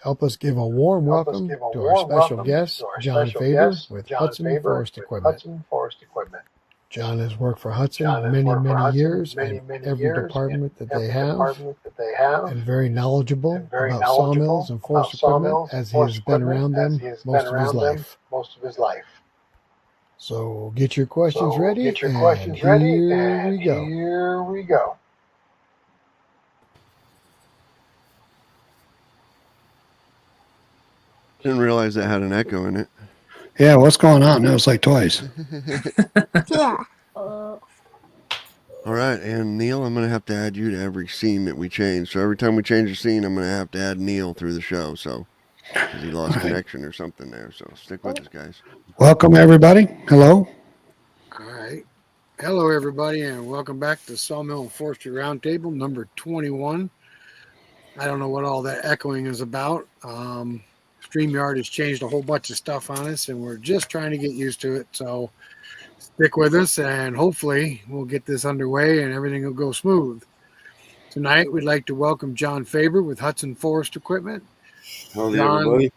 Help us give a warm welcome to our special guest, John Faber with Hudson Forest Equipment. John has worked for Hudson many years in every department that they have, and very knowledgeable about sawmills and forest equipment as he has been around them most of his life. So get your questions ready, and here we go. Didn't realize that had an echo in it. Yeah, what's going on? That was like twice. Yeah. All right, and Neil, I'm going to have to add you to every scene that we change. So every time we change a scene, I'm going to have to add Neil through the show. So because he lost connection or something there. So stick with us, guys. Welcome, everybody. Hello. All right. Hello, everybody, and welcome back to Sawmill and Forestry Roundtable number 21. I don't know what all that echoing is about. StreamYard has changed a whole bunch of stuff on us, and we're just trying to get used to it. So stick with us, and hopefully we'll get this underway and everything will go smooth. Tonight, we'd like to welcome John Faber with Hudson Forest Equipment. Howdy, everybody.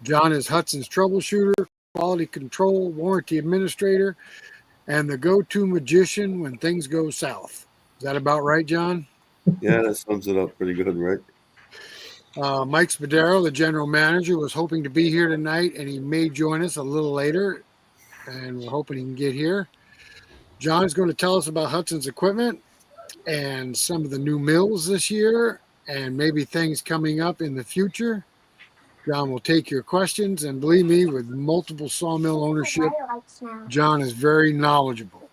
John is Hudson's troubleshooter, quality control, warranty administrator, and the go-to magician when things go south. Is that about right, John? Yeah, that sums it up pretty good, right? Mike Spadaro, the general manager, was hoping to be here tonight, and he may join us a little later, and we're hoping he can get here. John is going to tell us about Hudson's equipment and some of the new mills this year and maybe things coming up in the future. John will take your questions, and believe me, with multiple sawmill ownership, John is very knowledgeable.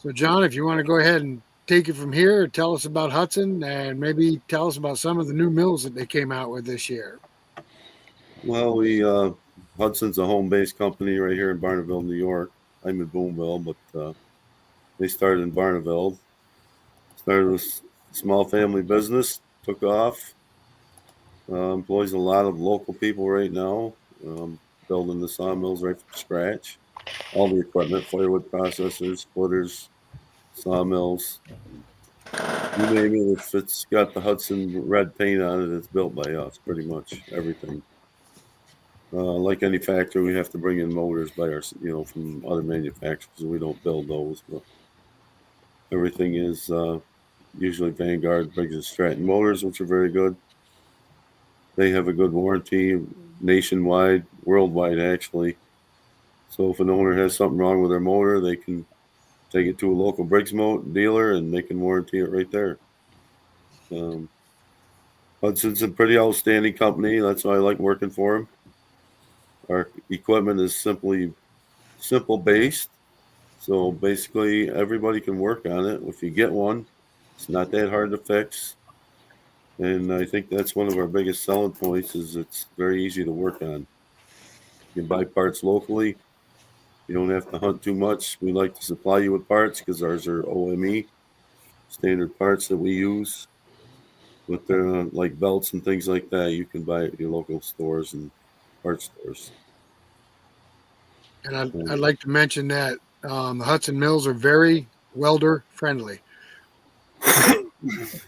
So, John, if you want to go ahead and take it from here, tell us about Hudson, and maybe tell us about some of the new mills that they came out with this year. Well, Hudson's a home-based company right here in Barneville, New York. I'm in Boonville, but they started in Barneville. Started with small family business, took off. Employs a lot of local people right now, building the sawmills right from scratch. All the equipment, firewood processors, splitters, sawmills. You name it, if it's got the Hudson red paint on it, it's built by us, pretty much everything. Like any factory, we have to bring in motors by our, from other manufacturers. We don't build those, but everything is usually Vanguard, Briggs & Stratton motors, which are very good. They have a good warranty nationwide, worldwide actually. So if an owner has something wrong with their motor, they can take it to a local Briggs dealer and they can warranty it right there. Hudson's a pretty outstanding company. That's why I like working for them. Our equipment is simple based. So basically everybody can work on it. If you get one, it's not that hard to fix. And I think that's one of our biggest selling points is it's very easy to work on. You can buy parts locally. You don't have to hunt too much. We like to supply you with parts because ours are OME, standard parts that we use. But they're like belts and things like that. You can buy at your local stores and parts stores. And I'd like to mention that the Hudson mills are very welder friendly.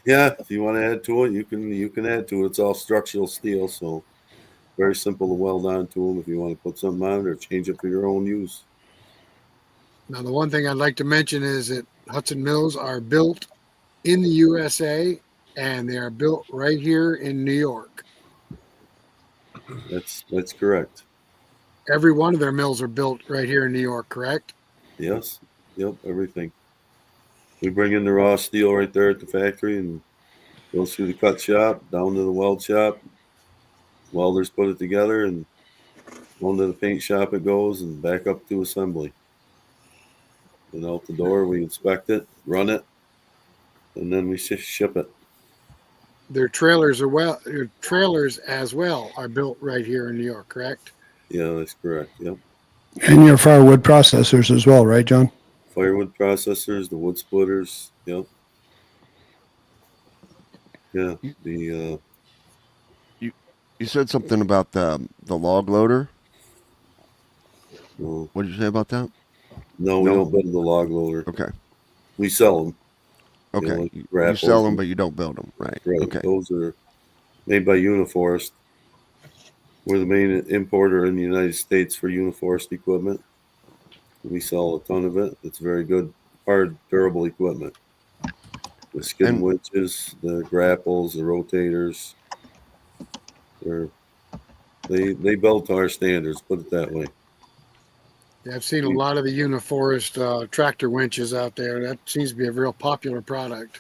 Yeah, if you want to add to it, you can add to it. It's all structural steel, so very simple to weld onto them if you want to put something on it or change it for your own use. Now, the one thing I'd like to mention is that Hudson mills are built in the USA, and they are built right here in New York. That's correct. Every one of their mills are built right here in New York, correct? Yes. Yep, everything. We bring in the raw steel right there at the factory and goes through the cut shop, down to the weld shop. Welders put it together and on to the paint shop it goes and back up to assembly. And out the door, we inspect it, run it, and then we ship it. Their trailers as well are built right here in New York, correct? Yeah, that's correct. Yep. And your firewood processors as well, right, John? Firewood processors, the wood splitters. Yep. Yeah. You said something about the log loader. Well, What did you say about that? no, we don't build the log loader. Okay. We sell them. Okay. like You raffles sell them, and- but you don't build them, right? Right. Okay. Those are made by Uniforest. We're the main importer in the United States for Uniforest equipment. We sell a ton of it. It's very good, hard, durable equipment. The skid And- winches, the grapples, the rotators. They built to our standards, put it that way. Yeah, I've seen a lot of the Uniforest tractor winches out there. That seems to be a real popular product.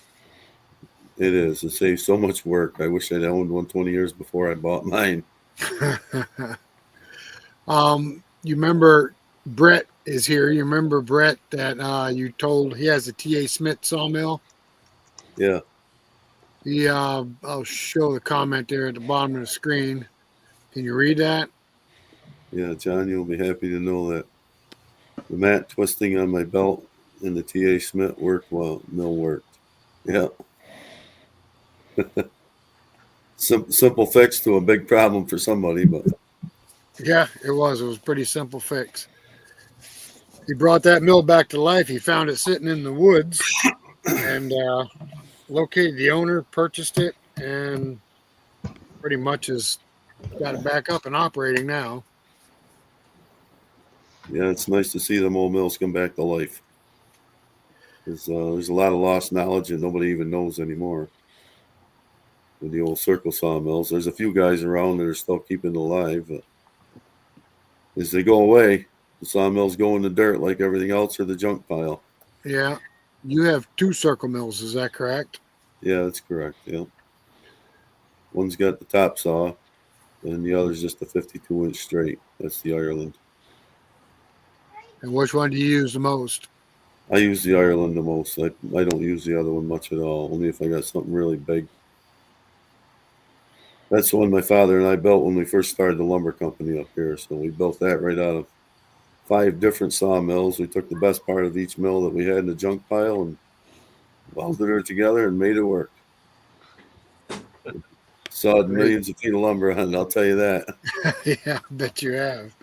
It is. It saves so much work. I wish I'd owned one 20 years before I bought mine. You remember Brett is here. You remember Brett that you told he has a T.A. Smith sawmill? Yeah. I'll show the comment there at the bottom of the screen. Can you read that? Yeah, John, you'll be happy to know that the mat twisting on my belt and the T.A. Smith worked well. Mill worked. Yeah. Simple fix to a big problem for somebody, but Yeah, it was. It was a pretty simple fix. He brought that mill back to life. He found it sitting in the woods and located the owner, purchased it, and pretty much has got it back up and operating now. yeah, it's nice to see them old mills come back to life. There's a lot of lost knowledge that nobody even knows anymore. With the old circle sawmills, there's a few guys around that are still keeping it alive. But as they go away, the sawmills go in the dirt like everything else or the junk pile. Yeah. You have 2 circle mills, is that correct? Yeah, that's correct. Yeah. One's got the top saw, and the other's just a 52-inch straight. That's the Ireland. And which one do you use the most? I use the Ireland the most. I don't use the other one much at all, only if I got something really big. That's the one my father and I built when we first started the lumber company up here. So we built that right out of 5 different sawmills. We took the best part of each mill that we had in the junk pile and welded it together and made it work. Sawed millions of feet of lumber on it, I'll tell you that. Yeah, I bet you have.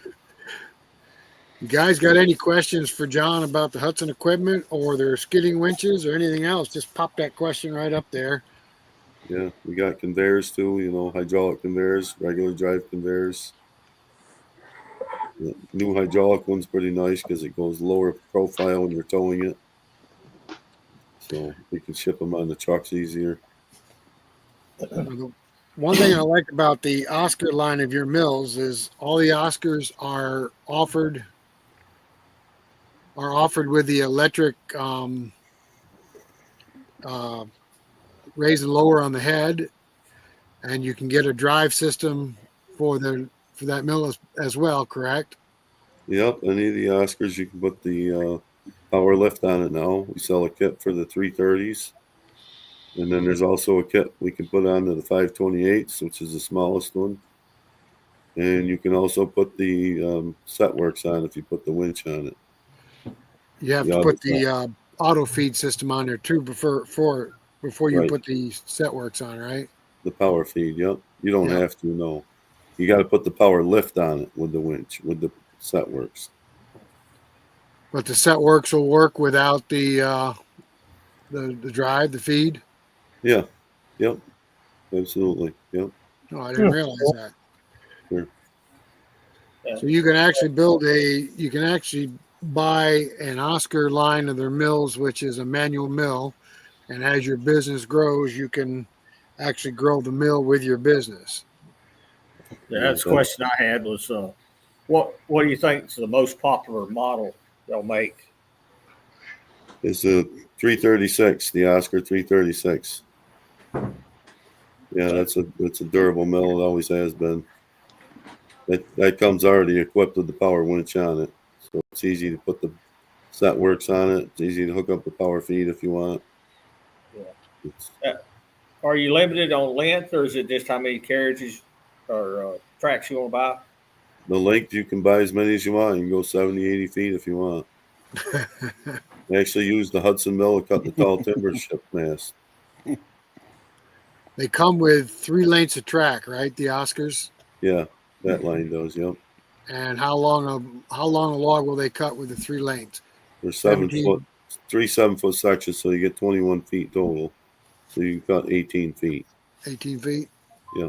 You guys got any questions for John about the Hudson equipment or their skidding winches or anything else? Just pop that question right up there. Yeah, we got conveyors too, hydraulic conveyors, regular drive conveyors. The new hydraulic one's pretty nice because it goes lower profile when you're towing it. So we can ship them on the trucks easier. The one thing I like about the Oscar line of your mills is all the Oscars are offered with the electric raise and lower on the head, and you can get a drive system for that mill as well, correct? Yep, any of the Oscars, you can put the power lift on it now. We sell a kit for the 330s. And then there's also a kit we can put onto the 528s, which is the smallest one. And you can also put the set works on if you put the winch on it. You have to put the auto feed system on there too before you Right. put the set works on, right? The power feed, yep. You don't Yeah. have to, no. You got to put the power lift on it with the winch, with the set works. But the set works will work without the drive, the feed. Yeah, yep, absolutely, yep. No, I didn't realize that. Sure. So you can actually buy an Oscar line of their mills, which is a manual mill, and as your business grows, you can actually grow the mill with your business. Yeah, that's the question I had was, what do you think is the most popular model they'll make? It's a 336, the Oscar 336. Yeah, that's a durable mill. It always has been. That comes already equipped with the power winch on it, so it's easy to put the set works on it. It's easy to hook up the power feed if you want. Yeah. Are you limited on length, or is it just how many carriages or tracks you want to buy? The length, you can buy as many as you want. You can go 70, 80 feet if you want. I actually used the Hudson mill to cut the tall timber ship mast. They come with 3 lengths of track, right? The Oscars. Yeah, that line does. Yep. And how long a log will they cut with the 3 lengths? They're 7 17. foot, 3 7-foot sections, so you get 21 feet total. So you can cut 18 feet. 18 feet. Yeah.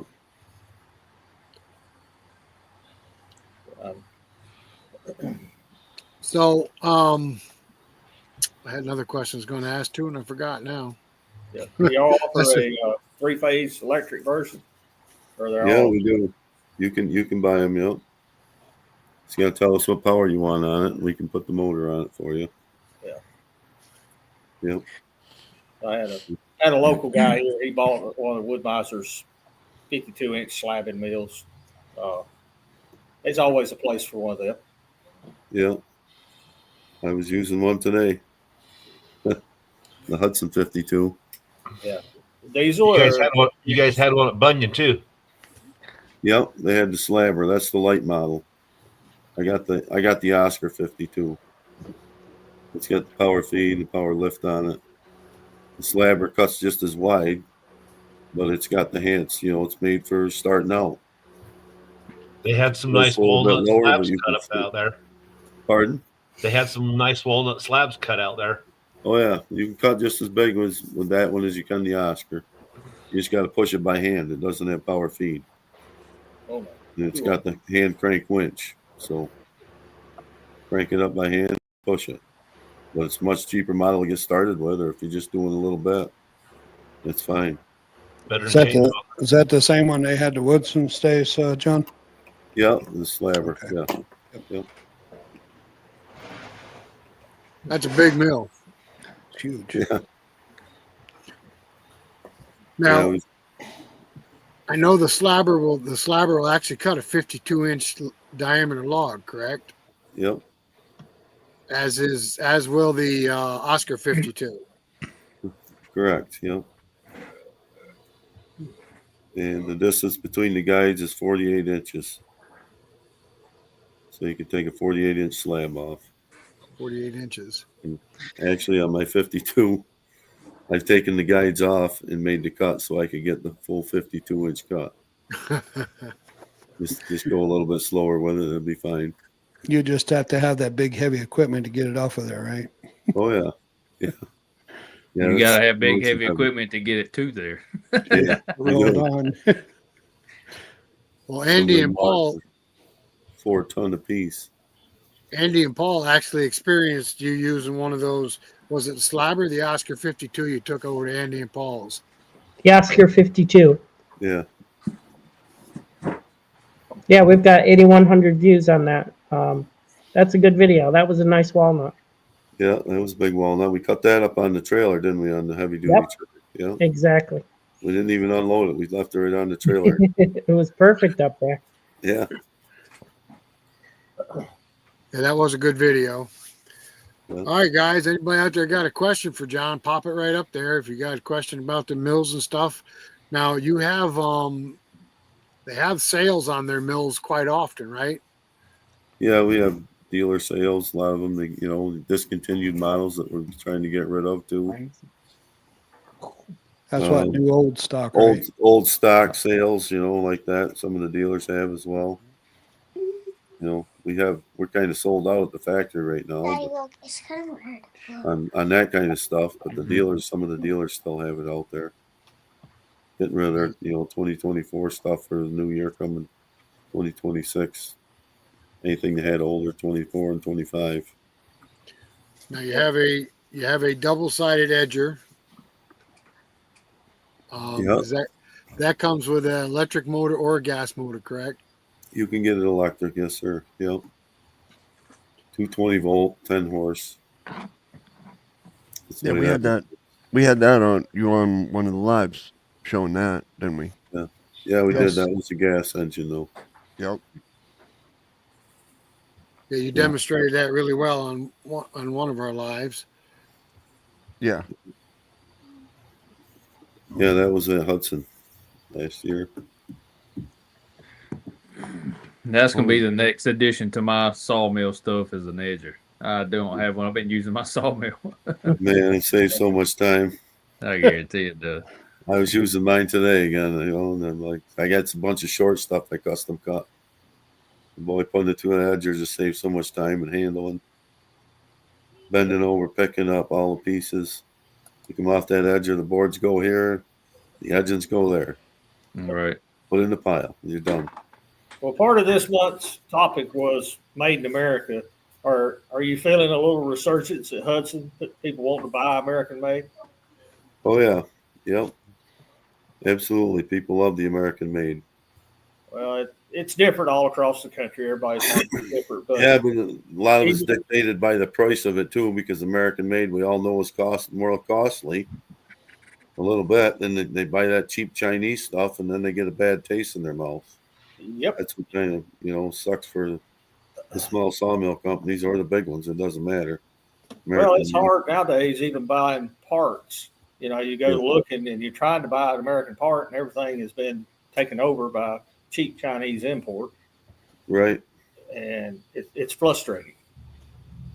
So, I had another question I was going to ask too, and I forgot now. Yeah. Do y'all offer That's a three-phase electric version? Or they're Yeah, all we do. You can buy them. Yep. It's got to tell us what power you want on it, and we can put the motor on it for you. Yeah. Yep. I had a local guy here. He bought one of Woodmiser's 52-inch slabbing mills. There's always a place for one of them. Yeah. I was using one today. The Hudson 52. Yeah. Diesel You guys or had one. You guys had one at Bunyan too. Yep, they had the slabber. That's the light model. I got the Oscar 52. It's got the power feed, the power lift on it. The slabber cuts just as wide, but it's got the hands. It's made for starting out. They had some It's nice a little bit walnut lower, but slabs you cut can up see. out there. Pardon? They had some nice walnut slabs cut out there. Oh yeah, you can cut just as big with that one as you can the Oscar. You just got to push it by hand. It doesn't have power feed. oh, And it's got the hand crank winch. So crank it up by hand, push it. But it's a much cheaper model to get started with, or if you're just doing a little bit, it's fine. Better Is than that chainsaw. is that the same one they had the Woodson stays, John? Yeah, the slabber. Okay. Yeah. That's a big mill. It's huge. Yeah. Now, Yeah, I know the slabber will actually cut a 52-inch diameter log, correct? yep. As will the Oscar 52. Correct. Yep. And the distance between the guides is 48 inches. So you can take a 48-inch slab off. 48 inches. Actually, on my 52, I've taken the guides off and made the cut so I could get the full 52-inch cut. Just go a little bit slower with it, it'll be fine. You just have to have that big heavy equipment to get it off of there, right? Oh yeah, yeah. You that's- gotta have big those are heavy equipment to get it to there. Yeah, Rolled on. Well, Andy and Paul 4 ton a piece. actually experienced you using one of those. Was it the slabber, or the Oscar 52 you took over to Andy and Paul's? The Oscar 52. Yeah, Yeah, we've got 8,100 views on that. That's a good video. That was a nice walnut. yeah, that was a big walnut. We cut that up on the trailer, didn't we, on the heavy duty Yep. trailer? Yeah, Exactly. we didn't even unload it. We left it right on the trailer. It was perfect up there. Yeah, Yeah, that was a good video. Yeah. All right, guys. Anybody out there got a question for John? Pop it right up there if you got a question about the mills and stuff. Now you have they have sales on their mills quite often, right? yeah, we have dealer sales. A lot of them, discontinued models that we're trying to get rid of too. That's what new old stock, Old right? old stock sales, like that. Some of the dealers have as well. We're kind of sold out at the factory right now Daddy, look, it's kind of weird. on that kind of stuff, but some of the dealers still have it out there. Getting rid of their, 2024 stuff for the new year coming, 2026. Anything that had older 24 and 25. Now you have a double-sided edger. Yep. Is that comes with an electric motor or a gas motor, correct? You can get it electric, yes, sir. Yep. 220 volt, 10 horse. That's Yeah, what we it had has. that. We had that on one of the lives showing that, didn't we? Yeah, we Yes. did. That was a gas engine, though. Yep. Yeah, you demonstrated that really well on one of our lives. Yeah. Yeah, that was at Hudson last year. That's gonna be the next addition to my sawmill stuff as an edger. I don't have one. I've been using my sawmill. Man, it saves so much time. I guarantee it does. I was using mine today again, and I'm like, I got a bunch of short stuff I custom cut. Boy, putting it to an edger just saves so much time and handling. Bending over, picking up all the pieces. You come off that edger, the boards go here, the edgings go there. All right. put in the pile. You're done. Well, part of this month's topic was Made in America. Are you feeling a little resurgence at Hudson? People want to buy American made? Oh yeah, yep, absolutely. People love the American made. Well, it's different all across the country. Everybody's different, but Yeah, but a lot of it's dictated by the price of it too, because American made, we all know, is more costly a little bit. Then they buy that cheap Chinese stuff, and then they get a bad taste in their mouth. yep. That's what kind of sucks for the small sawmill companies or the big ones. It doesn't matter. Well, it's made. hard nowadays even buying parts. You go looking and you're trying to buy an American part, and everything has been taken over by cheap Chinese import, Right. and it's frustrating.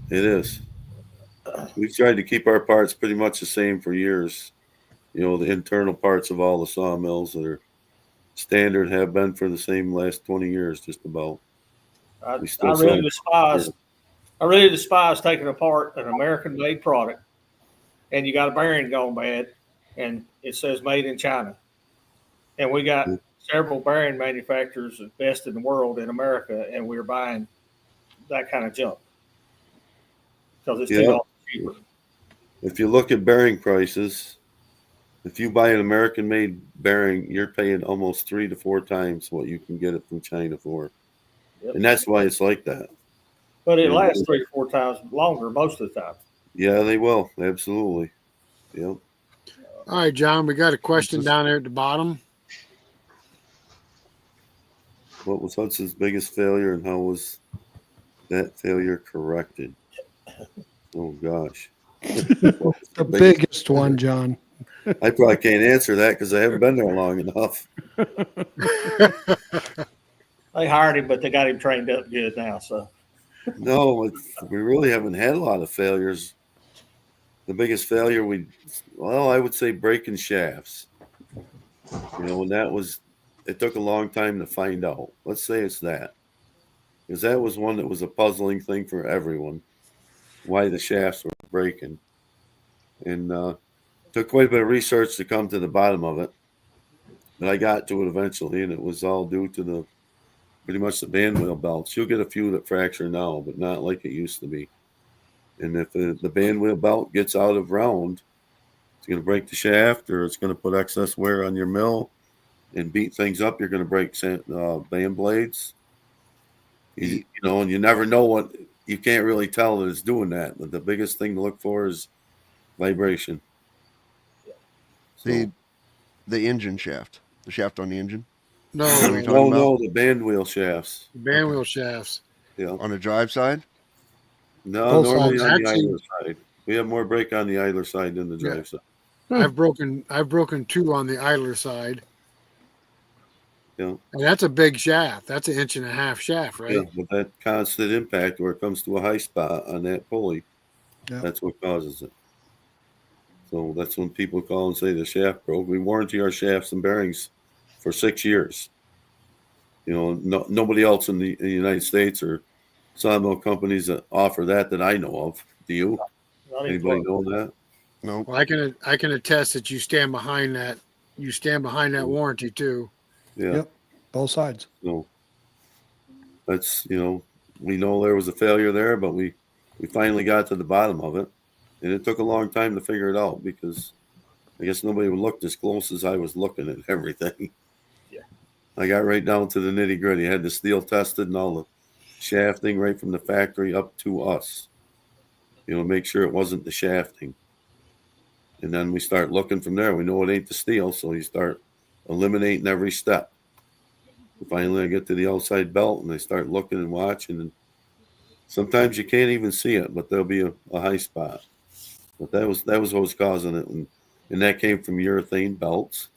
It is. We've tried to keep our parts pretty much the same for years. The internal parts of all the sawmills that are standard have been for the same last 20 years, just about. I really despise taking apart an American-made product, and you got a bearing gone bad, and it says "Made in China," and we got several bearing manufacturers, the best in the world in America, and we're buying that kind of junk because it's too cheaper. If you look at bearing prices, if you buy an American-made bearing, you're paying almost 3 to 4 times what you can get it from China for. Yep. And that's why it's like that. But it lasts 3 to 4 times longer most of the time. Yeah, they will. Absolutely. Yep. All right, John, we got a question down there at the bottom. What was Hudson's biggest failure, and how was that failure corrected? Oh, gosh. The biggest one, John. I probably can't answer that because I haven't been there long enough. They hired him, but they got him trained up good now. So no, we really haven't had a lot of failures. The biggest failure I would say breaking shafts. And it took a long time to find out. Let's say it's that. Because that was one that was a puzzling thing for everyone, why the shafts were breaking. And took quite a bit of research to come to the bottom of it. But I got to it eventually, and it was all due to pretty much the band wheel belts. You'll get a few that fracture now, but not like it used to be. And if the band wheel belt gets out of round, it's going to break the shaft, or it's going to put excess wear on your mill and beat things up. You're going to break band blades. And you never know you can't really tell that it's doing that. But the biggest thing to look for is vibration. The engine shaft, the shaft on the engine. No, the band wheel shafts. Band wheel shafts. Yeah. On the drive side? No, normally on the idler side. We have more break on the idler side than the drive side. I've broken 2 on the idler side. Yeah. And that's a big shaft. That's an 1.5 inch shaft, right? Yeah, but that constant impact where it comes to a high spot on that pulley, that's what causes it. So that's when people call and say the shaft broke. We warranty our shafts and bearings for 6 years. Nobody else in the United States or sawmill companies that offer that I know of. Do you? Anybody know that? No. Well, I can attest that you stand behind that. You stand behind that warranty too. Yeah. Yep. Both sides. So that's we know there was a failure there, but we finally got to the bottom of it, and it took a long time to figure it out because I guess nobody looked as close as I was looking at everything. Yeah. I got right down to the nitty gritty. I had the steel tested and all the shafting right from the factory up to us. Make sure it wasn't the shafting. And then we start looking from there. We know it ain't the steel, so you start eliminating every step. Finally, I get to the outside belt, and I start looking and watching. And sometimes you can't even see it, but there'll be a high spot. But that was what was causing it, and that came from urethane belts.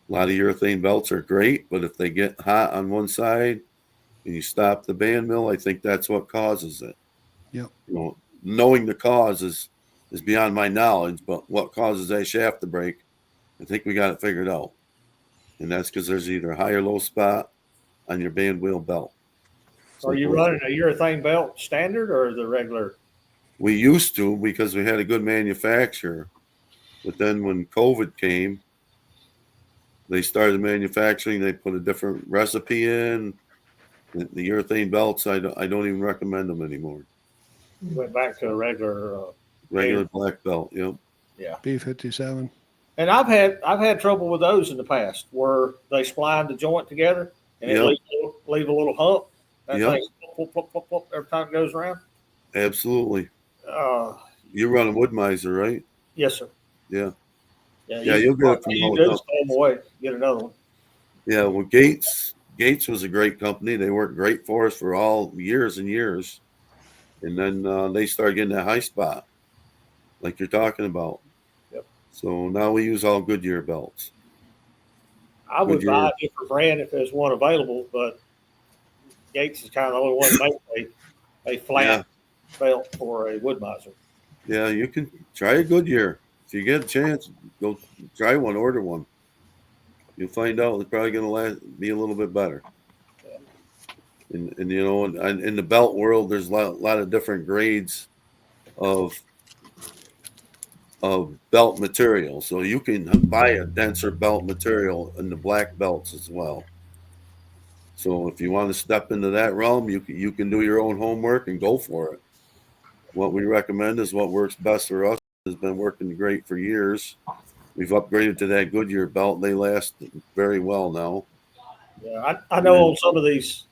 A lot of urethane belts are great, but if they get hot on one side and you stop the band mill, I think that's what causes it. Yep. Knowing the cause is beyond my knowledge, but what causes that shaft to break, I think we got it figured out. And that's because there's either a high or low spot on your band wheel belt. Are you running a urethane belt standard or the regular? We used to because we had a good manufacturer. But then when COVID came, they started manufacturing. They put a different recipe in. The urethane belts, I don't even recommend them anymore. Went back to a regular. Regular black belt, yep. Yeah. B57. And I've had trouble with those in the past where they spline the joint together and Yep. it leave a little hump. That Yep. thing plop, plop, plop, plop, every time it goes around. Absolutely. Uh, You're running Wood-Mizer, right? yes, sir. Yeah. Yeah, You'll get it from you all do the just throw them away, get another one. Yeah, well, Gates was a great company. They worked great for us for all years and years. And then they started getting that high spot, like you're talking about. Yep. So now we use all Goodyear belts. I would Goodyear. buy a different brand if there's one available, but Gates is kind of the only one that makes a flat belt for a Wood-Mizer. Yeah, you can try a Goodyear. If you get a chance, go try one, order one. You'll find out it's probably going to be a little bit better. And you know, in the belt world, there's a lot of different grades of belt material. So you can buy a denser belt material in the black belts as well. So if you want to step into that realm, you can do your own homework and go for it. What we recommend is what works best for us. Has been working great for years. We've upgraded to that Goodyear belt. They last very well now. Yeah, I know on some of these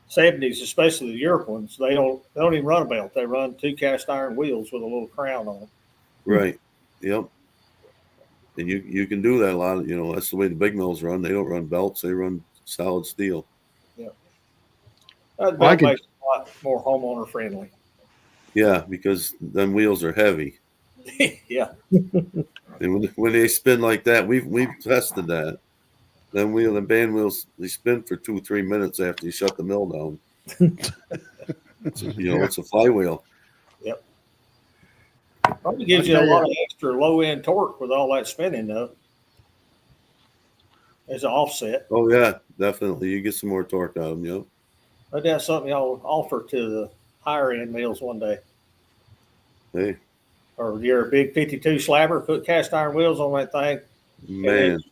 70s, especially the Europe ones, they don't even run a belt. They run 2 cast iron wheels with a little crown on them. Right. Yep. And you can do that a lot. You know, that's the way the big mills run. They don't run belts. They run solid steel. Yeah. That belt makes it a lot more homeowner friendly. Yeah, because them wheels are heavy. Yeah. And when they spin like that, we've tested that. Them band wheels, they spin for 2-3 minutes after you shut the mill down. It's a flywheel. Yep. Probably gives you a lot of extra low end torque with all that spinning though. As an offset. Oh yeah, definitely. You get some more torque out of them. Yep. But that's something y'all offer to the higher end mills one day. Hey. Or you're a big 52 slabber, put cast iron wheels on that thing. Man.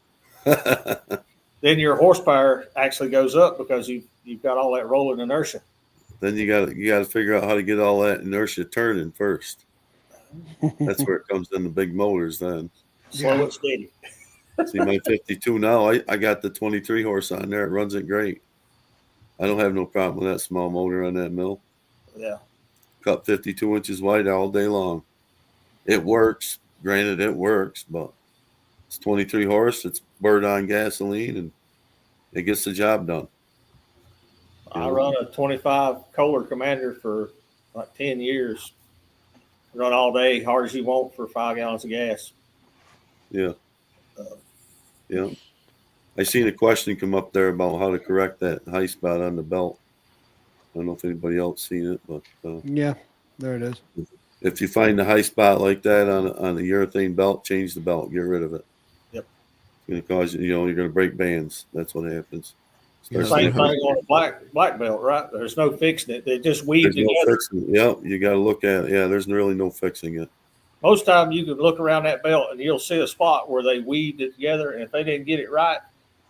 Then your horsepower actually goes up because you've got all that rolling inertia. Then you got to figure out how to get all that inertia turning first. That's where it comes in the big motors then. Slow and steady. See, my 52 now, I got the 23 horse on there. It runs it great. I don't have no problem with that small motor on that mill. Yeah. Cut 52 inches wide all day long. It works. Granted, it works, but it's 23 horse. It's bird on gasoline, and it gets the job done. I run a 25 Kohler Commander for like 10 years. Run all day, hard as you want for 5 gallons of gas. Yeah. Yeah. I seen a question come up there about how to correct that high spot on the belt. I don't know if anybody else seen it, but yeah, there it is. If you find a high spot like that on a urethane belt, change the belt, get rid of it. Yep. It's going to cause you're going to break bands. That's what happens. Same thing on a black belt, right? There's no fixing it. They just weave together. No fixing it. Yep, you got to look at it. Yeah, there's really no fixing it. Most time you can look around that belt and you'll see a spot where they weaved it together, and if they didn't get it right,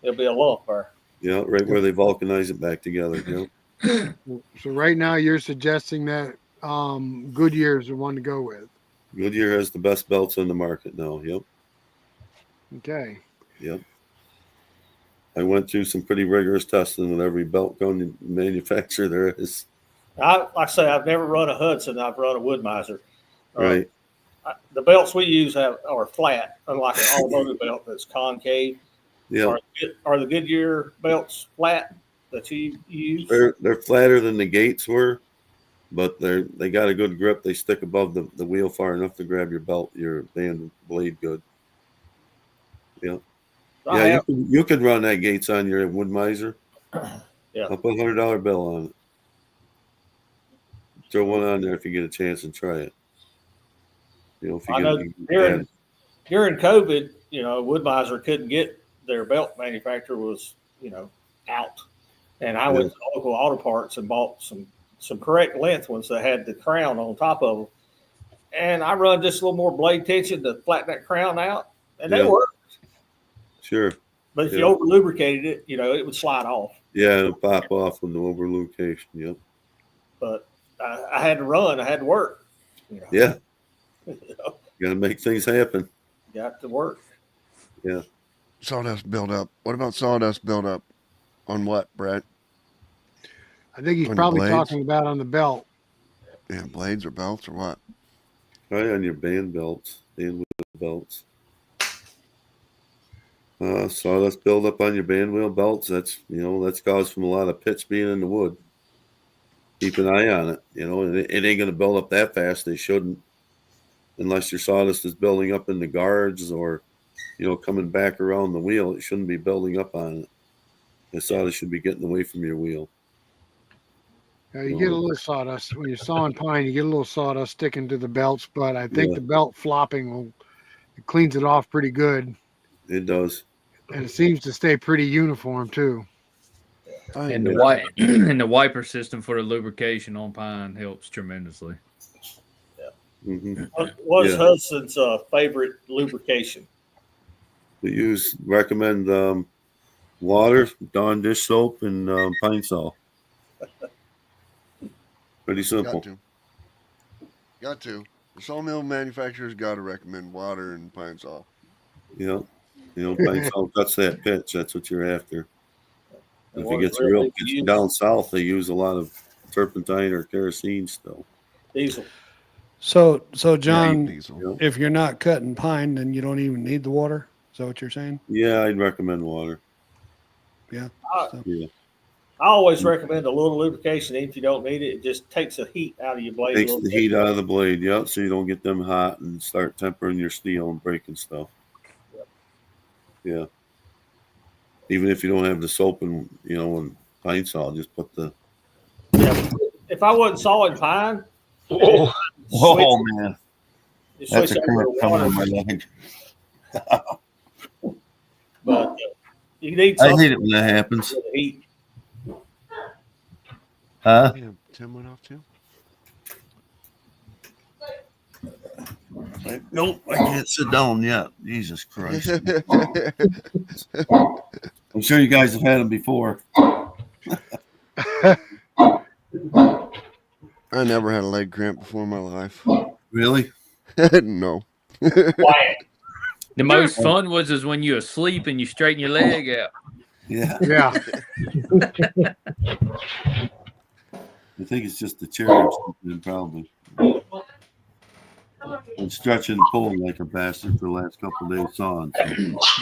there'll be a lump there. Yeah, right where they vulcanize it back together. Yep. So right now you're suggesting that Goodyear is the one to go with. Goodyear has the best belts on the market now. Yep. Okay. Yep. I went through some pretty rigorous testing with every belt gun manufacturer there is. Like I say, I've never run a Hudson. I've run a Wood-Mizer. Right. The belts we use are flat, unlike an automotive belt that's concave. Yeah. Are the Goodyear belts flat that you use? They're flatter than the Gates were, but they got a good grip. They stick above the wheel far enough to grab your band blade good. Yeah. Yeah, you could run that Gates on your Wood-Mizer. Yeah. I'll put $100 bill on it. Throw one on there if you get a chance and try it. You know, if you I know during COVID, Wood-Mizer couldn't get their belt manufacturer was, out. And I went to local auto parts and bought some correct length ones that had the crown on top of them. And I run just a little more blade tension to flatten that crown out, and they worked. Sure. But if you Yeah. over lubricated it, it would slide off. Yeah, it'll pop off from the over lubrication. Yep. But I had to run. I had to work. Yeah. You know, Got to make things happen. got to work. Yeah. Sawdust buildup. What about sawdust buildup? On what, Brett? I think he's On probably blades? talking about on the belt. Yeah, blades or belts or what? Right on your band belts, band wheel belts. Sawdust buildup on your band wheel belts. That's caused from a lot of pits being in the wood. Keep an eye on it. And it ain't going to build up that fast. They shouldn't, unless your sawdust is building up in the guards or, coming back around the wheel. It shouldn't be building up on it. The sawdust should be getting away from your wheel. You get a little sawdust when you're sawing pine. You get a little sawdust sticking to the belts, but I think Yeah. the belt flopping it cleans it off pretty good, It does. and it seems to stay pretty uniform too. And the wiper system for the lubrication on pine helps tremendously. Mm-hmm. What's Yeah. Hudson's favorite lubrication? We recommend water, Dawn dish soap, and pine sol. Pretty simple. Got to. The sawmill manufacturer's got to recommend water and pine saw. Yeah. Pine sol cuts that pitch. That's what you're after. And If what it gets really gets use? down south, they use a lot of turpentine or kerosene still. Diesel. So John, Diesel. if you're not cutting pine, then you don't even need the water. Is that what you're saying? Yeah, I'd recommend water. Yeah. Yeah. I always recommend a little lubrication, even if you don't need it. It just takes the heat out of your blade. Takes the heat out of the blade, yep, so you don't get them hot and start tempering your steel and breaking stuff. Yeah. Even if you don't have the soap and pine saw, just put the Yeah. If I wasn't sawing pine, Oh, Oh man. you That's switch a over cramp to coming water. in my leg. But you need I something hate it when that happens. with the heat. Huh? Yeah, Tim went off too. Nope, I can't sit down yet. Jesus Christ. I'm sure you guys have had them before. I never had a leg cramp before in my life. Really? No. Quiet. The most fun was when you're asleep and you straighten your leg out. Yeah. Yeah. I think it's just the chair or something, probably. I'm stretching and pulling like a bastard for the last couple of days sawing. So.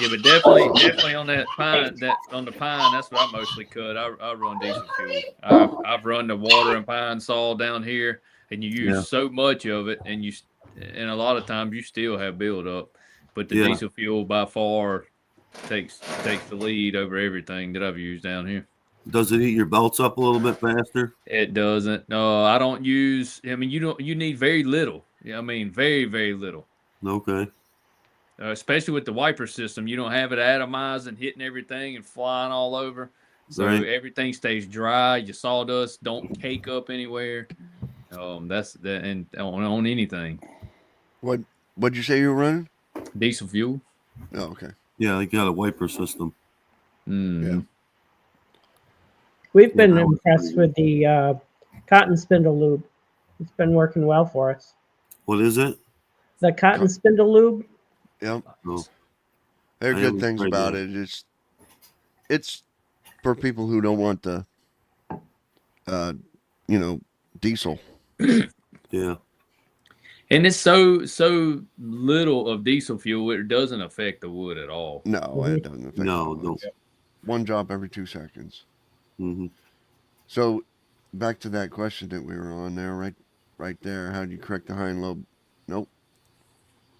Yeah, but definitely on that pine, on the pine, that's what I mostly cut. I run diesel fuel. I've run the water and pine saw down here, and you use so much of it, and a lot of times you still have buildup. But the diesel fuel by far takes the lead over everything that I've used down here. Does it eat your belts up a little bit faster? It doesn't. No, I don't use. I mean, you need very little. Yeah, I mean, very, very little. Okay. Especially with the wiper system, you don't have it atomized and hitting everything and flying all over. So everything stays dry. Your sawdust don't cake up anywhere. That's that, and on anything. What'd you say you were running? Diesel fuel. Oh, okay. Yeah, they got a wiper system. Yeah. We've been impressed with the cotton spindle lube. It's been working well for us. What is it? The cotton spindle lube. Yep. Oh. There are I good haven't things tried about that. it. It's for people who don't want the diesel. Yeah. And it's so little of diesel fuel, it doesn't affect the wood at all. No, it doesn't affect No, the no. woods. One drop every 2 seconds. Mm-hmm. So back to that question that we were on there, right there. How do you correct the hind lobe? Nope.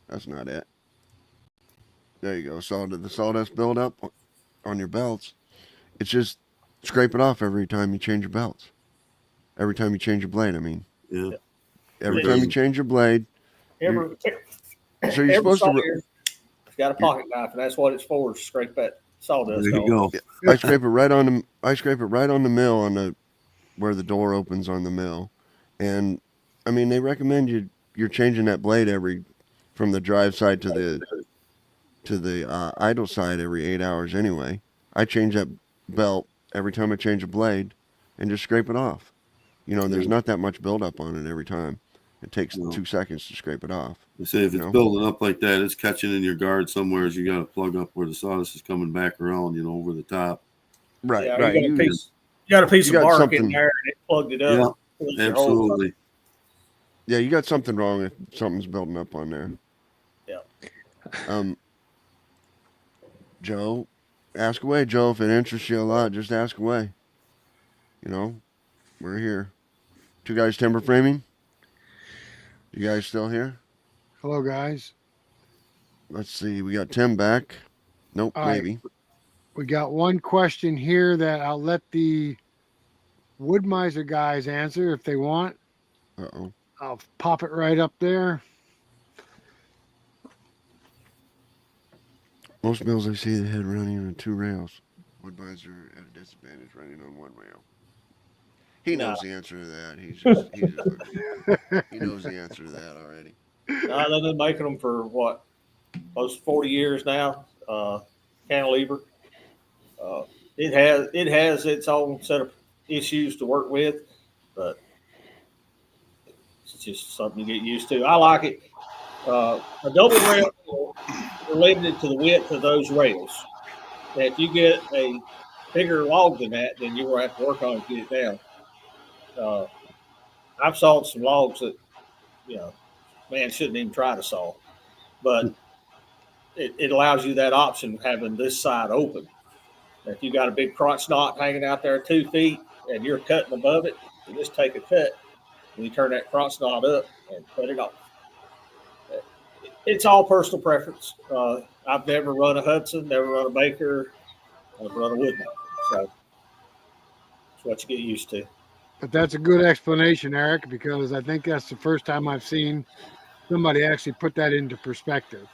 That's not it. There you go. The sawdust buildup on your belts. It's just scrape it off every time you change your belts. Every time you change your blade, I mean. Yeah. Every time you change your blade. So you're supposed to. It's got a pocket knife, and that's what it's for. To scrape that sawdust. There you off. go. I scrape it right on the mill where the door opens on the mill, and I mean they recommend you're changing that blade from the drive side to to the idle side every 8 hours anyway. I change that belt every time I change a blade and just scrape it off. There's not that much buildup on it every time. It takes 2 seconds to scrape it off. They say if it's building up like that, it's catching in your guard somewhere. As you got to plug up where the sawdust is coming back around, over the top. Right, Yeah, right. you got a piece you of got bark in something- there and it plugged it up. Yeah, absolutely. Yeah, you got something wrong if something's building up on there. Yeah. Joe, ask away, Joe. If it interests you a lot, just ask away. We're here. Two Guys Timber Framing. You guys still here? Hello, guys. Let's see. We got Tim back. Nope, All right. maybe. We got one question here that I'll let the Wood Miser guys answer if they want. Uh-oh. I'll pop it right up there. Most mills I see the head running on 2 rails. Wood Miser at a disadvantage running on 1 rail. He knows the answer to that. He knows the answer to that already. They've been making them for what, close to 40 years now. Cantilever. It has its own set of issues to work with, but it's just something you get used to. I like it. A double rail, you're limited to the width of those rails. And if you get a bigger log than that, then you're going to have to work on it to get it down. I've sawed some logs that, man shouldn't even try to saw, but it allows you that option having this side open. If you got a big crotch knot hanging out there 2 feet and you're cutting above it, you just take a cut and you turn that crotch knot up and cut it off. It's all personal preference. I've never run a Hudson, never run a Baker, I've run a Woodman. So it's what you get used to. But that's a good explanation, Eric, because I think that's the first time I've seen somebody actually put that into perspective.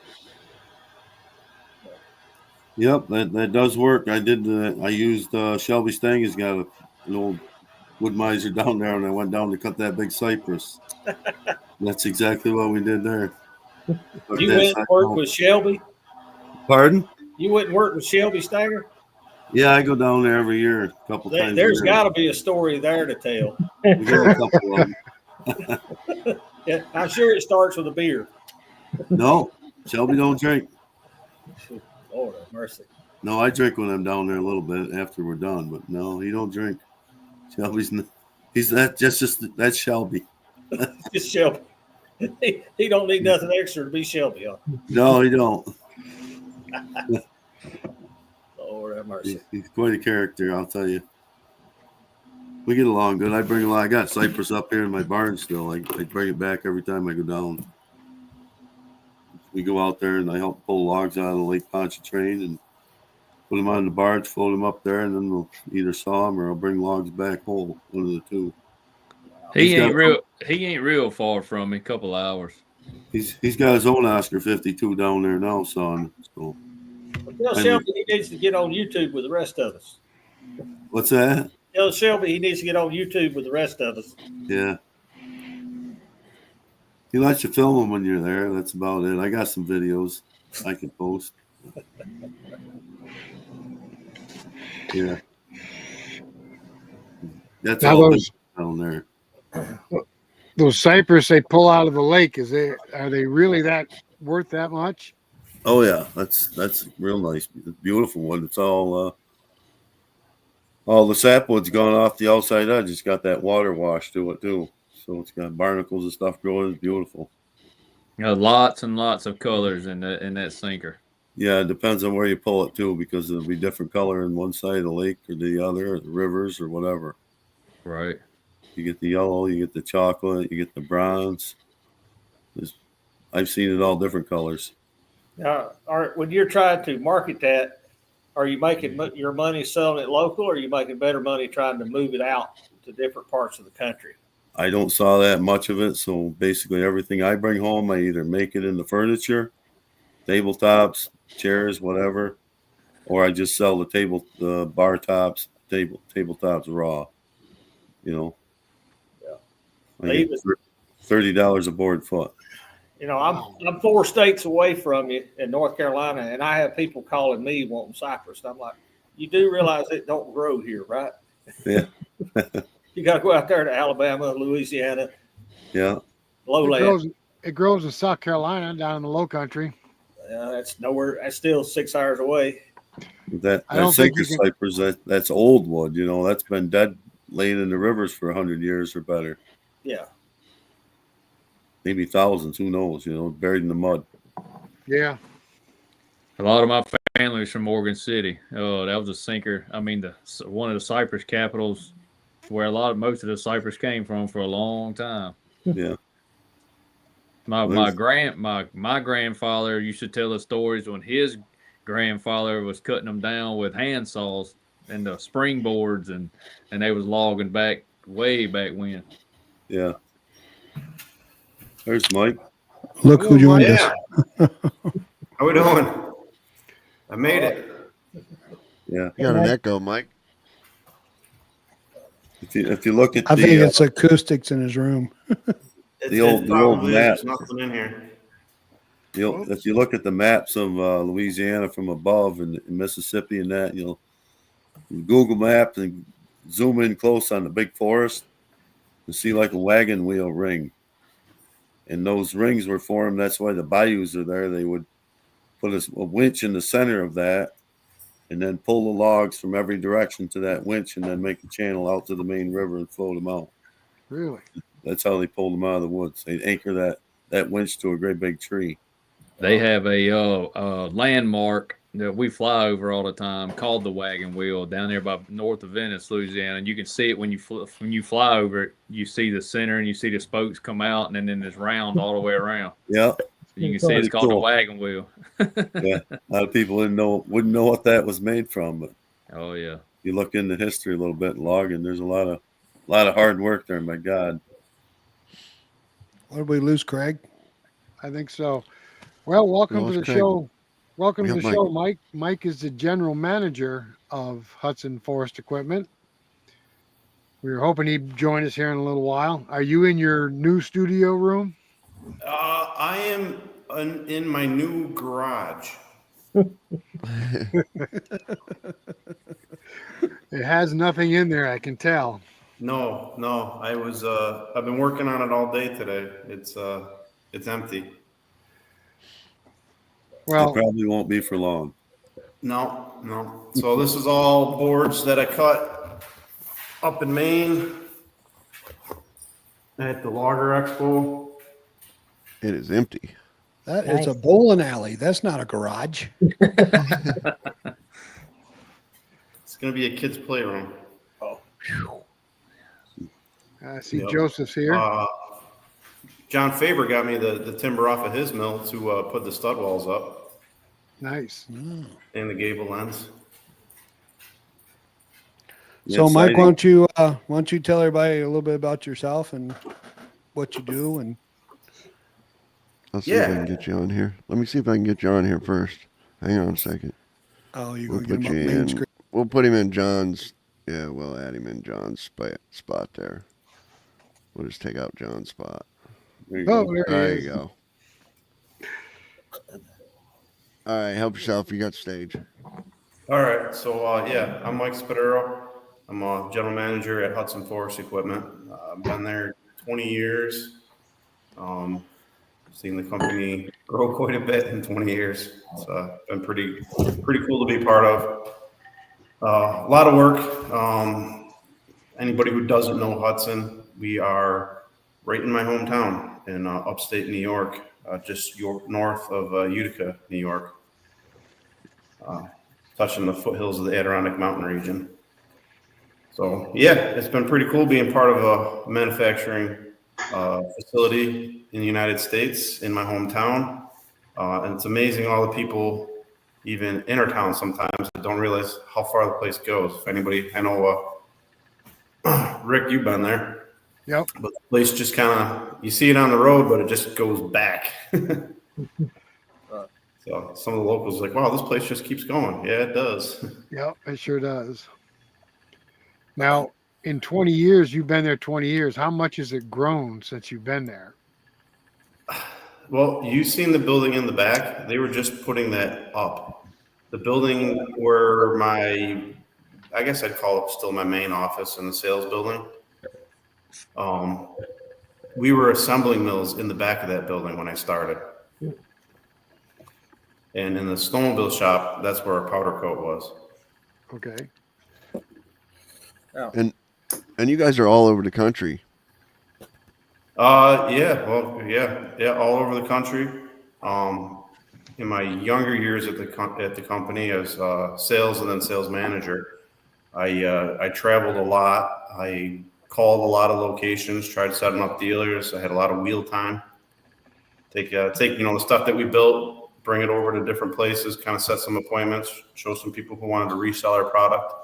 Yep, that does work. I did. I used Shelby Stang has got an old Wood Miser down there, and I went down to cut that big cypress. That's exactly what we did there. You went and worked with Shelby? Pardon? You went and worked with Shelby Stanger? Yeah, I go down there every year, a couple times. There's got to be a story there to tell. We got a couple of them. Yeah, I'm sure it starts with a beer. No, Shelby don't drink. Lord have mercy. No, I drink when I'm down there a little bit after we're done, but no, he don't drink. That's Shelby. Just Shelby. He don't need nothing extra to be Shelby, huh? No, he don't. Lord have mercy. He's quite a character, I'll tell you. We get along good. I got cypress up here in my barn still. I bring it back every time I go down. We go out there and I help pull logs out of the Lake Pontchartrain and put them on the barge, float them up there, and then we'll either saw them or I'll bring logs back whole, one of the two. He ain't real far from me. A couple hours. He's got his own Oscar 52 down there now, son. So Tell Shelby he needs to get on YouTube with the rest of us. what's that? Tell Shelby he needs to get on YouTube with the rest of us. Yeah. He lets you film them when you're there. That's about it. I got some videos I can post. Yeah. That's Now all those- down there. Those cypress they pull out of the lake, are they really that worth that much? Oh yeah, that's real nice. Beautiful one. It's all the sapwood's gone off the outside edge. It's got that water wash to it too. So it's got barnacles and stuff growing. It's beautiful. Lots and lots of colors in that sinker. Yeah, it depends on where you pull it too, because it'll be different color in one side of the lake or the other, or the rivers or whatever. Right. You get the yellow, you get the chocolate, you get the bronze. I've seen it all different colors. All right, when you're trying to market that, are you making your money selling it local, or are you making better money trying to move it out to different parts of the country? I don't saw that much of it, so basically everything I bring home, I either make it into furniture, tabletops, chairs, whatever, or I just sell the bar tops, tabletops raw. Yeah. I get $30 a board foot. You know, I'm 4 states away from you in North Carolina, and I have people calling me wanting cypress. And I'm like, you do realize it don't grow here, right? Yeah. You got to go out there to Alabama, Louisiana, Yeah. lowland. It grows in South Carolina down in the low country. That's nowhere. That's still 6 hours away. That sinker cypress, that's old wood. You know, that's been dead, laid in the rivers for 100 years or better. Yeah. Maybe thousands. Who knows? You know, buried in the mud. Yeah. A lot of my family's from Morgan City. Oh, that was a sinker. I mean, one of the cypress capitals where most of the cypress came from for a long time. Yeah. My grandfather used to tell us stories when his grandfather was cutting them down with hand saws and the springboards, and they was logging back way back when. Yeah. There's Mike. Look who joined us. How we doing? I made it. Yeah. You got an echo, Mike. If you look at I think it's acoustics in his room. the old map. There's nothing in here. If you look at the maps of Louisiana from above and Mississippi and that, you Google Maps and zoom in close on the big forest, you see like a wagon wheel ring. And those rings were formed. That's why the bayous are there. They would put a winch in the center of that and then pull the logs from every direction to that winch and then make a channel out to the main river and float them out. Really? That's how they pulled them out of the woods. They anchor that winch to a great big tree. They have a landmark that we fly over all the time called the Wagon Wheel down there by north of Venice, Louisiana. And you can see it when you fly over it. You see the center and you see the spokes come out, and then it's round all the way around. Yeah. You can see it's called the Wagon Wheel. Yeah. A lot of people wouldn't know what that was made from, but oh yeah. You look into history a little bit and logging, there's a lot of hard work there, my God. What did we lose, Craig? I think so. Well, welcome to the show. Welcome to the show, Mike. Mike is the general manager of Hudson Forest Equipment. We were hoping he'd join us here in a little while. Are you in your new studio room? I am in my new garage. It has nothing in there, I can tell. No. I was. I've been working on it all day today. It's empty. Well, it probably won't be for long. No. So this is all boards that I cut up in Maine at the Logger Expo. It is empty. It's a bowling alley. That's not a garage. It's going to be a kid's playroom. Oh. I see Joseph's here. John Faber got me the timber off of his mill to put the stud walls up. Nice. And the gable ends. So, Mike, why don't you tell everybody a little bit about yourself and what you do? And I'll see if I can get you on here. Let me see if I can get you on here first. Hang on a second. Oh, you're we'll going to get him up main screen. We'll put him in John's. Yeah, we'll add him in John's spot there. We'll just take out John's spot. There you go. All right, help yourself. You got stage. All right. So, I'm Mike Spadaro. I'm a general manager at Hudson Forest Equipment. I've been there 20 years. Seen the company grow quite a bit in 20 years. It's been pretty cool to be part of. A lot of work. Anybody who doesn't know Hudson, we are right in my hometown in upstate New York, just north of Utica, New York, touching the foothills of the Adirondack Mountain region. So, it's been pretty cool being part of a manufacturing facility in the United States in my hometown. And it's amazing all the people, even in our town sometimes, that don't realize how far the place goes. If anybody, I know, Rick, you've been there. Yep. But the place just kind of, you see it on the road, but it just goes back. So some of the locals are like, wow, this place just keeps going. Yeah, it does. Yep, it sure does. Now, in 20 years, you've been there 20 years. How much has it grown since you've been there? Well, you seen the building in the back? They were just putting that up. The building where I guess I'd call it still my main office in the sales building. We were assembling mills in the back of that building when I started. And in the snowmobile shop, that's where our powder coat was. Okay. And you guys are all over the country. All over the country. In my younger years at the company as sales and then sales manager, I traveled a lot. I called a lot of locations, tried setting up dealers. I had a lot of wheel time. Take the stuff that we built, bring it over to different places, kind of set some appointments, show some people who wanted to resell our product,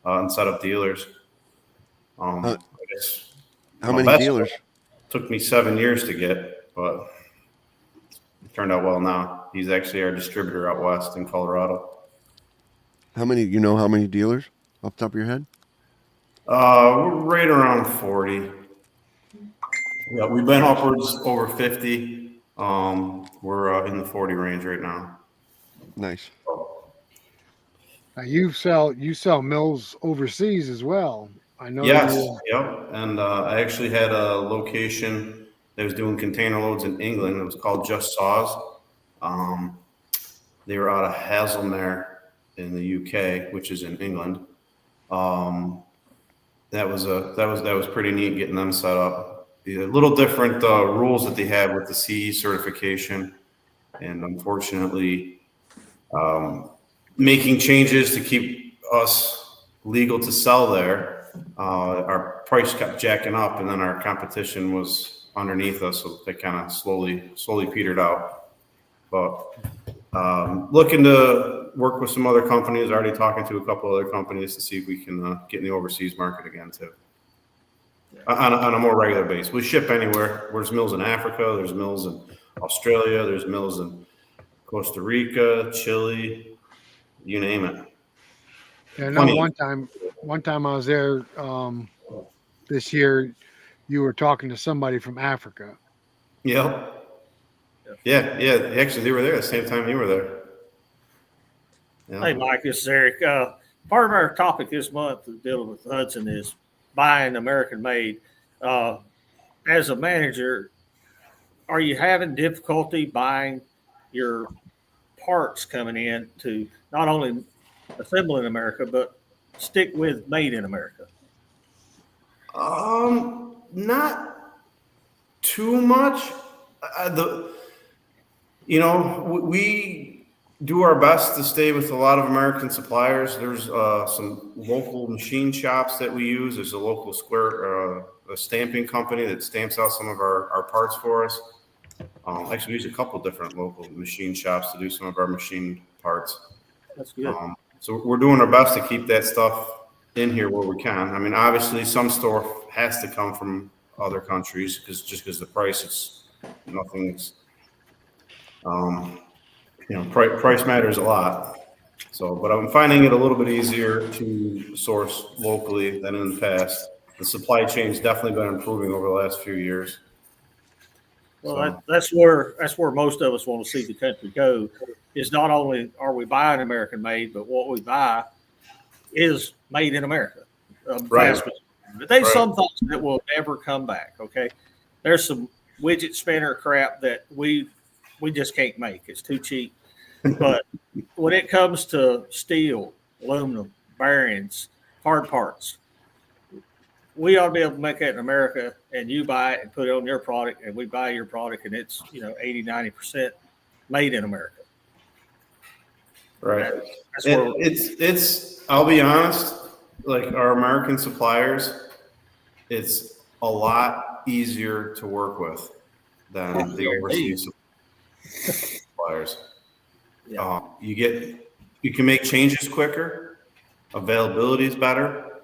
and set up dealers. I guess How many dealers? Took me 7 years to get, but it turned out well now. He's actually our distributor out west in Colorado. How many dealers off the top of your head? We're right around 40. Yeah, we've been upwards over 50. We're in the 40 range right now. Nice. Now you sell mills overseas as well. I know. Yes. Yep. And I actually had a location that was doing container loads in England. It was called Just Saws. They were out of Haslemere in the UK, which is in England. That was pretty neat getting them set up. A little different rules that they have with the CE certification, and unfortunately, making changes to keep us legal to sell there. Our price kept jacking up, and then our competition was underneath us, so they kind of slowly petered out. But looking to work with some other companies. Already talking to a couple other companies to see if we can get in the overseas market again too. On a more regular basis. We ship anywhere. There's mills in Africa. There's mills in Australia. There's mills in Costa Rica, Chile, you name it. Yeah, I know one time I was there this year, you were talking to somebody from Africa. Yeah. Actually, they were there at the same time you were there. Yeah. Hey, Mike, this is Eric. Part of our topic this month dealing with Hudson is buying American made. As a manager, are you having difficulty buying your parts coming in to not only assemble in America, but stick with made in America? Not too much. We do our best to stay with a lot of American suppliers. There's some local machine shops that we use. There's a local a stamping company that stamps out some of our parts for us. Actually, we use a couple different local machine shops to do some of our machine parts. That's good. So we're doing our best to keep that stuff in here where we can. I mean, obviously, some stuff has to come from other countries because the price, nothing's. Price matters a lot. So, but I'm finding it a little bit easier to source locally than in the past. The supply chain's definitely been improving over the last few years. Well, that's where most of us want to see the country go. Is not only are we buying American made, but what we buy is made in America. Right. But there's some things that will never come back. Okay, there's some widget spinner crap that we just can't make. It's too cheap. But when it comes to steel, aluminum, bearings, hard parts, we ought to be able to make that in America, and you buy it and put it on your product, and we buy your product, and it's 80-90% made in America. Right. That's where it's I'll be honest, like our American suppliers, it's a lot easier to work with than the overseas suppliers. Yeah. You can make changes quicker, availability is better,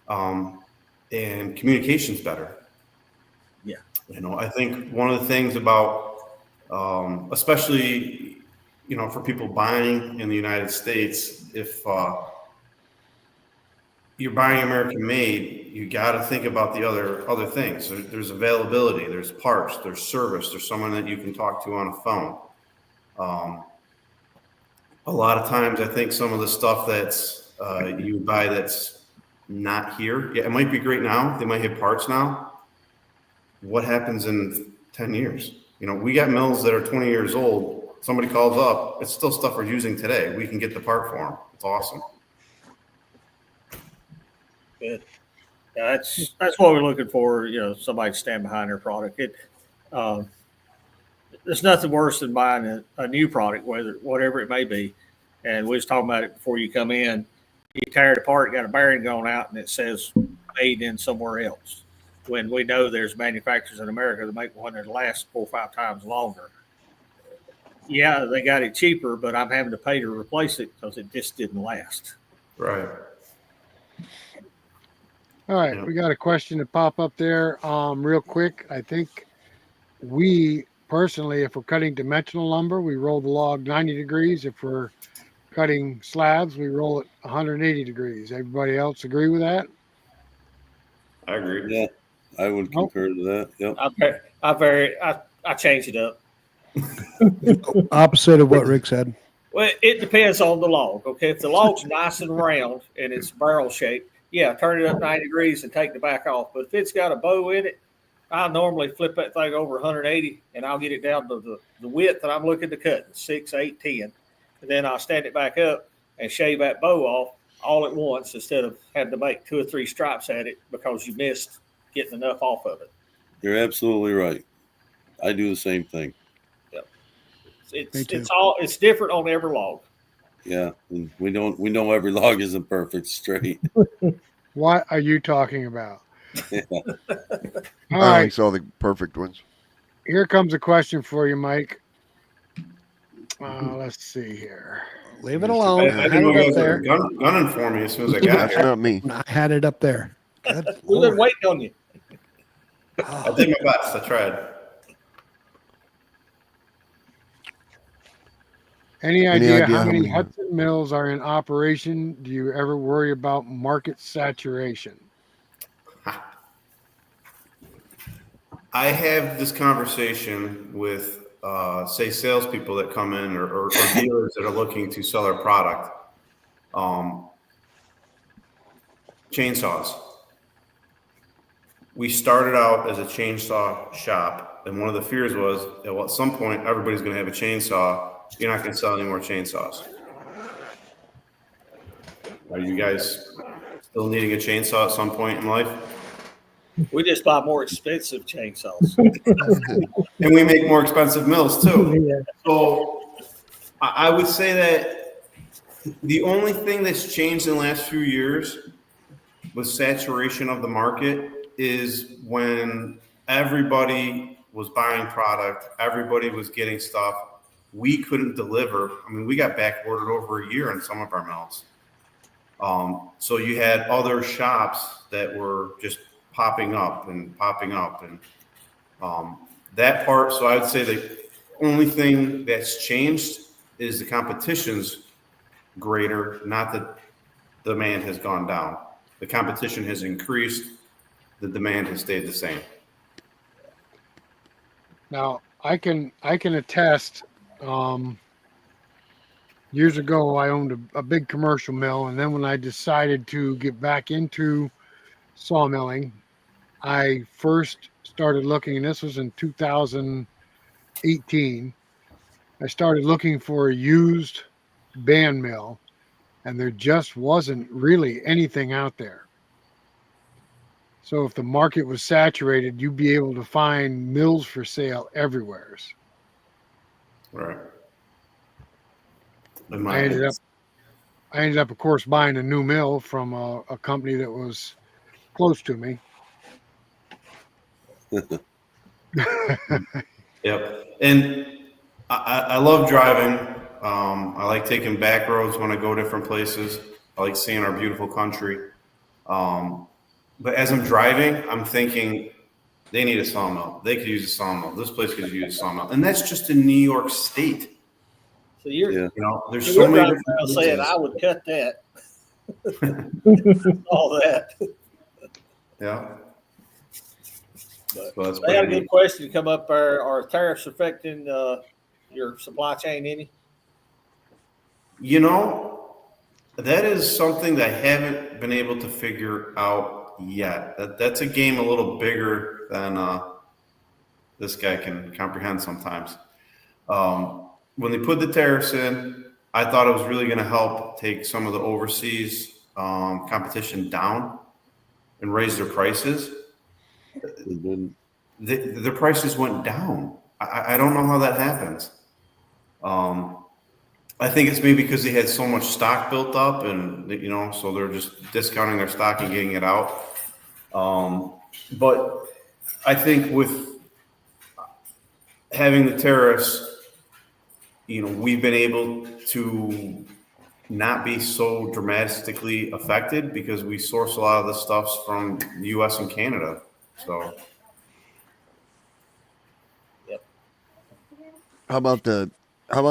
and communication's better. Yeah. I think one of the things about, especially, for people buying in the United States, if you're buying American made, you got to think about the other things. There's availability, there's parts, there's service, there's someone that you can talk to on a phone. A lot of times, I think some of the stuff that's you buy that's not here, yeah, it might be great now. They might have parts now. What happens in 10 years? You know, we got mills that are 20 years old. Somebody calls up, it's still stuff we're using today. We can get the part for them. It's awesome. Good. Yeah, that's what we're looking for. You know, somebody to stand behind their product. There's nothing worse than buying a new product, whatever it may be. And we was talking about it before you come in. You tear it apart, got a bearing going out, and it says made in somewhere else. When we know there's manufacturers in America that make one that lasts 4 or 5 times longer. Yeah, they got it cheaper, but I'm having to pay to replace it because it just didn't last. Right. All right, Yeah. we got a question to pop up there real quick. I think we personally, if we're cutting dimensional lumber, we roll the log 90 degrees. If we're cutting slabs, we roll it 180 degrees. Everybody else agree with that? I agree. Yeah, I would concur to that. Yep. I change it up. Opposite of what Rick said. Well, it depends on the log. Okay, if the log's nice and round and it's barrel shaped, yeah, turn it up 90 degrees and take the back off. But if it's got a bow in it, I normally flip that thing over 180 and I'll get it down to the width that I'm looking to cut, 6, 8, 10. And then I'll stand it back up and shave that bow off all at once instead of having to make 2 or 3 stripes at it because you missed getting enough off of it. You're absolutely right. I do the same thing. Yep. It's different on every log. Yeah, and we know every log isn't perfect straight. What are you talking about? Yeah. All I right, only saw the perfect ones. here comes a question for you, Mike. Let's see here. Leave it alone. I I didn't know had you it guys up were there. gunning for me as soon as I got That's here. not me. I had it up there. Good We've Lord. been waiting on you. I did my best. I tried. Any Any idea idea how how many many- Hudson mills are in operation? Do you ever worry about market saturation? I have this conversation with, say, salespeople that come in or dealers that are looking to sell their product. Chainsaws. We started out as a chainsaw shop, and one of the fears was that, well, at some point, everybody's going to have a chainsaw. You're not going to sell any more chainsaws. Are you guys still needing a chainsaw at some point in life? We just buy more expensive chainsaws. And we make more expensive mills too. Yeah. So I would say that the only thing that's changed in the last few years with saturation of the market is when everybody was buying product, everybody was getting stuff. We couldn't deliver. I mean, we got back ordered over a year in some of our mills. So you had other shops that were just popping up and that part. So I would say the only thing that's changed is the competition's greater, not that demand has gone down. The competition has increased. The demand has stayed the same. Now, I can attest. Years ago, I owned a big commercial mill, and then when I decided to get back into sawmilling, I first started looking, and this was in 2018. I started looking for a used band mill, and there just wasn't really anything out there. So if the market was saturated, you'd be able to find mills for sale everywhere. Right. I ended up, of course, buying a new mill from a company that was close to me. Yep. And I love driving. I like taking back roads when I go different places. I like seeing our beautiful country. But as I'm driving, I'm thinking they need a sawmill. They could use a sawmill. This place could use a sawmill. And that's just in New York State. So you're, Yeah. You know, there's you're so many driving different around saying places. I would cut that. All that. Yeah. But So that's they got a pretty good question come up there. Are tariffs affecting your supply chain any? You know, that is something that I haven't been able to figure out yet. That's a game a little bigger than this guy can comprehend sometimes. When they put the tariffs in, I thought it was really going to help take some of the overseas competition down and raise their prices. And then The prices went down. I don't know how that happens. I think it's maybe because they had so much stock built up, and so they're just discounting their stock and getting it out. But I think with having the tariffs, we've been able to not be so dramatically affected because we source a lot of the stuffs from the U.S. and Canada. So, How about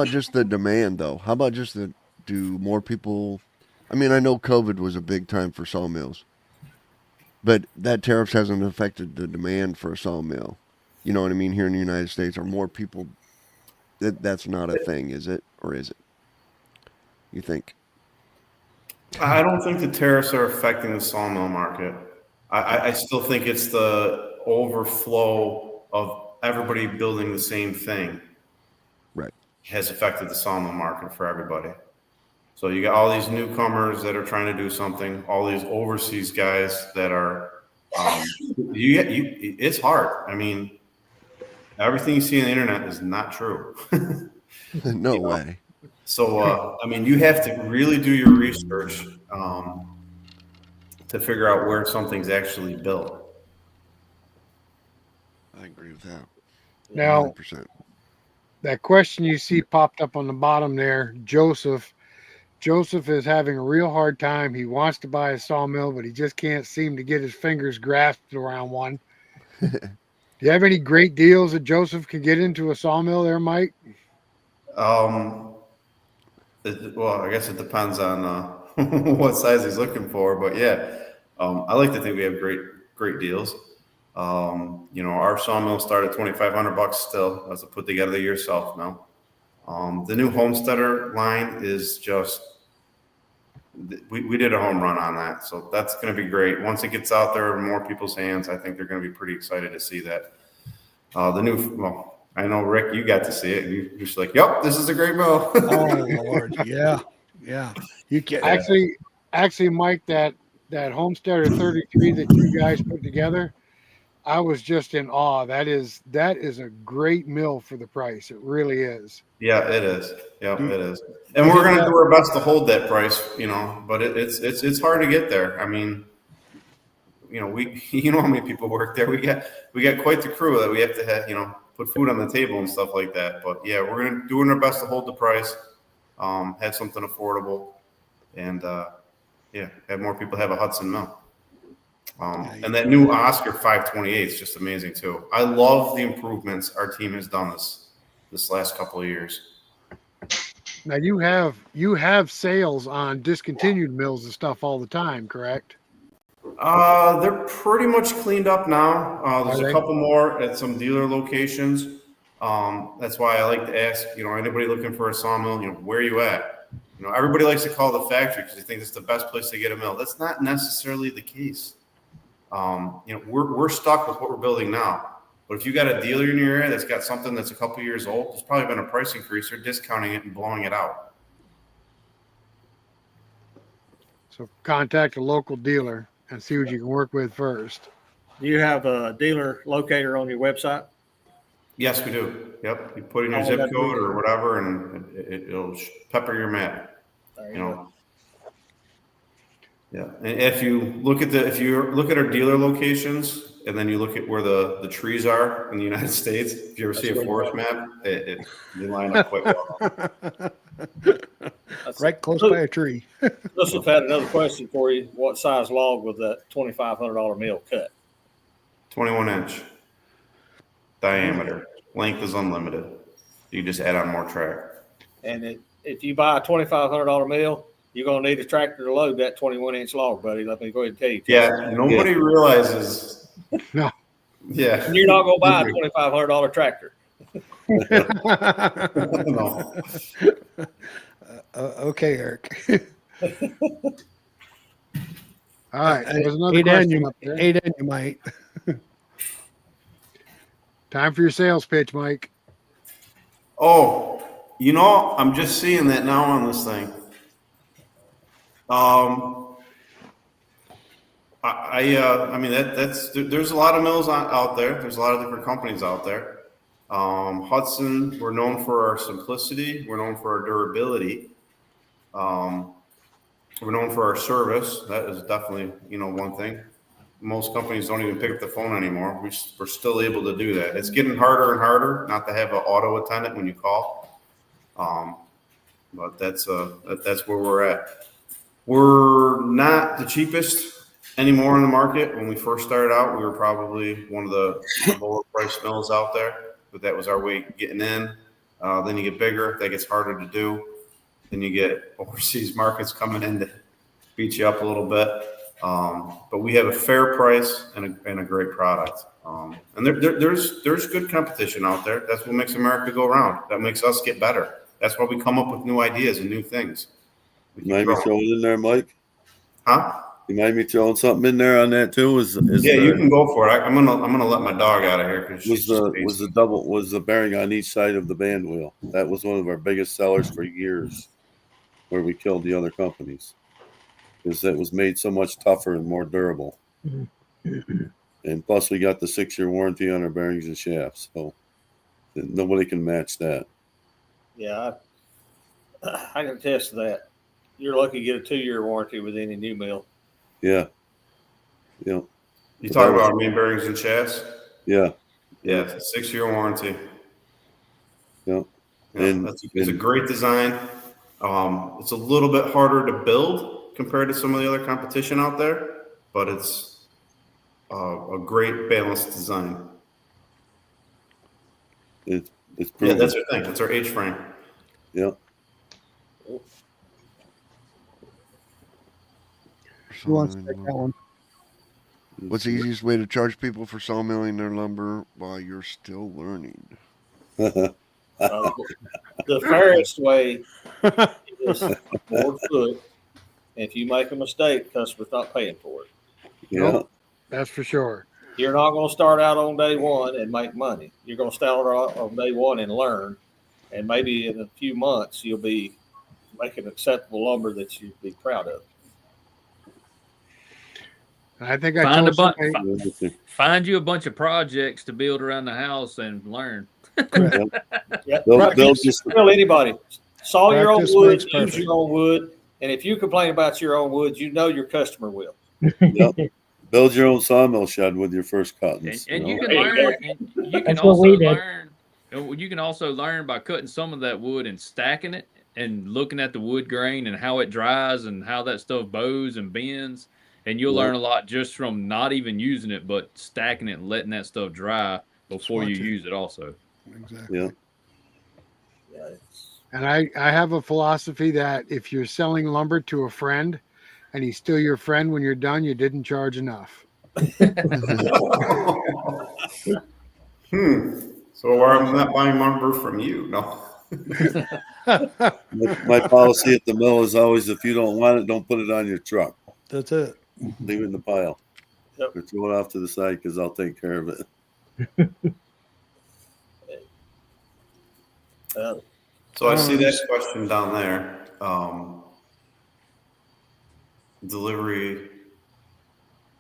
just the demand though? How about just do more people? I mean, I know COVID was a big time for sawmills, but that tariffs hasn't affected the demand for a sawmill. You know what I mean? Here in the United States, are more people? That's not a thing, is it? Or is it? You think? I don't think the tariffs are affecting the sawmill market. I still think it's the overflow of everybody building the same thing. Right. Has affected the sawmill market for everybody. So you got all these newcomers that are trying to do something, all these overseas guys that are, it's hard. I mean, everything you see on the internet is not true. No way. So, I mean, you have to really do your research to figure out where something's actually built. I agree with that. Now, 100%. that question you see popped up on the bottom there, Joseph. Joseph is having a real hard time. He wants to buy a sawmill, but he just can't seem to get his fingers grasped around one. Do you have any great deals that Joseph can get into a sawmill there, Mike? Well, I guess it depends on what size he's looking for, but yeah, I like to think we have great deals. Our sawmill started $2,500 still. That's a put together yourself mill. The new Homesteader line is just, we did a home run on that. So that's going to be great. Once it gets out there in more people's hands, I think they're going to be pretty excited to see that. I know, Rick, you got to see it. You're just like, yep, this is a great mill. Oh Lord, yeah. You can Actually, Mike, that Homesteader 33 that you guys put together, I was just in awe. That is a great mill for the price. It really is. Yeah, it is. Yeah, it is. And we're going to do our best to hold that price, but it's hard to get there. I mean, how many people work there. We got quite the crew that we have to have, put food on the table and stuff like that. But yeah, we're going to doing our best to hold the price, have something affordable, and have more people have a Hudson mill. And that new Oscar 528 is just amazing too. I love the improvements our team has done this last couple of years. Now you have sales on discontinued mills and stuff all the time, correct? They're pretty much cleaned up now. There's a couple more at some dealer locations. That's why I like to ask, anybody looking for a sawmill, where are you at? Everybody likes to call the factory because they think it's the best place to get a mill. That's not necessarily the case. We're stuck with what we're building now. But if you got a dealer in your area that's got something that's a couple years old, there's probably been a price increase. They're discounting it and blowing it out. So contact a local dealer and see what you can work with first. Do you have a dealer locator on your website? Yes, we do. Yep. You put in your zip code or whatever, and it'll pepper your map. There you go. Yeah. And if you look at our dealer locations, and then you look at where the trees are in the United States, if you ever see a forest map, they line up quite well. right close by a tree. Joseph had another question for you. What size log was that $2,500 mill cut? 21-inch diameter. Length is unlimited. You just add on more track. And if you buy a $2,500 mill, you're gonna need a tractor to load that 21-inch log, buddy. Let me go ahead and tell you. Yeah, nobody realizes. No. Yeah. You're not gonna buy a $2,500 tractor. No. Okay, Eric. All right. There's another Eight and question up there. you might. Time for your sales pitch, Mike. Oh, I'm just seeing that now on this thing. I mean there's a lot of mills out there. There's a lot of different companies out there. Hudson, we're known for our simplicity. We're known for our durability. We're known for our service. That is definitely, one thing. Most companies don't even pick up the phone anymore. We're still able to do that. It's getting harder and harder not to have an auto attendant when you call. But that's where we're at. We're not the cheapest anymore in the market. When we first started out, we were probably one of the lower price mills out there, but that was our way of getting in. Then you get bigger, that gets harder to do. Then you get overseas markets coming in to beat you up a little bit. But we have a fair price and a great product. And there's good competition out there. That's what makes America go round. That makes us get better. That's why we come up with new ideas and new things. You mind me throwing in there, Mike? Huh? You mind me throwing something in there on that too? You can go for it. I'm gonna let my dog out of here because was the bearing on each side of the band wheel. That was one of our biggest sellers for years, where we killed the other companies, because it was made so much tougher and more durable. And plus, we got the 6-year warranty on our bearings and shafts, so nobody can match that. Yeah, I can attest to that. You're lucky to get a 2-year warranty with any new mill. Yeah. Yeah. You talk about main bearings and shafts? Yeah. Yeah, it's a 6-year warranty. Yeah. And it's a great design. It's a little bit harder to build compared to some of the other competition out there, but it's a great balanced design. It's yeah, that's our thing. That's our H-frame. Yeah. Who wants to take that one? What's the easiest way to charge people for sawmilling their lumber while you're still learning? The fairest way is board foot. If you make a mistake, the customer's not paying for it. Yeah. Nope, that's for sure. You're not going to start out on day one and make money. You're going to start out on day one and learn. And maybe in a few months, you'll be making acceptable lumber that you'd be proud of. I think I find you a bunch of projects to build around the house and learn. They'll just tell anybody, saw your own wood, use your own wood, and if you complain about your own wood, your customer will. Yep. Build your own sawmill shed with your first cuttings. And you can learn. And you can also learn. You can also learn by cutting some of that wood and stacking it, and looking at the wood grain and how it dries and how that stuff bows and bends. And you'll learn a lot just from not even using it, but stacking it and letting that stuff dry before you use it also. Exactly. Yeah. And I have a philosophy that if you're selling lumber to a friend and he's still your friend when you're done, you didn't charge enough. So I'm not buying lumber from you. No. My policy at the mill is always, if you don't want it, don't put it on your truck. That's it. Leave it in the pile. Yep. Or throw it off to the side because I'll take care of it. So I see that question down there. Delivery.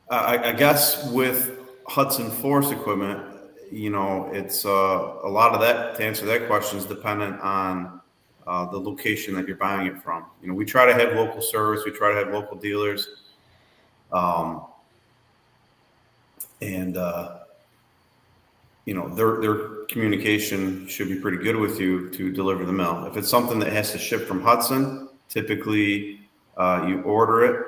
I guess with Hudson Forest equipment, it's a lot of that, to answer that question, is dependent on the location that you're buying it from. We try to have local service. We try to have local dealers. Their communication should be pretty good with you to deliver the mill. If it's something that has to ship from Hudson, typically you order it.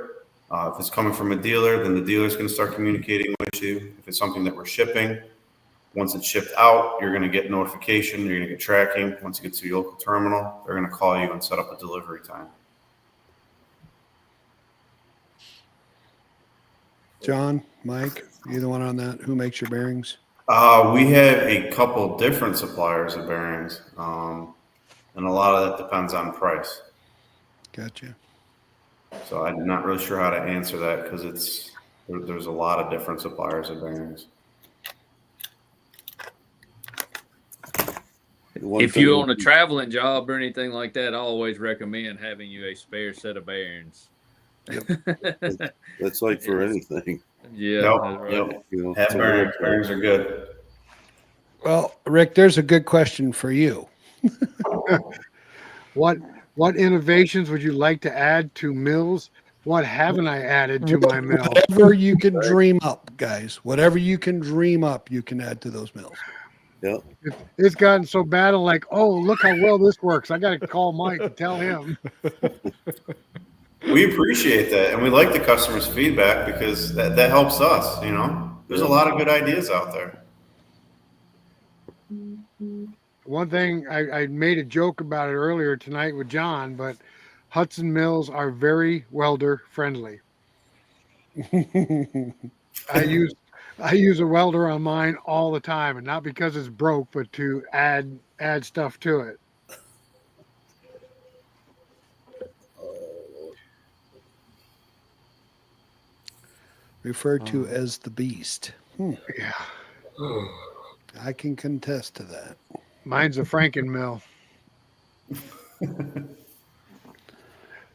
If it's coming from a dealer, then the dealer's going to start communicating with you. If it's something that we're shipping, once it's shipped out, you're going to get notification. You're going to get tracking. Once it gets to your local terminal, they're going to call you and set up a delivery time. John, Mike, either one on that? Who makes your bearings? We have a couple different suppliers of bearings, and a lot of that depends on price. Gotcha. So I'm not really sure how to answer that because there's a lot of different suppliers of bearings. If you're on a traveling job or anything like that, I always recommend having you a spare set of bearings. That's like for anything. Yeah, Yep, that's right. yep. You know, Have bearings. Bearings are good. Well, Rick, there's a good question for you. What innovations would you like to add to mills? What haven't I added to my mill? Whatever you can dream up, guys. Whatever you can dream up, you can add to those mills. Yep. It's gotten so bad. I'm like, oh, look how well this works. I got to call Mike and tell him. We appreciate that, and we like the customers' feedback because that helps us. You know, there's a lot of good ideas out there. One thing I made a joke about it earlier tonight with John, but Hudson mills are very welder friendly. I use a welder on mine all the time, and not because it's broke, but to add stuff to it. Referred to as the beast. Yeah. I can contest to that. Mine's a Franken mill. You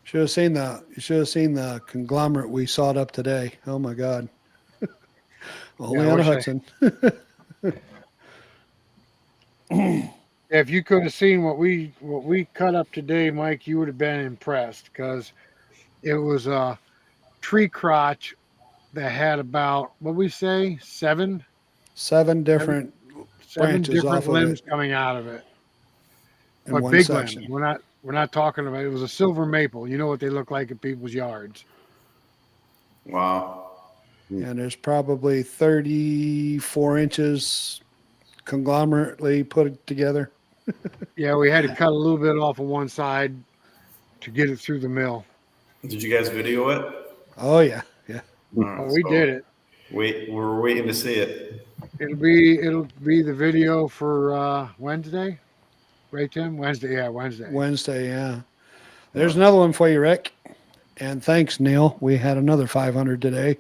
should have seen the conglomerate we sawed up today. Oh my God. Only Yeah, on a Hudson. If you could have seen what we cut up today, Mike, you would have been impressed because it was a tree crotch that had about, what we say, seven different branches different off of limbs it coming out of it. in But one big section. limbs. We're not talking about it. Was a silver maple. You know what they look like in people's yards. Wow. And there's probably 34 inches conglomerately put together. Yeah, we had to cut a little bit off of one side to get it through the mill. Did you guys video it? Oh yeah. All right, Oh, we so did it. we're waiting to see it. It'll be the video for Wednesday. Right, Tim? Wednesday, yeah, Wednesday. Wednesday, yeah. There's another one for you, Rick. And thanks, Neil. We had another 500 today.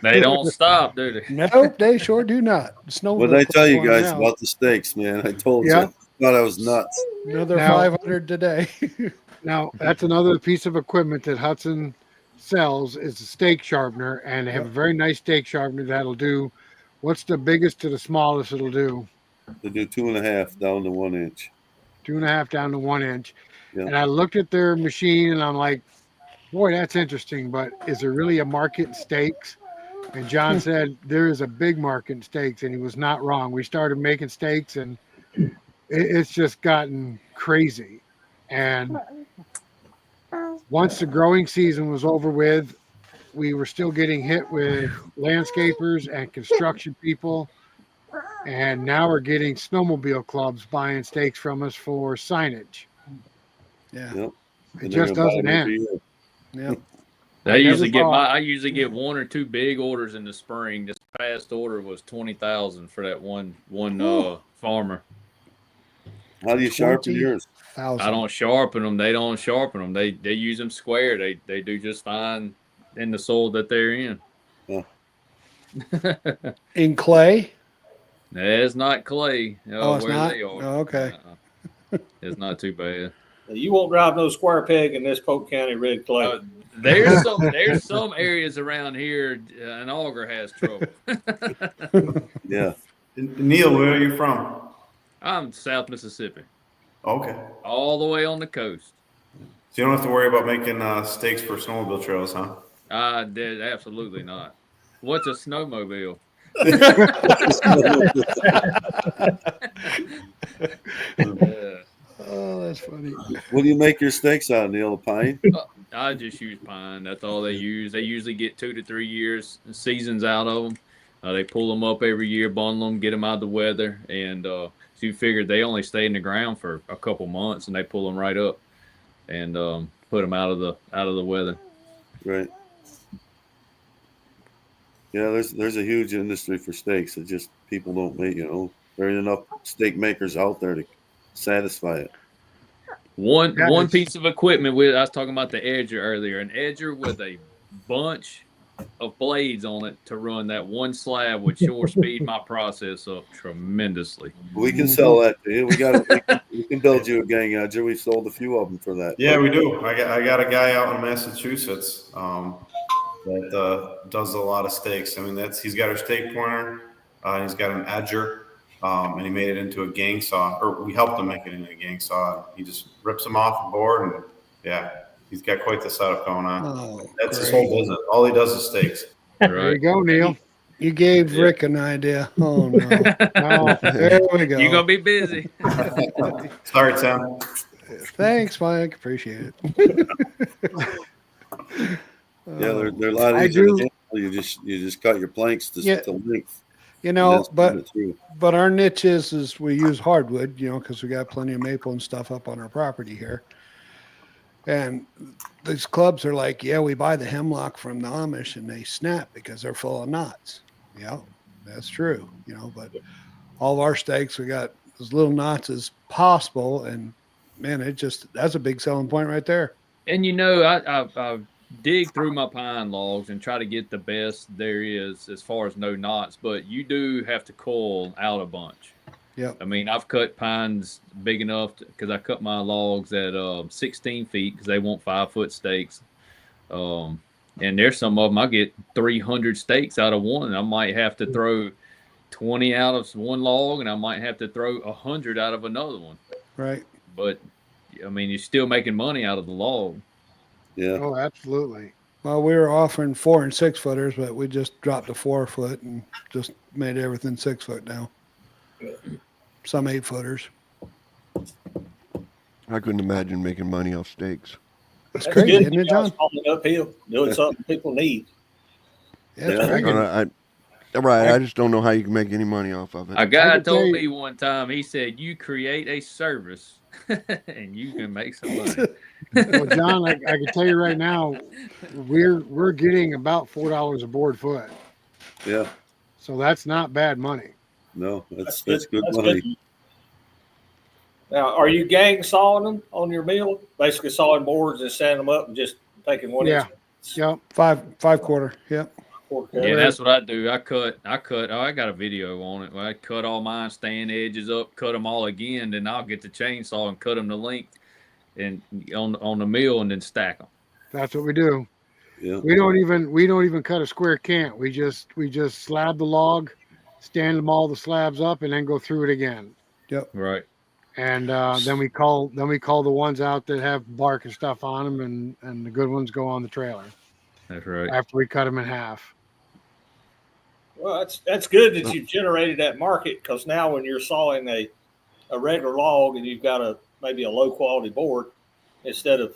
They don't stop, do they? Nope, they sure do not. What did I tell you guys about the steaks, man? I told you. I thought I was nuts. Another 500 today. Now, that's another piece of equipment that Hudson sells is a steak sharpener, and they have a very nice steak sharpener that'll do, what's the biggest to the smallest it'll do? They do 2.5 down to 1 inch. 2.5 down to 1 inch. Yeah. And I looked at their machine and I'm like, boy, that's interesting, but is there really a market in steaks? And John said there is a big market in steaks, and he was not wrong. We started making steaks, and it's just gotten crazy. And once the growing season was over with, we were still getting hit with landscapers and construction people. And now we're getting snowmobile clubs buying steaks from us for signage. Yeah. Yep. It just doesn't end. Yeah. I usually get 1 or 2 big orders in the spring. This past order was 20,000 for that one farmer. How do you sharpen yours? I don't sharpen them. They don't sharpen them. They use them square. They do just fine in the soil that they're in. Yeah. In clay? It's not clay. It's where not? They are. Oh, okay. It's not too bad. You won't drive no square peg in this Polk County rig clay. There's some areas around here an auger has trouble. Yeah. Neil, where are you from? I'm South Mississippi. Okay. All the way on the coast. So you don't have to worry about making steaks for snowmobile trails, huh? Absolutely not. What's a snowmobile? Oh, that's funny. What do you make your steaks out of, Neil? Pine? I just use pine. That's all they use. They usually get 2 to 3 years seasons out of them. They pull them up every year, bundle them, get them out of the weather, and so you figure they only stay in the ground for a couple months, and they pull them right up and put them out of the weather. Right. Yeah, there's a huge industry for steaks. It just people don't make. There ain't enough steak makers out there to satisfy it. One piece of equipment I was talking about the edger earlier, an edger with a bunch of blades on it to run that one slab would sure speed my process up tremendously. We can sell that to you. We can build you a gang edger. We've sold a few of them for that. Yeah, we do. I got a guy out in Massachusetts that does a lot of steaks. I mean, he's got a steak pointer, he's got an edger, and he made it into a gang saw, or we helped him make it into a gang saw. He just rips them off the board, and yeah, he's got quite the setup going on. Oh, That's his whole business. All he does is steaks. There you go, Neil. You gave Rick an idea. Oh no. No, there we go. You're gonna be busy. Sorry, Tim. Thanks, Mike. Appreciate it. Yeah, they're a lot easier to handle. You just cut your planks to length. But our niche is we use hardwood, because we got plenty of maple and stuff up on our property here. And these clubs are like, yeah, we buy the hemlock from the Amish and they snap because they're full of knots. Yeah, that's true, but all of our steaks, we got as little knots as possible. And man, that's a big selling point right there. And I dig through my pine logs and try to get the best there is as far as no knots, but you do have to coil out a bunch. Yeah. I mean, I've cut pines big enough because I cut my logs at 16 feet because they want 5-foot stakes. And there's some of them I get 300 stakes out of one. I might have to throw 20 out of one log, and I might have to throw 100 out of another one. Right. But I mean, you're still making money out of the log. Yeah. Oh, absolutely. Well, we were offering 4 and 6 footers, but we just dropped to 4 foot and just made everything 6 foot now. Some 8 footers. I couldn't imagine making money off steaks. That's crazy, isn't it, John? Uphill, doing something people need. Yeah, right. I just don't know how you can make any money off of it. A guy told me one time, he said, you create a service and you can make some money. Well, John, I can tell you right now, we're getting about $4 a board foot. Yeah. So that's not bad money. No, that's good money. Good. Now, are you gang sawing them on your mill? Basically sawing boards and sanding them up and just taking one inch? Yep. 5/4. Yep. Yeah, that's what I do. I cut. Oh, I got a video on it. I cut all mine, stand edges up, cut them all again. Then I'll get the chainsaw and cut them to length, and on the mill, and then stack them. That's what we do. Yeah. We don't even cut a square cant. We just slab the log, stand them all the slabs up, and then go through it again. Yep. Right. And then we call the ones out that have bark and stuff on them, and the good ones go on the trailer. That's right. After we cut them in half. Well, that's good that you've generated that market, because now when you're sawing a regular log and you've got maybe a low quality board, instead of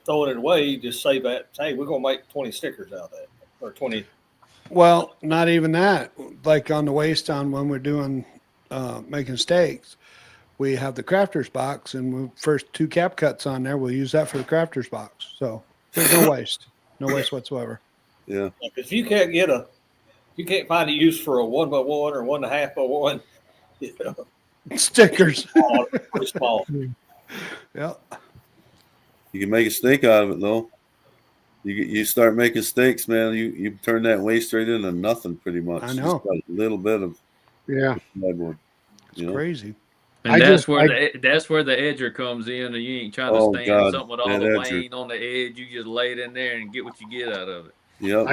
throwing it away, you just say that, hey, we're gonna make 20 stickers out of that, or 20. Well, not even that. Like on the waste on when we're doing making steaks, we have the crafters box, and first 2 cap cuts on there, we'll use that for the crafters box. So there's no waste, no waste whatsoever. Yeah. If you can't find a use for a 1x1 or 1.5x1, stickers. Pretty small. Yeah. You can make a steak out of it, though. You start making steaks, man. You turn that waste right into nothing, pretty much. I know. Just a little bit of redwood. It's crazy. And that's where the edger comes in, and you ain't trying to stand something with all the lane on the edge. You just lay it in there and get what you get out of it. Yeah.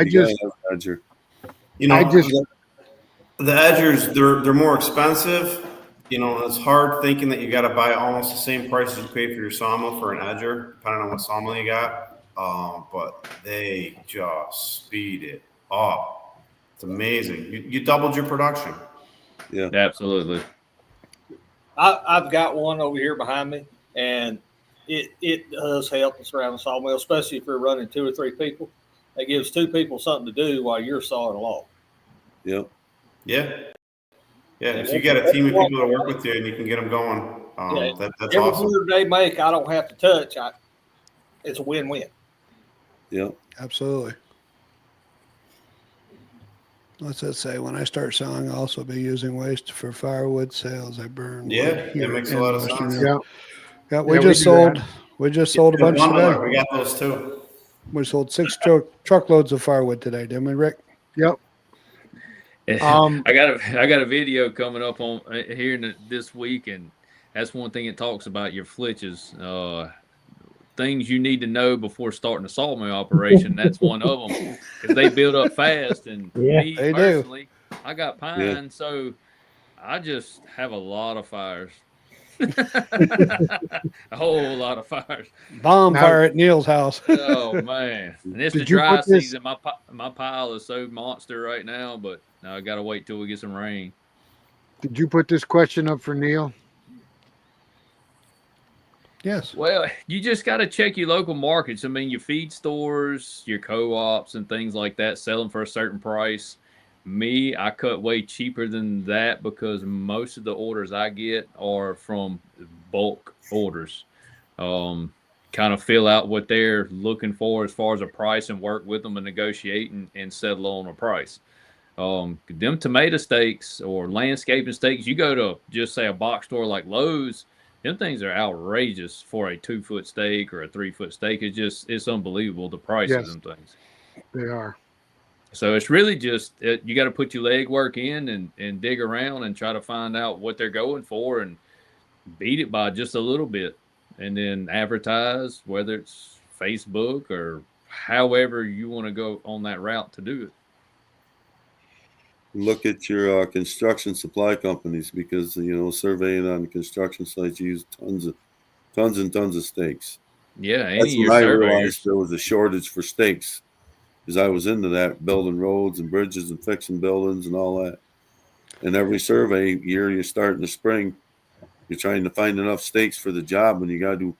The edgers, they're more expensive. It's hard thinking that you got to buy almost the same price as you pay for your sawmill for an edger, depending on what sawmill you got. But they just speed it up. It's amazing. You doubled your production. Yeah, absolutely. I've got one over here behind me, and it does help us around the sawmill, especially if you're running 2 or 3 people. It gives 2 people something to do while you're sawing a log. Yep. Yeah. Yeah. If you get a team of people to work with you and you can get them going, that's every awesome. board they make, I don't have to touch. It's a win-win. Yep. Absolutely. What's that say? When I start selling, I'll also be using waste for firewood sales. I burn Yeah, wood that here makes a in lot of Western sense. Europe. Yeah. Yeah, we Yeah, just do sold. that. We just sold a bunch today. We got those too. We sold 6 truckloads of firewood today, didn't we, Rick? Yep. I got a video coming up on here this week, and that's one thing it talks about your flitches. Things you need to know before starting a sawmill operation. That's one of them because they build up fast. And Yeah, me they do. personally, I got pine, Yeah. so I just have a lot of fires. A whole lot of fires. Bonfire at Neil's house. Oh man! And it's the Did you dry put this- season. My pile is so monster right now, but now I got to wait till we get some rain. Did you put this question up for Neil? Yes. Well, you just got to check your local markets. I mean, your feed stores, your co-ops, and things like that, selling for a certain price. Me, I cut way cheaper than that because most of the orders I get are from bulk orders. Kind of fill out what they're looking for as far as a price and work with them and negotiate and settle on a price. Them tomato steaks or landscaping steaks, you go to just say a box store like Lowe's, them things are outrageous for a 2-foot steak or a 3-foot steak. It's unbelievable the price of Yes. them things. They are. So it's really just you got to put your leg work in and dig around and try to find out what they're going for and beat it by just a little bit, and then advertise, whether it's Facebook or however you want to go on that route to do it. Look at your construction supply companies because surveying on the construction sites, you use tons and tons of stakes. Yeah, any That's of your when I surveyors. realized there was a shortage for stakes, because I was into that, building roads and bridges and fixing buildings and all that. And every survey year you start in the spring, you're trying to find enough stakes for the job, and you got to do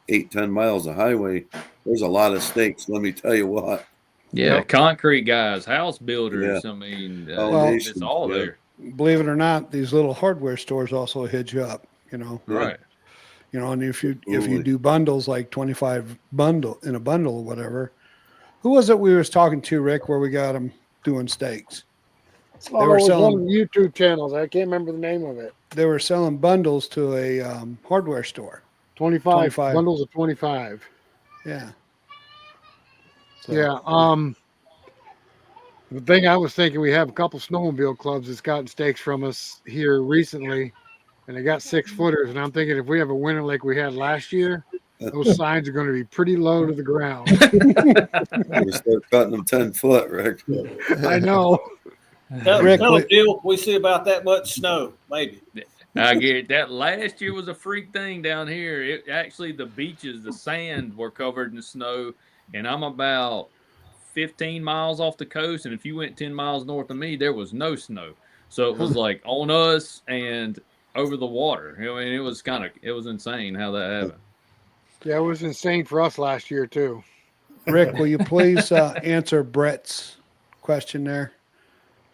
8-10 miles of highway. There's a lot of stakes. Let me tell you what. Yeah, concrete guys, house builders. Yeah. I mean, Foundations, it's all yeah. there. Believe it or not, these little hardware stores also hit you up, Right. And if you Absolutely. do bundles like 25 bundle in a bundle or whatever, who was it we was talking to, Rick, where we got them doing steaks? Oh, were it was selling- one of the YouTube channels. I can't remember the name of it. They were selling bundles to a hardware store. 25 25. bundles of 25. Yeah. So, Yeah. The thing I was thinking, we have a couple snowmobile clubs that's gotten stakes from us here recently, and they got 6-footers. And I'm thinking if we have a winter like we had last year, those signs are going to be pretty low to the ground. You start cutting them 10 foot, Rick. I know. Tell Rick, them, Bill, we see about that much snow, maybe. I get that. Last year was a freak thing down here. It actually, the beaches, the sand were covered in snow, and I'm about 15 miles off the coast. And if you went 10 miles north of me, there was no snow. So it was like on us and over the water. I mean, it was insane how that happened. Yeah, it was insane for us last year too. Rick, will you please answer Brett's question there?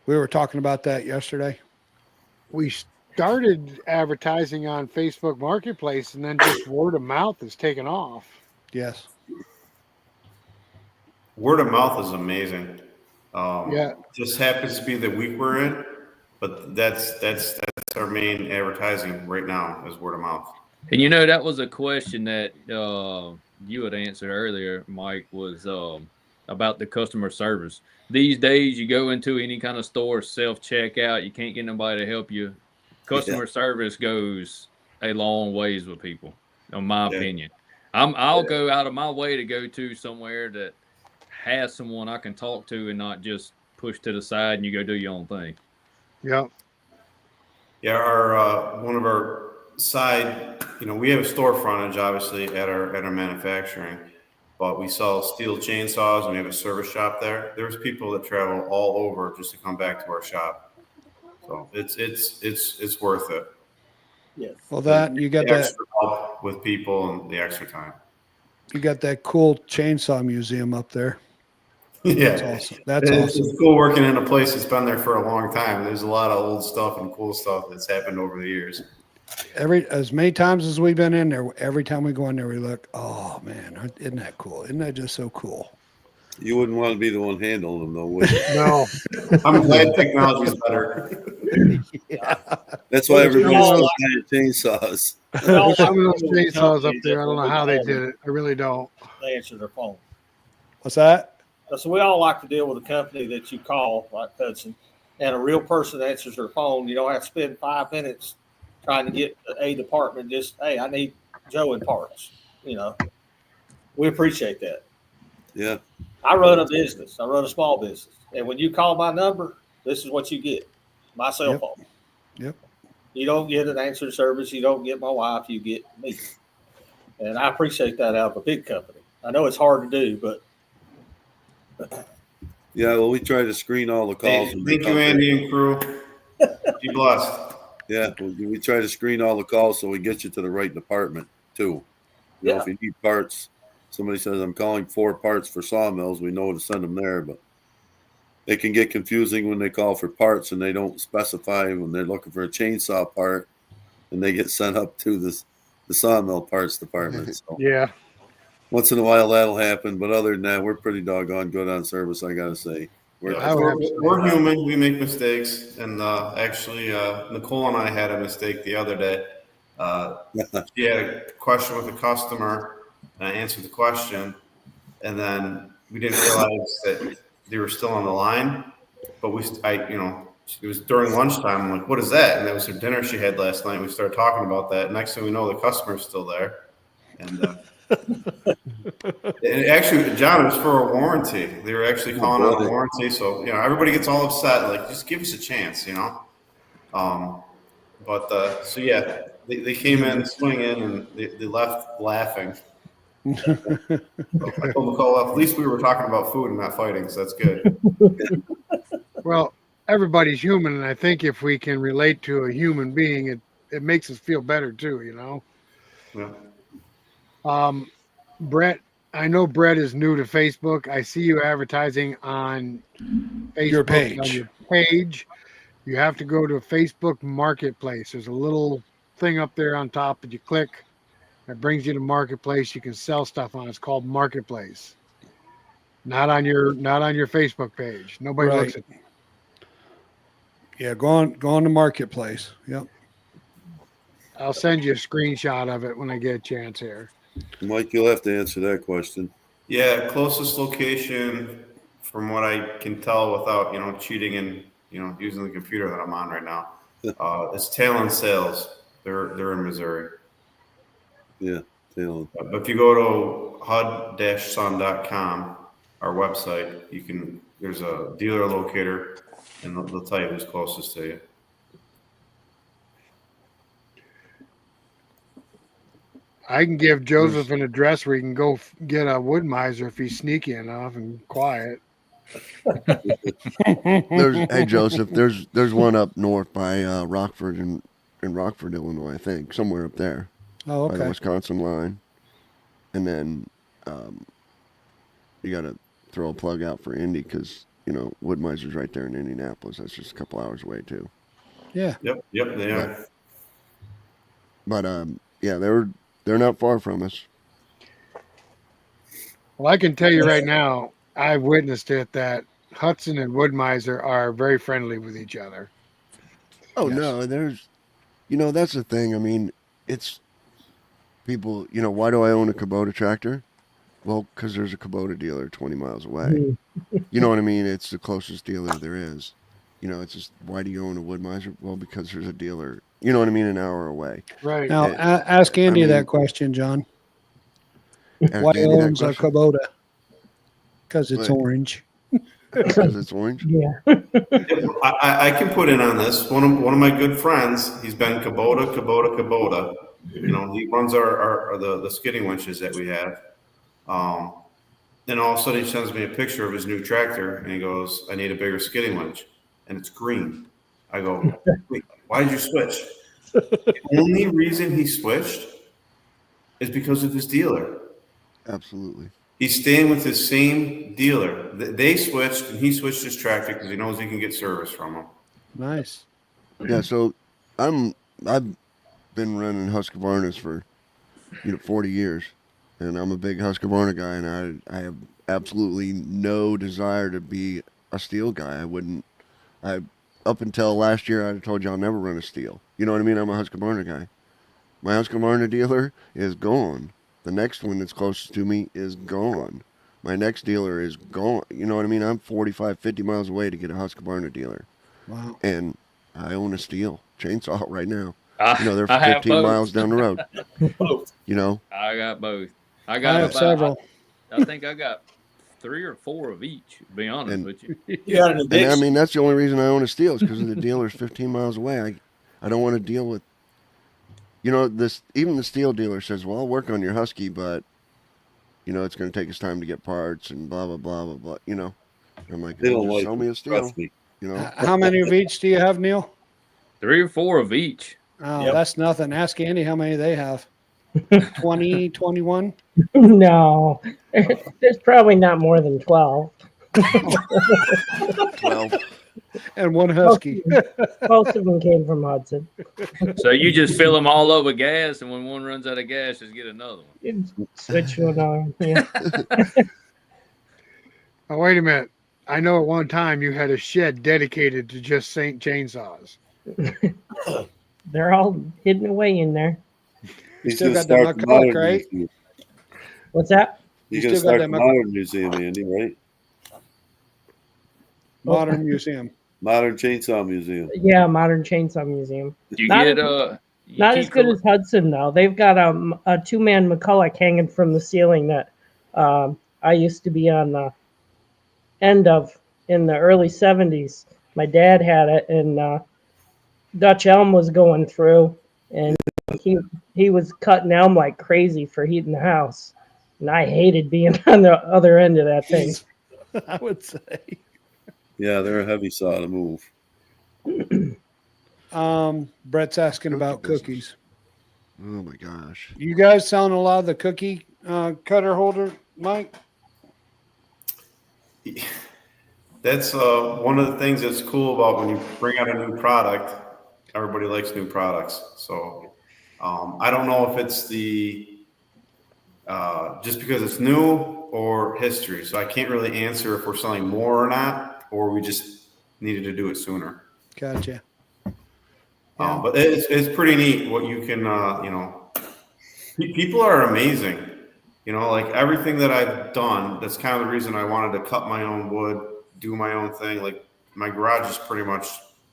We were talking about that yesterday. We started advertising on Facebook Marketplace, and then just word of mouth has taken off. Yes. Word of mouth is amazing. Yeah. Just happens to be the week we're in, but that's our main advertising right now is word of mouth. And that was a question that you had answered earlier, Mike, was about the customer service. These days, you go into any kind of store, self-checkout, you can't get nobody to help you. Customer service goes a long ways with people, in my opinion. I'll go out of my way to go to somewhere that has someone I can talk to and not just push to the side and you go do your own thing. Yep. Yeah, our one of our side, we have a store frontage obviously at our manufacturing, but we sell steel chainsaws and we have a service shop there. There's people that travel all over just to come back to our shop. So it's worth it. Yes. Well, that you got The that extra help with people and the extra time. you got that cool chainsaw museum up there. Yeah, That's awesome. That's awesome. It's cool working in a place that's been there for a long time. There's a lot of old stuff and cool stuff that's happened over the years. As many times as we've been in there, every time we go in there, we look, oh man, isn't that cool? Isn't that just so cool? You wouldn't want to be the one handling them, though, would you? No. I'm glad technology's better. Yeah. That's why Well, everybody's all still like- buying chainsaws. We all Some of like those to deal with chainsaws up companies there, that I don't know when we how they call did them, it. I really don't. They answer their phone. What's that? So we all like to deal with a company that you call, like Hudson, and a real person answers their phone. You don't have to spend 5 minutes trying to get a department. Just, hey, I need Joe in parts. You know, we appreciate that. Yeah. I run a business. I run a small business, and when you call my number, this is what you get: my cell Yep. phone. Yep. You don't get an answer service. You don't get my wife. You get me, and I appreciate that out of a big company. I know it's hard to do, but Yeah, well, we try to screen all the calls. Hey, when they thank you, come in. Andy and crew. Be blessed. Yeah, we try to screen all the calls so we get you to the right department, too. You know, Yeah. if you need parts, somebody says, I'm calling 4 parts for Sawmills, we know to send them there, but it can get confusing when they call for parts and they don't specify when they're looking for a chainsaw part and they get sent up to the Sawmill parts department. So Yeah. once in a while that'll happen, but other than that, we're pretty doggone good on service, I gotta say. I would have to say We're human. We make mistakes. And actually, Nicole and I had a mistake the other day. She had a question with a customer, and I answered the question, and then we didn't realize that they were still on the line. But it was during lunchtime. I'm like, what is that? And that was her dinner she had last night. We started talking about that. Next thing we know, the customer's still there. And and actually, John, it was for a warranty. They were actually calling on a warranty. So, everybody gets all upset. Like, just give us a chance, So, yeah, they came in swinging and they left laughing. I told Nicole, at least we were talking about food and not fighting, so that's good. Well, everybody's human, and I think if we can relate to a human being, it makes us feel better too, Yeah. Brett, I know Brett is new to Facebook. I see you advertising on Facebook, Your page. on your page. You have to go to Facebook Marketplace. There's a little thing up there on top that you click. It brings you to Marketplace. You can sell stuff on. It's called Marketplace. Not on your Facebook page. Nobody looks at it. Yeah, go on to Marketplace. Yep. I'll send you a screenshot of it when I get a chance here. Mike, you'll have to answer that question. Yeah, closest location, from what I can tell without cheating and using the computer that I'm on right now, is Talon Sales. They're in Missouri. Yeah, Talon. But if you go to hud-sun.com, our website, there's a dealer locator, and they'll tell you who's closest to you. I can give Joseph an address where he can go get a wood miser if he's sneaky enough and quiet. Hey Joseph, there's one up north by Rockford in Rockford, Illinois, I think, somewhere up there. Oh, By the okay. Wisconsin line. And then you got to throw a plug out for Indy because Wood Miser's right there in Indianapolis. That's just a couple hours away too. Yeah. Yep, they are. But yeah, they're not far from us. Well, I can tell you right now, I've witnessed it that Hudson and Wood Miser are very friendly with each other. Oh Yes. no, that's the thing. I mean, it's people. Why do I own a Kubota tractor? Well, because there's a Kubota dealer 20 miles away. You know what I mean? It's the closest dealer there is. It's just, why do you own a Wood Miser? Well, because there's a dealer, you know what I mean, an hour away. Right. Now, ask Andy that question, John. Ask Why Andy that owns a question. Kubota? Because it's Right. orange. Because it's orange? Yeah. I can put in on this. One of my good friends, he's been Kubota. He runs the skidding winches that we have. Then all of a sudden he sends me a picture of his new tractor and he goes, I need a bigger skidding winch. And it's green. I go, wait, why did you switch? The only reason he switched is because of his dealer. Absolutely. He's staying with his same dealer. They switched, and he switched his tractor because he knows he can get service from him. Nice. Yeah, so I've been running Husqvarnas for 40 years, and I'm a big Husqvarna guy, and I have absolutely no desire to be a steel guy. Up until last year, I told you I'll never run a steel. You know what I mean? I'm a Husqvarna guy. My Husqvarna dealer is gone. The next one that's closest to me is gone. My next dealer is gone. You know what I mean? I'm 45, 50 miles away to get a Husqvarna dealer. Wow. And I own a steel chainsaw right now. I, They're I have 15 both. miles down the road. You know? I got both. I I got have about, several. I think I got 3 or 4 of each, to be honest And- with you. You got an And I addiction. mean, that's the only reason I own a steel is because the dealer's 15 miles away. I don't want to deal with, even the steel dealer says, well, I'll work on your Husky, but, it's going to take us time to get parts and blah, blah, blah, blah, blah, I'm like, They don't just like sell it, me a steel, trust me. How many of each do you have, Neil? 3 or 4 of each. Oh, Yep. that's nothing. Ask Andy how many they have. 20, 21? No, there's probably not more than 12. 12. And one Husky. Most of them came from Hudson. So you just fill them all up with gas, and when one runs out of gas, just get another one. You switch to another. Yeah. Oh, wait a minute. I know at one time you had a shed dedicated to just Saint chainsaws. They're all hidden away in there. He's still gonna got that start the McCulloch, modern right? museum. What's that? He's You gonna still got start the that modern museum, Andy, right? Modern Museum. Modern chainsaw museum. Yeah, Modern Chainsaw Museum. You Not get as- you Not keep uh, as good as Hudson though. They've got a 2-man McCulloch hanging from the ceiling that I used to be on the end of in the early 70s. My dad had it, and Dutch Elm was going through, and he was cutting elm like crazy for heating the house, and I hated being on the other end of that thing. I would say. Yeah, they're a heavy saw to move. Brett's asking Cookie about business. cookies. Oh my gosh. You guys selling a lot of the cookie cutter holder, Mike? That's one of the things that's cool about when you bring out a new product. Everybody likes new products, so I don't know if it's the just because it's new or history. So I can't really answer if we're selling more or not, or we just needed to do it sooner. Gotcha. But it's pretty neat what you can people are amazing. Like everything that I've done, that's kind of the reason I wanted to cut my own wood, do my own thing. Like my garage is pretty much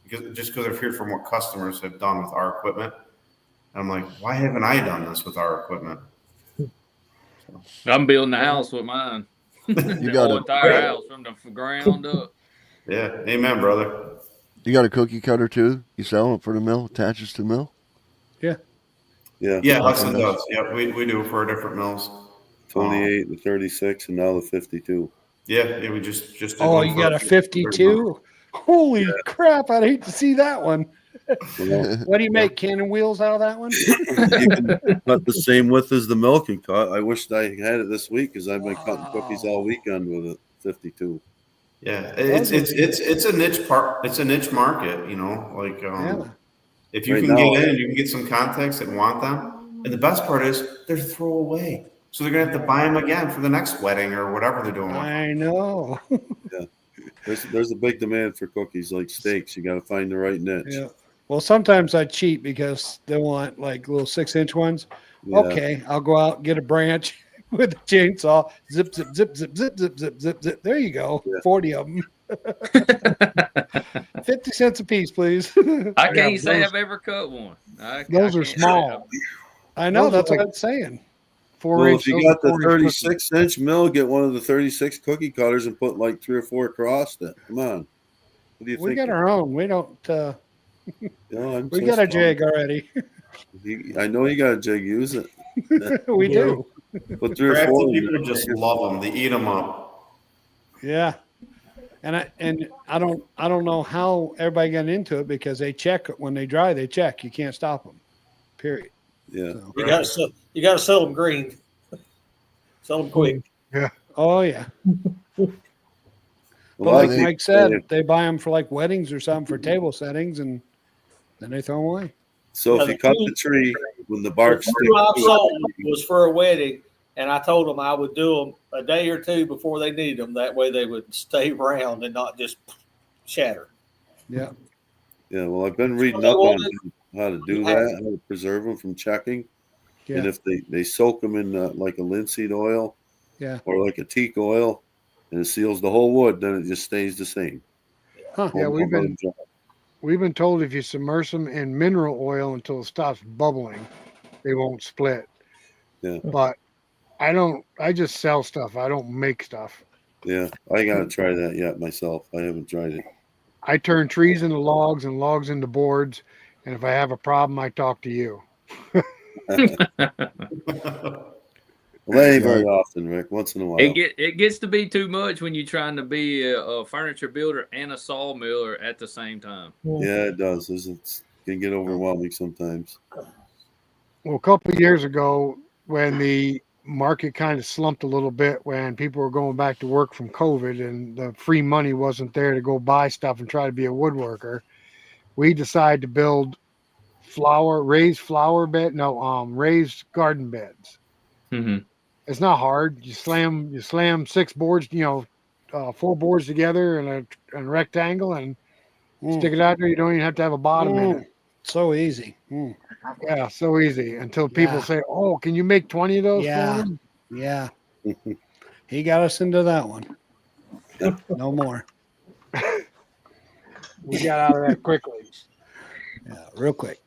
because I've heard from what customers have done with our equipment. I'm like, why haven't I done this with our equipment? I'm building a house with mine. You The got whole a entire house from the ground up. Yeah, amen, brother. you got a cookie cutter too? You sell it for the mill, attaches to the mill? Yeah. Yeah, Hudson does. Yeah, we do for our different mills. 28, the 36, and now the 52. Yeah, we just did Oh, one you for- got a 52? Holy crap! I'd hate to see that one. Well, What do you make? Cannon wheels out of that one? you can cut the same width as the mill can cut. I wished I had it this week because I've been cutting cookies all weekend with a 52. Yeah, it's a niche part. It's a niche market, Like Yeah. if you Right can now- get in, you can get some contacts that want them. And the best part is they're throwaway, so they're gonna have to buy them again for the next wedding or whatever they're doing. I know. There's a big demand for cookies like steaks. You got to find the right niche. Yeah. Well, sometimes I cheat because they want like little 6-inch ones. Yeah. Okay, I'll go out and get a branch with a chainsaw. Zip, zip, zip, zip, zip, zip, zip, zip, zip. There you go. Yeah. 40 of them. 50 cents a piece, please. I can't Yeah, say those- I've ever cut one. Those are can't say small. I know. Those are That's what like- I'm saying. 4 Well, inch. if you those got are the 4-inch 36-inch mill, get one of the 36 cookie cutters and put like 3 or 4 across it. Come on. What do you We think? got our own. We don't. We got a jig already. I know you got a jig. Use it. We do. Put 3 or Crafty 4. people just love them. They eat them up. Yeah. And I don't know how everybody got into it because they check when they dry. They check. You can't stop them. Period. Yeah. So, You got to sell them green. Sell them quick. oh yeah. But Well, like I think- Mike said, they buy them for like weddings or something for table settings, and then they throw them away. So if you cut the tree when the bark The tree I sold was for a wedding, And I told them I would do them a day or two before they needed them. That way they would stay around and not just shatter. Yeah. Yeah, well, I've been reading up on how to do that, how to preserve them from checking. Yeah. And if they soak them in like a linseed oil, Yeah. or like a teak oil, and it seals the whole wood, then it just stays the same. Huh. Yeah, we've been told if you submerge them in mineral oil until it stops bubbling, they won't split. Yeah. But I just sell stuff. I don't make stuff. Yeah, I gotta try that yet myself. I haven't tried it. I turn trees into logs and logs into boards, and if I have a problem, I talk to you. Well, that ain't very often, Rick. Once in a while. It gets to be too much when you're trying to be a furniture builder and a sawmiller at the same time. Yeah, it does. It can get overwhelming sometimes. Well, a couple of years ago, when the market kind of slumped a little bit, when people were going back to work from COVID and the free money wasn't there to go buy stuff and try to be a woodworker, we decided to build raised garden beds. Mm-hmm. It's not hard. You slam 6 boards, 4 boards together in a rectangle and stick it out there. You don't even have to have a bottom in it. So easy. Yeah, so easy until people say, "Oh, can you make 20 of those for me?" Yeah. He got us into that one. No more. We got out of that quickly. Yeah, real quick.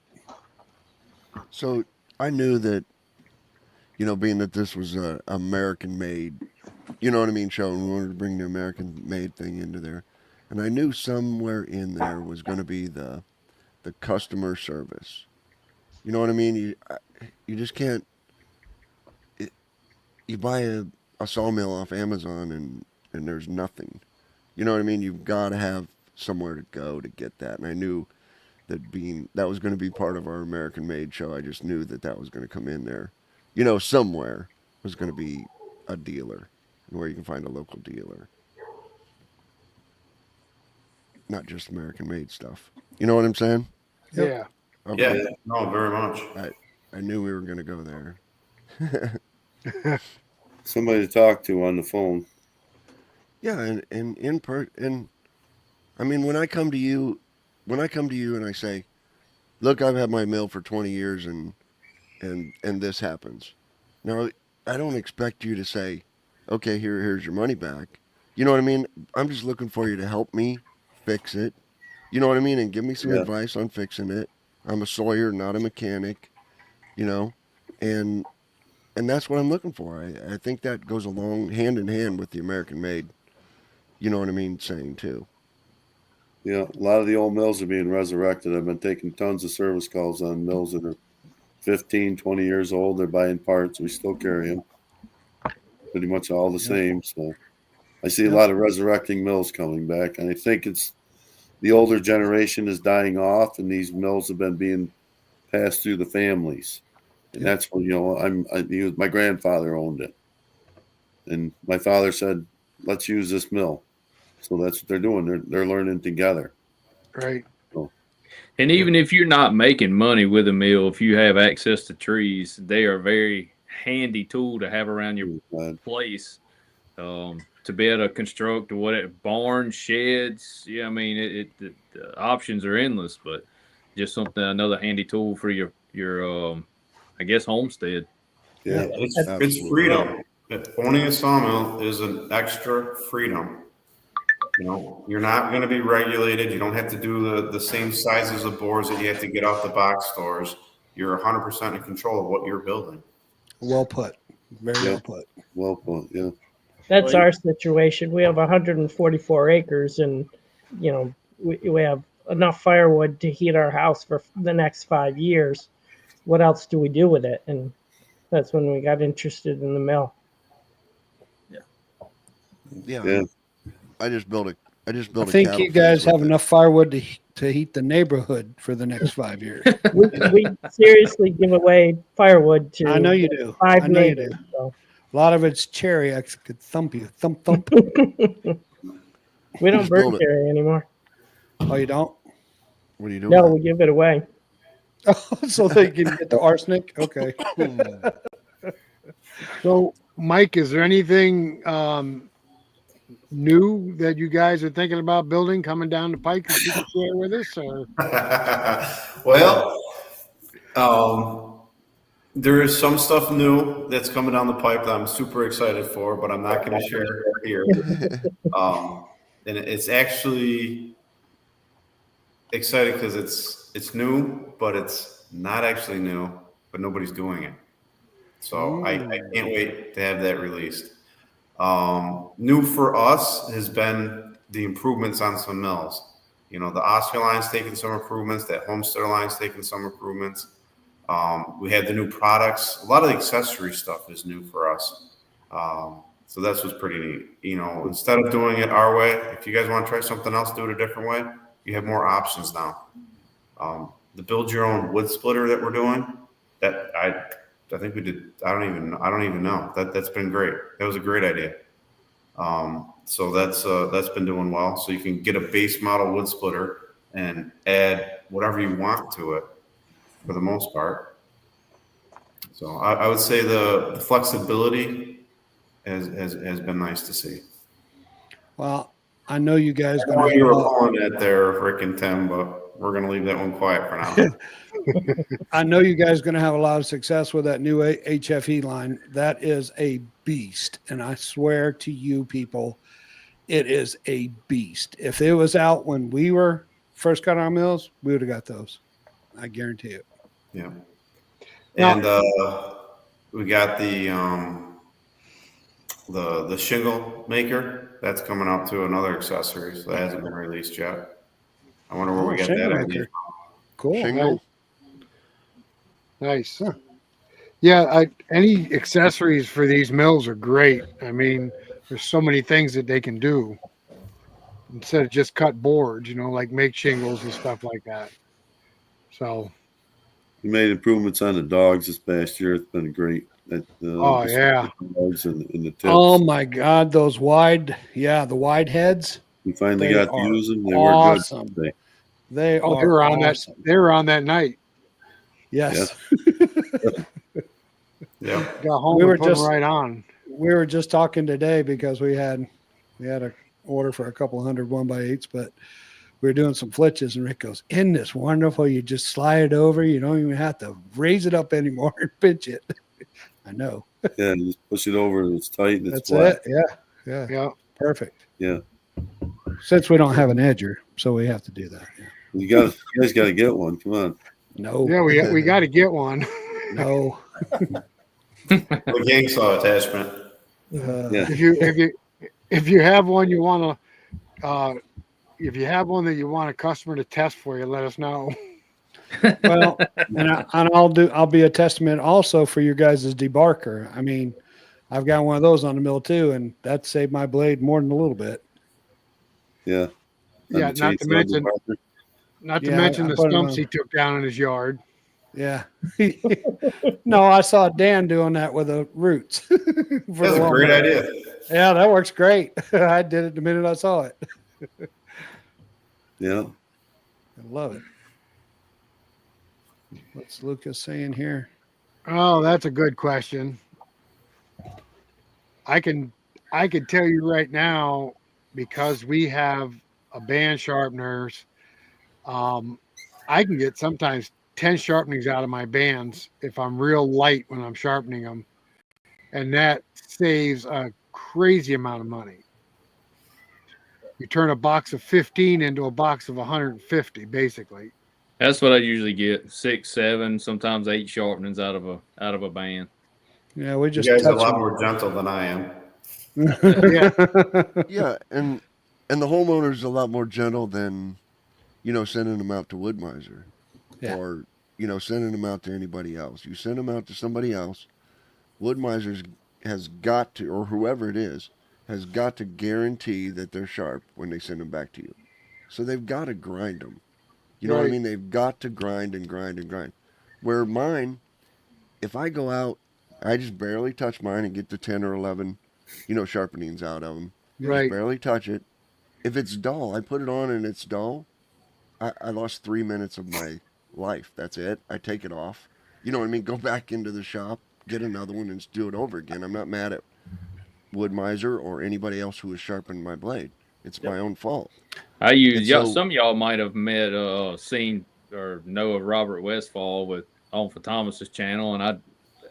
So I knew that, being that this was a American made, you know what I mean, show, and we wanted to bring the American made thing into there. And I knew somewhere in there was going to be the customer service. You know what I mean? You just can't. You buy a sawmill off Amazon and there's nothing. You know what I mean? You've got to have somewhere to go to get that. And I knew that was going to be part of our American made show. I just knew that was going to come in there. Somewhere was going to be a dealer, and where you can find a local dealer. Not just American made stuff. You know what I'm saying? Yeah. Okay. Yeah, no, very much. I knew we were going to go there. Somebody to talk to on the phone. Yeah, and in part, and I mean, when I come to you and I say, "Look, I've had my mill for 20 years and this happens." Now, I don't expect you to say, "Okay, here's your money back." You know what I mean? I'm just looking for you to help me fix it. You know what I mean? And give me some advice on fixing it. I'm a sawyer, not a mechanic, and that's what I'm looking for. I think that goes along hand in hand with the American made, you know what I mean, saying too. Yeah, a lot of the old mills are being resurrected. I've been taking tons of service calls on mills that are 15, 20 years old. They're buying parts. We still carry them. Pretty much all the same. So I see a lot of resurrecting mills coming back. And I think it's the older generation is dying off, and these mills have been being passed through the families. And that's when, my grandfather owned it. And my father said, let's use this mill. So that's what they're doing. They're learning together. Right. So, and even if you're not making money with a mill, if you have access to trees, they are a very handy tool to have around your place to be able to construct barns, sheds. Yeah, I mean, the options are endless, but just another handy tool for your I guess homestead. Yeah, it's freedom. Owning a sawmill is an extra freedom. You're not going to be regulated. You don't have to do the same sizes of boards that you have to get off the box stores. You're 100% in control of what you're building. Well put. Very well put. Well put, yeah. That's our situation. We have 144 acres, and we have enough firewood to heat our house for the next 5 years. What else do we do with it? And that's when we got interested in the mill. Yeah. I just built a I think you guys have enough firewood to heat the neighborhood for the next 5 years. we seriously give away firewood to. I know you do. 5 I know neighbors. you do. So. A lot of it's cherry. I could thump you. Thump. We don't burn cherry anymore. Oh, you don't? What are you doing? No, we give it away. Oh, so they can get the arsenic? Okay. So, Mike, is there anything new that you guys are thinking about building coming down the pike that you can share with us? Or Well, there is some stuff new that's coming down the pipe that I'm super excited for, but I'm not going to share here. And it's actually exciting because it's new, but it's not actually new, but nobody's doing it. So I can't wait to have that released. New for us has been the improvements on some mills. You know, the Oscar line's taking some improvements. That Homestead line's taking some improvements. We had the new products. A lot of the accessory stuff is new for us. So that's what's pretty neat. You know, instead of doing it our way, if you guys want to try something else, do it a different way. You have more options now. The build your own wood splitter that we're doing, that I think we did. I don't even know. That's been great. That was a great idea. So that's been doing well. So you can get a base model wood splitter and add whatever you want to it for the most part. So I would say the flexibility has been nice to see. Well, I know you guys I know you were calling that there, Rick and Tim, but we're going to leave that one quiet for now. I know you guys are going to have a lot of success with that new HFE line. That is a beast. And I swear to you people, it is a beast. If it was out when we were first got our mills, we would have got those. I guarantee it. Yeah. And we got the shingle maker that's coming out to another accessory. So that hasn't been released yet. I wonder where we got that idea. Cool. Shingle. nice. Yeah, any accessories for these mills are great. I mean, there's so many things that they can do instead of just cut boards, you know, like make shingles and stuff like that. So We made improvements on the dogs this past year. It's been great. Oh, yeah. Dogs and the tips. Oh my God, those the wide heads. We finally They got to are use them. They awesome. were good. They oh, are they were on awesome. that. They were on that night. Yes. Yeah. Got home We and were put them just- right on. We were just talking today because we had a order for a couple of 100 1x8s, but we were doing some flitches, and Rick goes, "Isn't this wonderful? You just slide it over. You don't even have to raise it up anymore and pinch it." I know. Yeah, you just push it over and it's tight and it's That's flat. it. Yeah. Yeah. Perfect. Yeah. Since we don't have an edger, so we have to do that. Yeah. You guys got to get one. Come on. No. Yeah, we got to get one. No. The gang saw attachment. Yeah. If you have one you want to if you have one that you want a customer to test for you, let us know. Well, and I'll be a testament also for your guys' debarker. I mean, I've got one of those on the mill too, and that saved my blade more than a little bit. Yeah. Yeah, not to mention the put 'em stumps on. he took down in his yard. Yeah. No, I saw Dan doing that with the roots. For That's the a great lawnmower. idea. Yeah, that works great. I did it the minute I saw it. Yeah. I love it. What's Lucas saying here? Oh, that's a good question. I can tell you right now, because we have a band sharpeners, I can get sometimes 10 sharpenings out of my bands if I'm real light when I'm sharpening them. And that saves a crazy amount of money. You turn a box of 15 into a box of 150, basically. That's what I usually get: 6, 7, sometimes 8 sharpenings out of a band. Yeah, we just You guys are a touch lot them. more gentle than I am. Yeah, and the homeowner's a lot more gentle than, sending them out to Wood-Mizer. Yeah. Or, sending them out to anybody else. You send them out to somebody else, Wood-Mizer's has got to, or whoever it is, has got to guarantee that they're sharp when they send them back to you. So they've got to grind them. You know what I mean? They've got to grind and grind and grind. Where mine, if I go out, I just barely touch mine and get the 10 or 11, sharpenings out of them. Right. Just barely touch it. If it's dull, I put it on and it's dull, I lost 3 minutes of my life. That's it. I take it off. You know what I mean? Go back into the shop, get another one and do it over again. I'm not mad at Wood Miser or anybody else who has sharpened my blade. It's my own fault. I use And so- some of y'all might have seen or know of Robert Westfall on for Thomas's channel, and I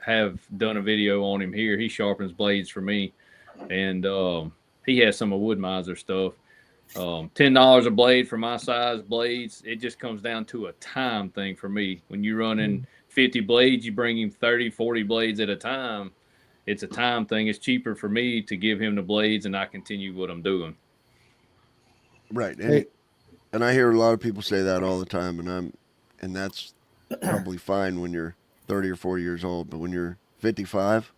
have done a video on him here. He sharpens blades for me, and he has some of Wood Miser stuff. $10 a blade for my size blades. It just comes down to a time thing for me. When you're running 50 blades, you bring him 30, 40 blades at a time. It's a time thing. It's cheaper for me to give him the blades and I continue what I'm doing. Right. And I hear a lot of people say that all the time, and that's probably fine when you're 30 or 40 years old, but when you're 55,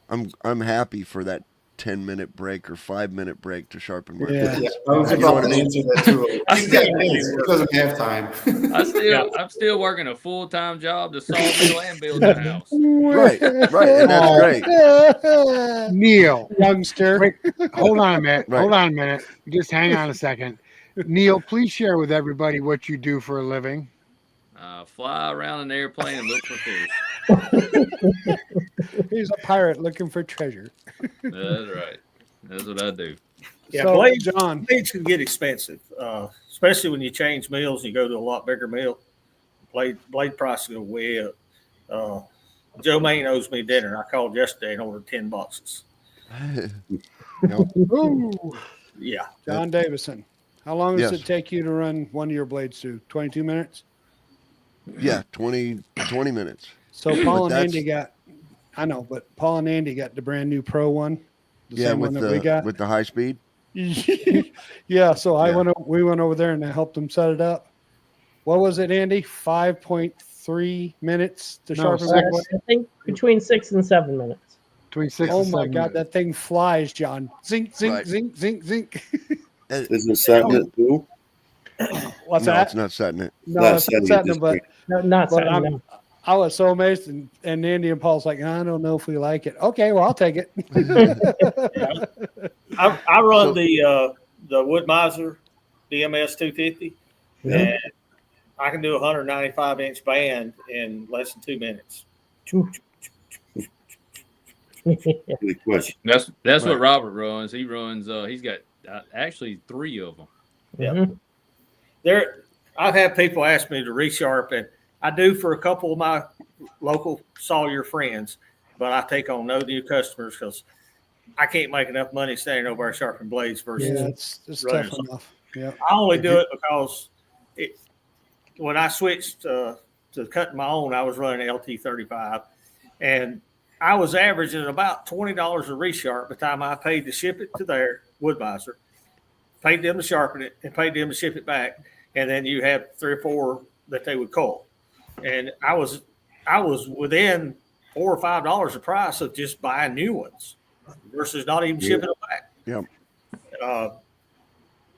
I'm happy for that 10-minute break or 5-minute break to sharpen my blades. Yeah, I was about to answer that too. It doesn't have time. I'm still working a full-time job to sawmill and build a house. Right, and that's great. Neil, youngster. wait, hold on a minute. Right. Hold on a minute. Just hang on a second. Neil, please share with everybody what you do for a living. Fly around an airplane and look for fish. He's a pirate looking for treasure. That's right. That's what I do. Yeah, So, blades, John, blades can get expensive, especially when you change mills and you go to a lot bigger mill. Blade prices go way up. Joe Main owes me dinner. I called yesterday and ordered 10 boxes. ooh, Yeah. John Davison, how long does Yes. it take you to run one of your blades through? 22 minutes? Yeah, 20 minutes. So Paul and that's- Andy but Paul and Andy got the brand new Pro one. The Yeah, same with one that we got. with the high speed. Yeah, so we went over there and I helped them set it up. What was it, Andy? 5.3 minutes to No, sharpen six. my blade? I think between 6 and 7 minutes. Between 6 Oh and my 7 God, minutes. that thing flies, John. Zink, zink, Right. zink, zink, zink. Isn't setting it too? What's No, that? it's not setting it. No, Not it's setting not it setting them, but No, not But setting them. I was so amazed, and Andy and Paul's like, I don't know if we like it. Okay, well, I'll take it. I run So- the Wood Miser DMS 250, and I can do a 195-inch band in less than 2 minutes. Really quick. That's Right. what Robert runs. He runs. He's got actually 3 of them. Yeah. I've had people ask me to resharpen. I do for a couple of my local Sawyer friends, but I take on no new customers because I can't make enough money standing over there sharpening blades versus. Yeah, it's Right. tough enough. Yeah. I only do it because when I switched to cutting my own, I was running LT35, and I was averaging about $20 a resharp by the time I paid to ship it to their Wood Miser, paid them to sharpen it, and paid them to ship it back, and then you have 3 or 4 that they would call, and I was within $4 or $5 a price of just buying new ones versus not even shipping them back. Yep.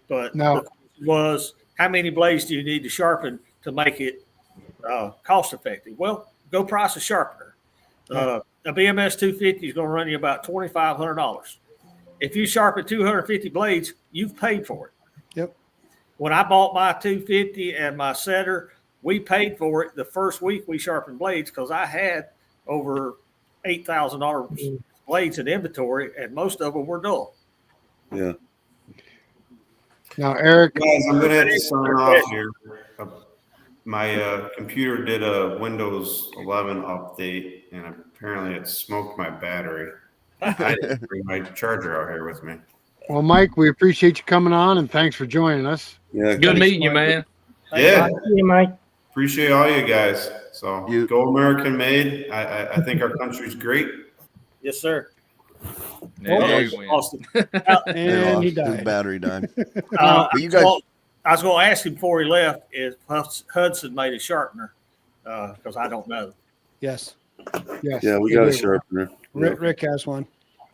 But No. the question was, how many blades do you need to sharpen to make it cost effective? Well, go price a sharpener. A BMS 250 is going to run you about $2,500. If you sharpen 250 blades, you've paid for it. Yep. When I bought my 250 and my setter, we paid for it the first week we sharpened blades because I had over $8,000 blades in inventory, and most of them were dull. Yeah. Now, Eric, Guys, I'm gonna have to sign off here. My computer did a Windows 11 update, and apparently it smoked my battery. I didn't bring my charger out here with me. well, Mike, we appreciate you coming on and thanks for joining us. Yeah. Good meeting you, man. Yeah, Hey, Mike. appreciate all you guys. So You- go American made. I think our country's great. Yes, sir. Yeah, you win. Austin. And he His died. battery died. But you guys- I was going to ask him before he left if Hudson made a sharpener because I don't know. Yes. Yes. Yeah, we got a sharpener. Rick has one.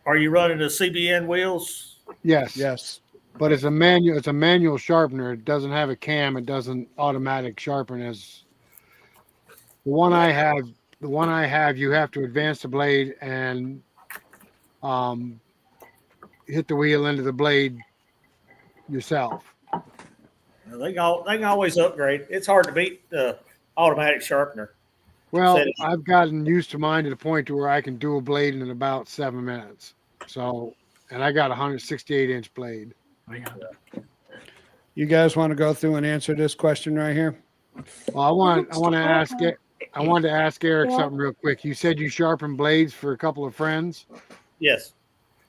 Are you running the CBN wheels? Yes. Yes. But it's a manual sharpener. It doesn't have a cam. It doesn't automatic sharpen as the one I have. The one I have, you have to advance the blade and hit the wheel into the blade yourself. They can always upgrade. It's hard to beat the automatic sharpener. Well, Said it- I've gotten used to mine to the point to where I can do a blade in about 7 minutes. So, and I got a 168-inch blade. You guys want to go through and answer this question right here? Well, I wanted to ask Eric something real quick. You said you sharpen blades for a couple of friends. Yes.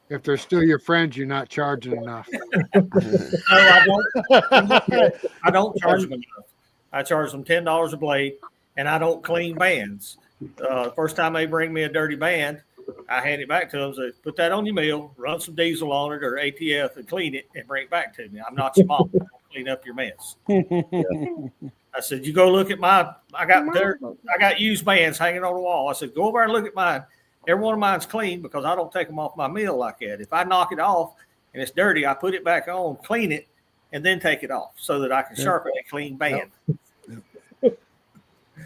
If they're still your friends, you're not charging enough. No, I don't. I don't charge them enough. I charge them $10 a blade, and I don't clean bands. First time they bring me a dirty band, I hand it back to them. Say, put that on your mill, run some diesel on it or ATF, and clean it, and bring it back to me. I'm not your mom. I'll clean up your mess. I said, you go look at I got used bands hanging on the wall. I said, go over and look at mine. Every one of mine's clean because I don't take them off my mill like that. If I knock it off and it's dirty, I put it back on, clean it, and then take it off so that I can sharpen a clean band.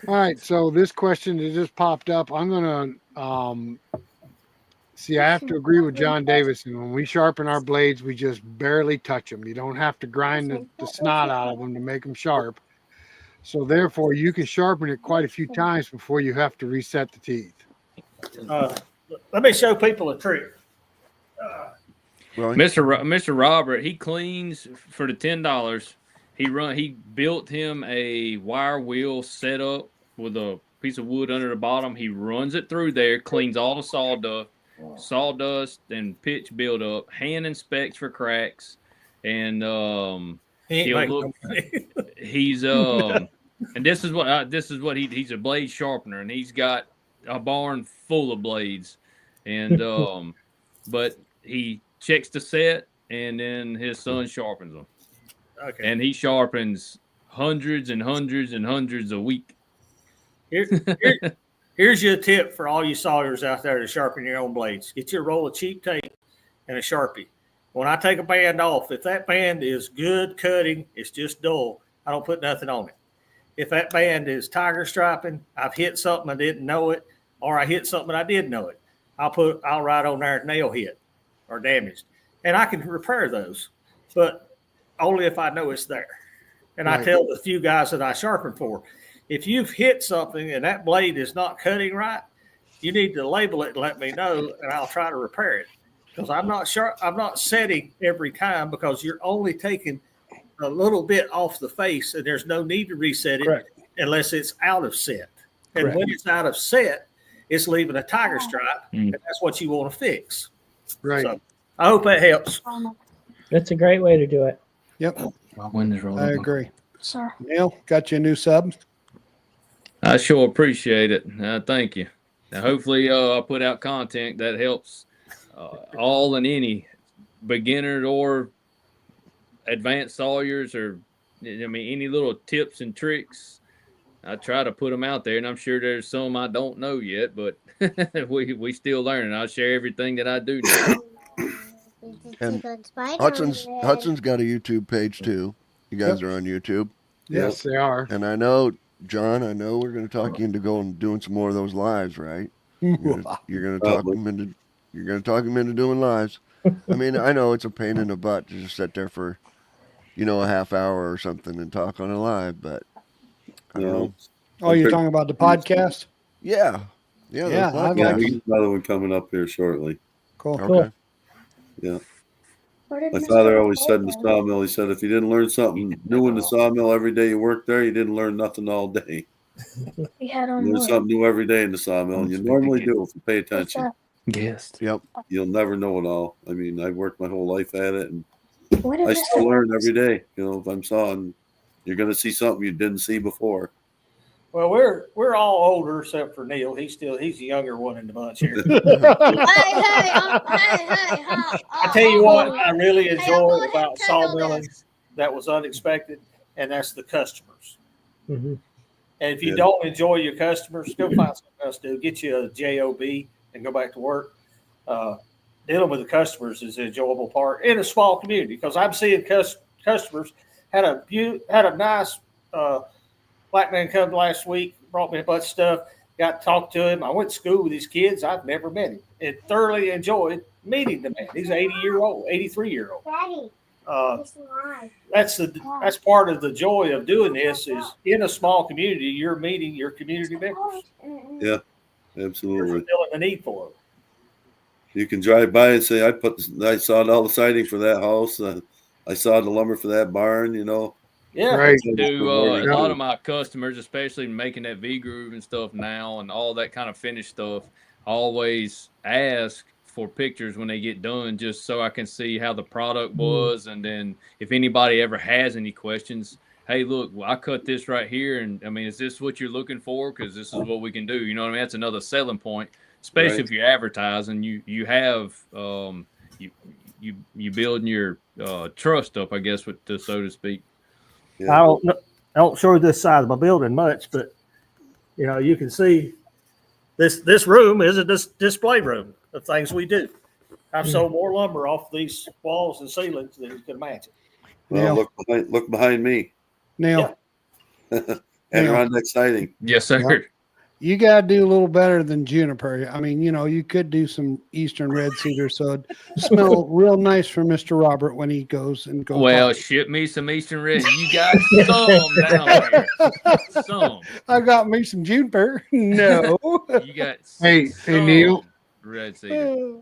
All right. So this question that just popped up, I'm going to see, I have to agree with John Davison. When we sharpen our blades, we just barely touch them. You don't have to grind the snot out of them to make them sharp. So therefore, you can sharpen it quite a few times before you have to reset the teeth. Let me show people a trick. Mr. Robert, he cleans for the $10. He built him a wire wheel setup with a piece of wood under the bottom. He runs it through there, cleans all the sawdust and pitch buildup, hand inspects for cracks, and he's and this is what he's a blade sharpener, and he's got a barn full of blades, and but he checks the set, and then his son sharpens them. Okay. And he sharpens hundreds and hundreds and hundreds a week. Here's your tip for all you sawyers out there to sharpen your own blades. Get you a roll of cheap tape and a Sharpie. When I take a band off, if that band is good cutting, it's just dull, I don't put nothing on it. If that band is tiger striping, I've hit something I didn't know it, or I hit something I did know it, I'll write on there nail hit or damaged. And I can repair those, but only if I know it's there. And I tell the few guys that I sharpen for, if you've hit something and that blade is not cutting right, you need to label it and let me know, and I'll try to repair it. Because I'm not setting every time, because you're only taking a little bit off the face, and there's no need to reset it unless it's out of set. And when it's out of set, it's leaving a tiger stripe, and that's what you want to fix. Right. So I hope that helps. That's a great way to do it. Yep. I agree. Sir. Neil, got you a new sub? I sure appreciate it. Thank you. Now, hopefully, I'll put out content that helps all and any beginner or advanced sawyers, or any little tips and tricks. I try to put them out there, and I'm sure there's some I don't know yet, but we still learning. I'll share everything that I do know. And Hudson's got a YouTube page too. You guys are on YouTube. Yes, they are. And I know, John, we're going to talk you into going and doing some more of those lives, right? You're going to talk him into doing lives. I mean, I know it's a pain in the butt to just sit there for, a half hour or something and talk on a live, but I don't know. Oh, you're talking about the podcast? Yeah. We got another one coming up here shortly. Cool. Okay. Yeah. My father always said in the sawmill, he said, if you didn't learn something new in the sawmill every day you worked there, you didn't learn nothing all day. We had on You learn something new every day in the sawmill, and you normally do if you pay attention. Yes. Yep. You'll never know it all. I mean, I've worked my whole life at it, and I still learn every day. If I'm sawing, you're going to see something you didn't see before. Well, we're all older except for Neil. He's the younger one in the bunch here. I tell you what, I really enjoy about sawmilling that was unexpected, and that's the customers. Mm-hmm. And if you don't enjoy your customers, go find something else to do. Get you a job and go back to work. Dealing with the customers is an enjoyable part in a small community, because I'm seeing customers. Had a nice black man come last week, brought me a bunch of stuff. Got to talk to him. I went to school with his kids. I've never met him, and thoroughly enjoyed meeting the man. He's an 83-year-old. Daddy. that's part of the joy of doing this. Is in a small community, you're meeting your community members. Yeah, You're absolutely. fulfilling the need for them. You can drive by and say, I saw all the siding for that house. I saw the lumber for that barn, you know. Yeah. Right. Do a lot of my customers, especially making that V groove and stuff now and all that kind of finished stuff, always ask for pictures when they get done, just so I can see how the product was. And then if anybody ever has any questions, hey, look, well, I cut this right here. And I mean, is this what you're looking for? Because this is what we can do. You know what I mean? That's another selling point, especially if you're advertising. You have you building your trust up, I guess, so to speak. Yeah. I don't show this side of my building much, but you can see this room is a display room of things we do. I've sold more lumber off these walls and ceilings than you can imagine. Well, look behind me. Neil, Adirondack siding. Yes, sir. Yep. You got to do a little better than juniper. I mean, you could do some eastern red cedar, so it'd smell real nice for Mr. Robert when he goes. Well, ship me some eastern red. You got some down here. Some. I got me some juniper. No. You got Hey, Neil. Red cedar.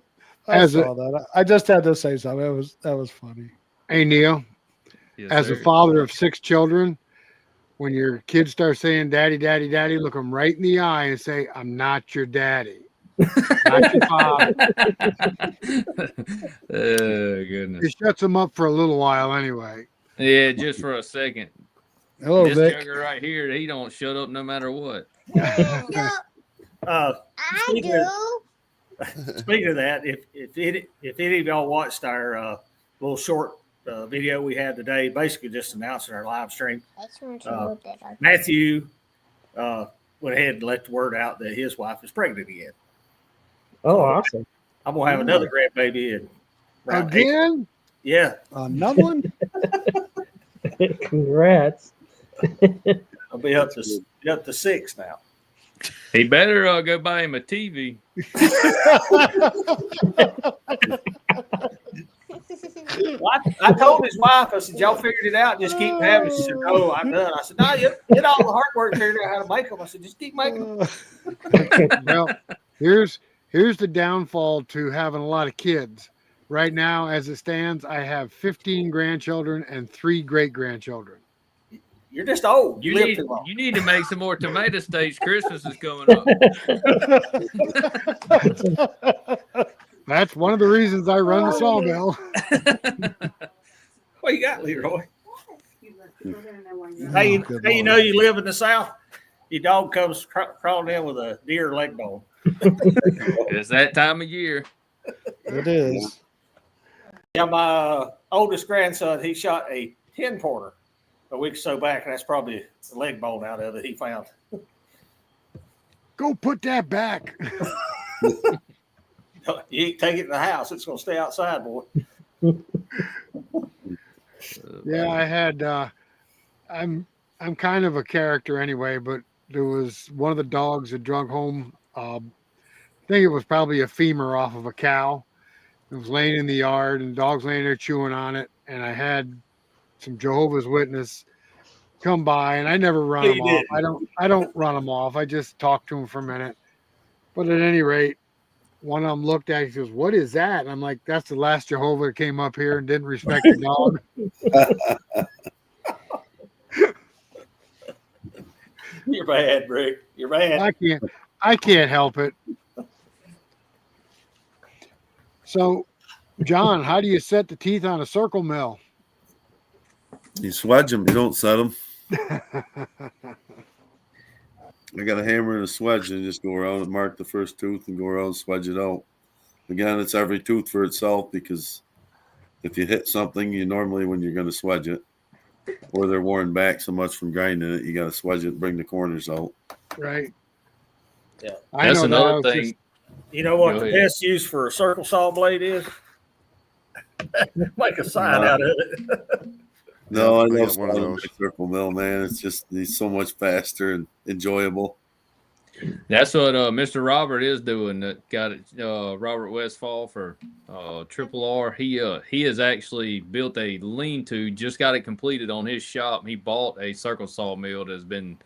I saw that. I just had to say something. That was funny. Hey, Neil. Yes, As sir. a father of 6 children, when your kids start saying daddy, daddy, daddy, look them right in the eye and say, I'm not your daddy. Not your father. Oh, goodness. It shuts them up for a little while anyway. Yeah, just for a second. Hello, This Vic. jugger right here, he don't shut up no matter what. I do. Speaking of that, if any of y'all watched our little short video we had today, basically just announcing our live stream, Matthew went ahead and let the word out that his wife is pregnant again. Oh, awesome. I'm gonna have another grandbaby in around Again? Yeah, Another one? Congrats. I'll be up to 6 now. He better go buy him a TV. Well, I told his wife, I said, y'all figured it out, just keep having it. She said, no, I'm done. I said, no, you get all the hard work figured out how to make them. I said, just keep making them. Well, here's the downfall to having a lot of kids. Right now, as it stands, I have 15 grandchildren and 3 great-grandchildren. You're just old. You live too long. need to make some more tomato stage. Christmas is coming up. That's one of the reasons I run the sawmill. What you got, Leroy? Hey, you know you live in the South? Your dog comes crawling in with a deer leg bone. It's that time of year. It is. Yeah, my oldest grandson, he shot a 10-pointer a week or so back, and that's probably the leg bone out of it he found. Go put that back. You ain't take it in the house. It's going to stay outside, boy. Yeah, I had I'm kind of a character anyway, but there was one of the dogs that drug home. I think it was probably a femur off of a cow. It was laying in the yard, and the dog's laying there chewing on it. And I had some Jehovah's Witness come by, and I never run them off. I don't run them off. I just talk to them for a minute. But at any rate, one of them looked at it, he goes, "What is that?" And I'm like, "That's the last Jehovah that came up here and didn't respect the dog." You're bad, Rick. You're bad. I can't help it. So, John, how do you set the teeth on a circle mill? You swedge them. You don't set them. I got a hammer and a swedge and just go around and mark the first tooth and go around and swedge it out. Again, it's every tooth for itself, because if you hit something, you normally, when you're going to swedge it, or they're worn back so much from grinding it, you got to swedge it and bring the corners out. Right. Yeah. That's another thing. You know what the best use for a circle saw blade is? Make a sign out of it. No, I I love got one of those. circle mill, man. It's so much faster and enjoyable. That's what Mr. Robert is doing. That got it. Robert Westfall for Triple R. He has actually built a lean-to. Just got it completed on his shop. He bought a circle sawmill that's been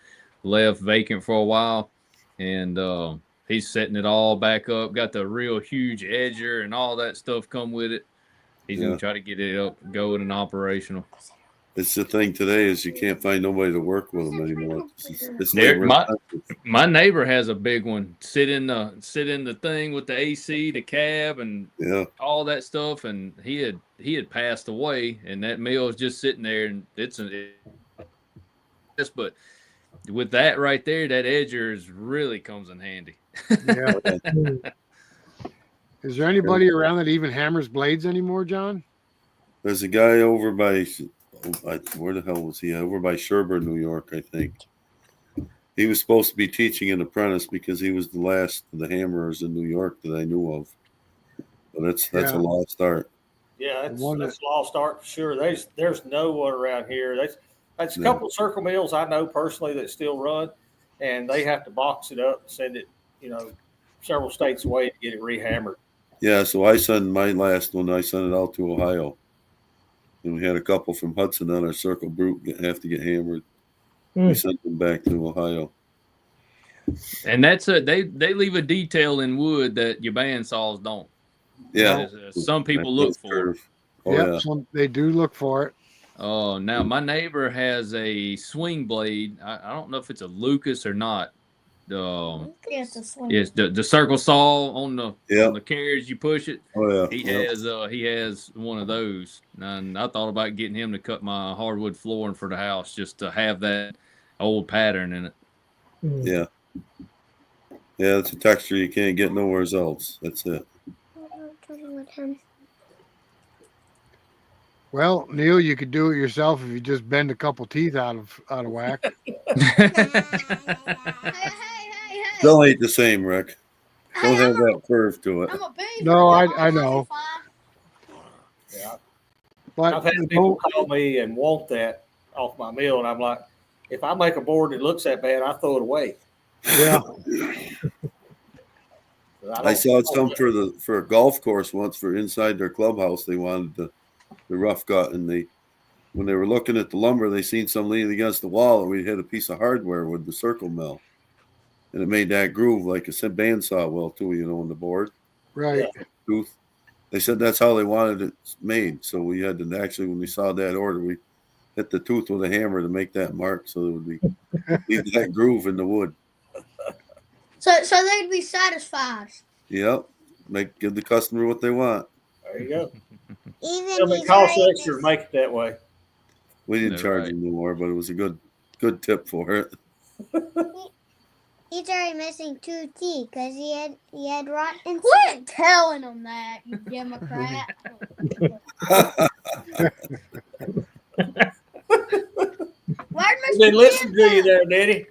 left vacant for a while, and he's setting it all back up. Got the real huge edger and all that stuff come with it. He's gonna try to get it up, going and operational. It's the thing today is you can't find nobody to work with them anymore. It's my neighbor has a big one. Sit in the thing with the AC, the cab, and all that stuff. And he had passed away, and that mill is just sitting there. And but with that right there, that edger really comes in handy. Yeah. Is there anybody around that even hammers blades anymore, John? There's a guy over by, where the hell was he? Over by Sherburne, New York, I think. He was supposed to be teaching an apprentice because he was the last of the hammerers in New York that I knew of. But that's a lost art. Yeah, that's a lost art for sure. There's no one around here. That's a couple of circle mills I know personally that still run, and they have to box it up and send it, several states away to get it rehammered. Yeah, so I sent my last one. I sent it out to Ohio, and we had a couple from Hudson on our circle brute have to get hammered. We sent them back to Ohio. And that's they leave a detail in wood that your bandsaws don't. Yeah, some people look for it. They do look for it. Oh, now my neighbor has a swing blade. I don't know if it's a Lucas or not. It's a swing. Yes, the circle saw on the carriage you push it. Oh yeah, he has one of those, and I thought about getting him to cut my hardwood flooring for the house just to have that old pattern in it. Yeah, it's a texture you can't get nowhere else. That's it. Well, Neil, you could do it yourself if you just bend a couple teeth out of whack. Still ain't the same, Rick. Don't have that curve to it. No, I know. Yeah. But I've had people call me and want that off my mill, and I'm like, if I make a board that looks that bad, I throw it away. Yeah. I saw some for a golf course once for inside their clubhouse. They wanted the rough cut, and when they were looking at the lumber, they seen some leaning against the wall, and we had a piece of hardware with the circle mill, and it made that groove like a bandsaw will too, on the board. Right. Tooth. They said that's how they wanted it made. So we had to actually, when we saw that order, we hit the tooth with a hammer to make that mark, so it would be leave that groove in the wood. So they'd be satisfied. Yep. Give the customer what they want. There you go. Even it costs extra to make it that way. We didn't charge him no more, but it was a good tip for it. He's already missing 2 teeth because he had rotten. Quit telling him that, you Democrat. He didn't listen to you there, did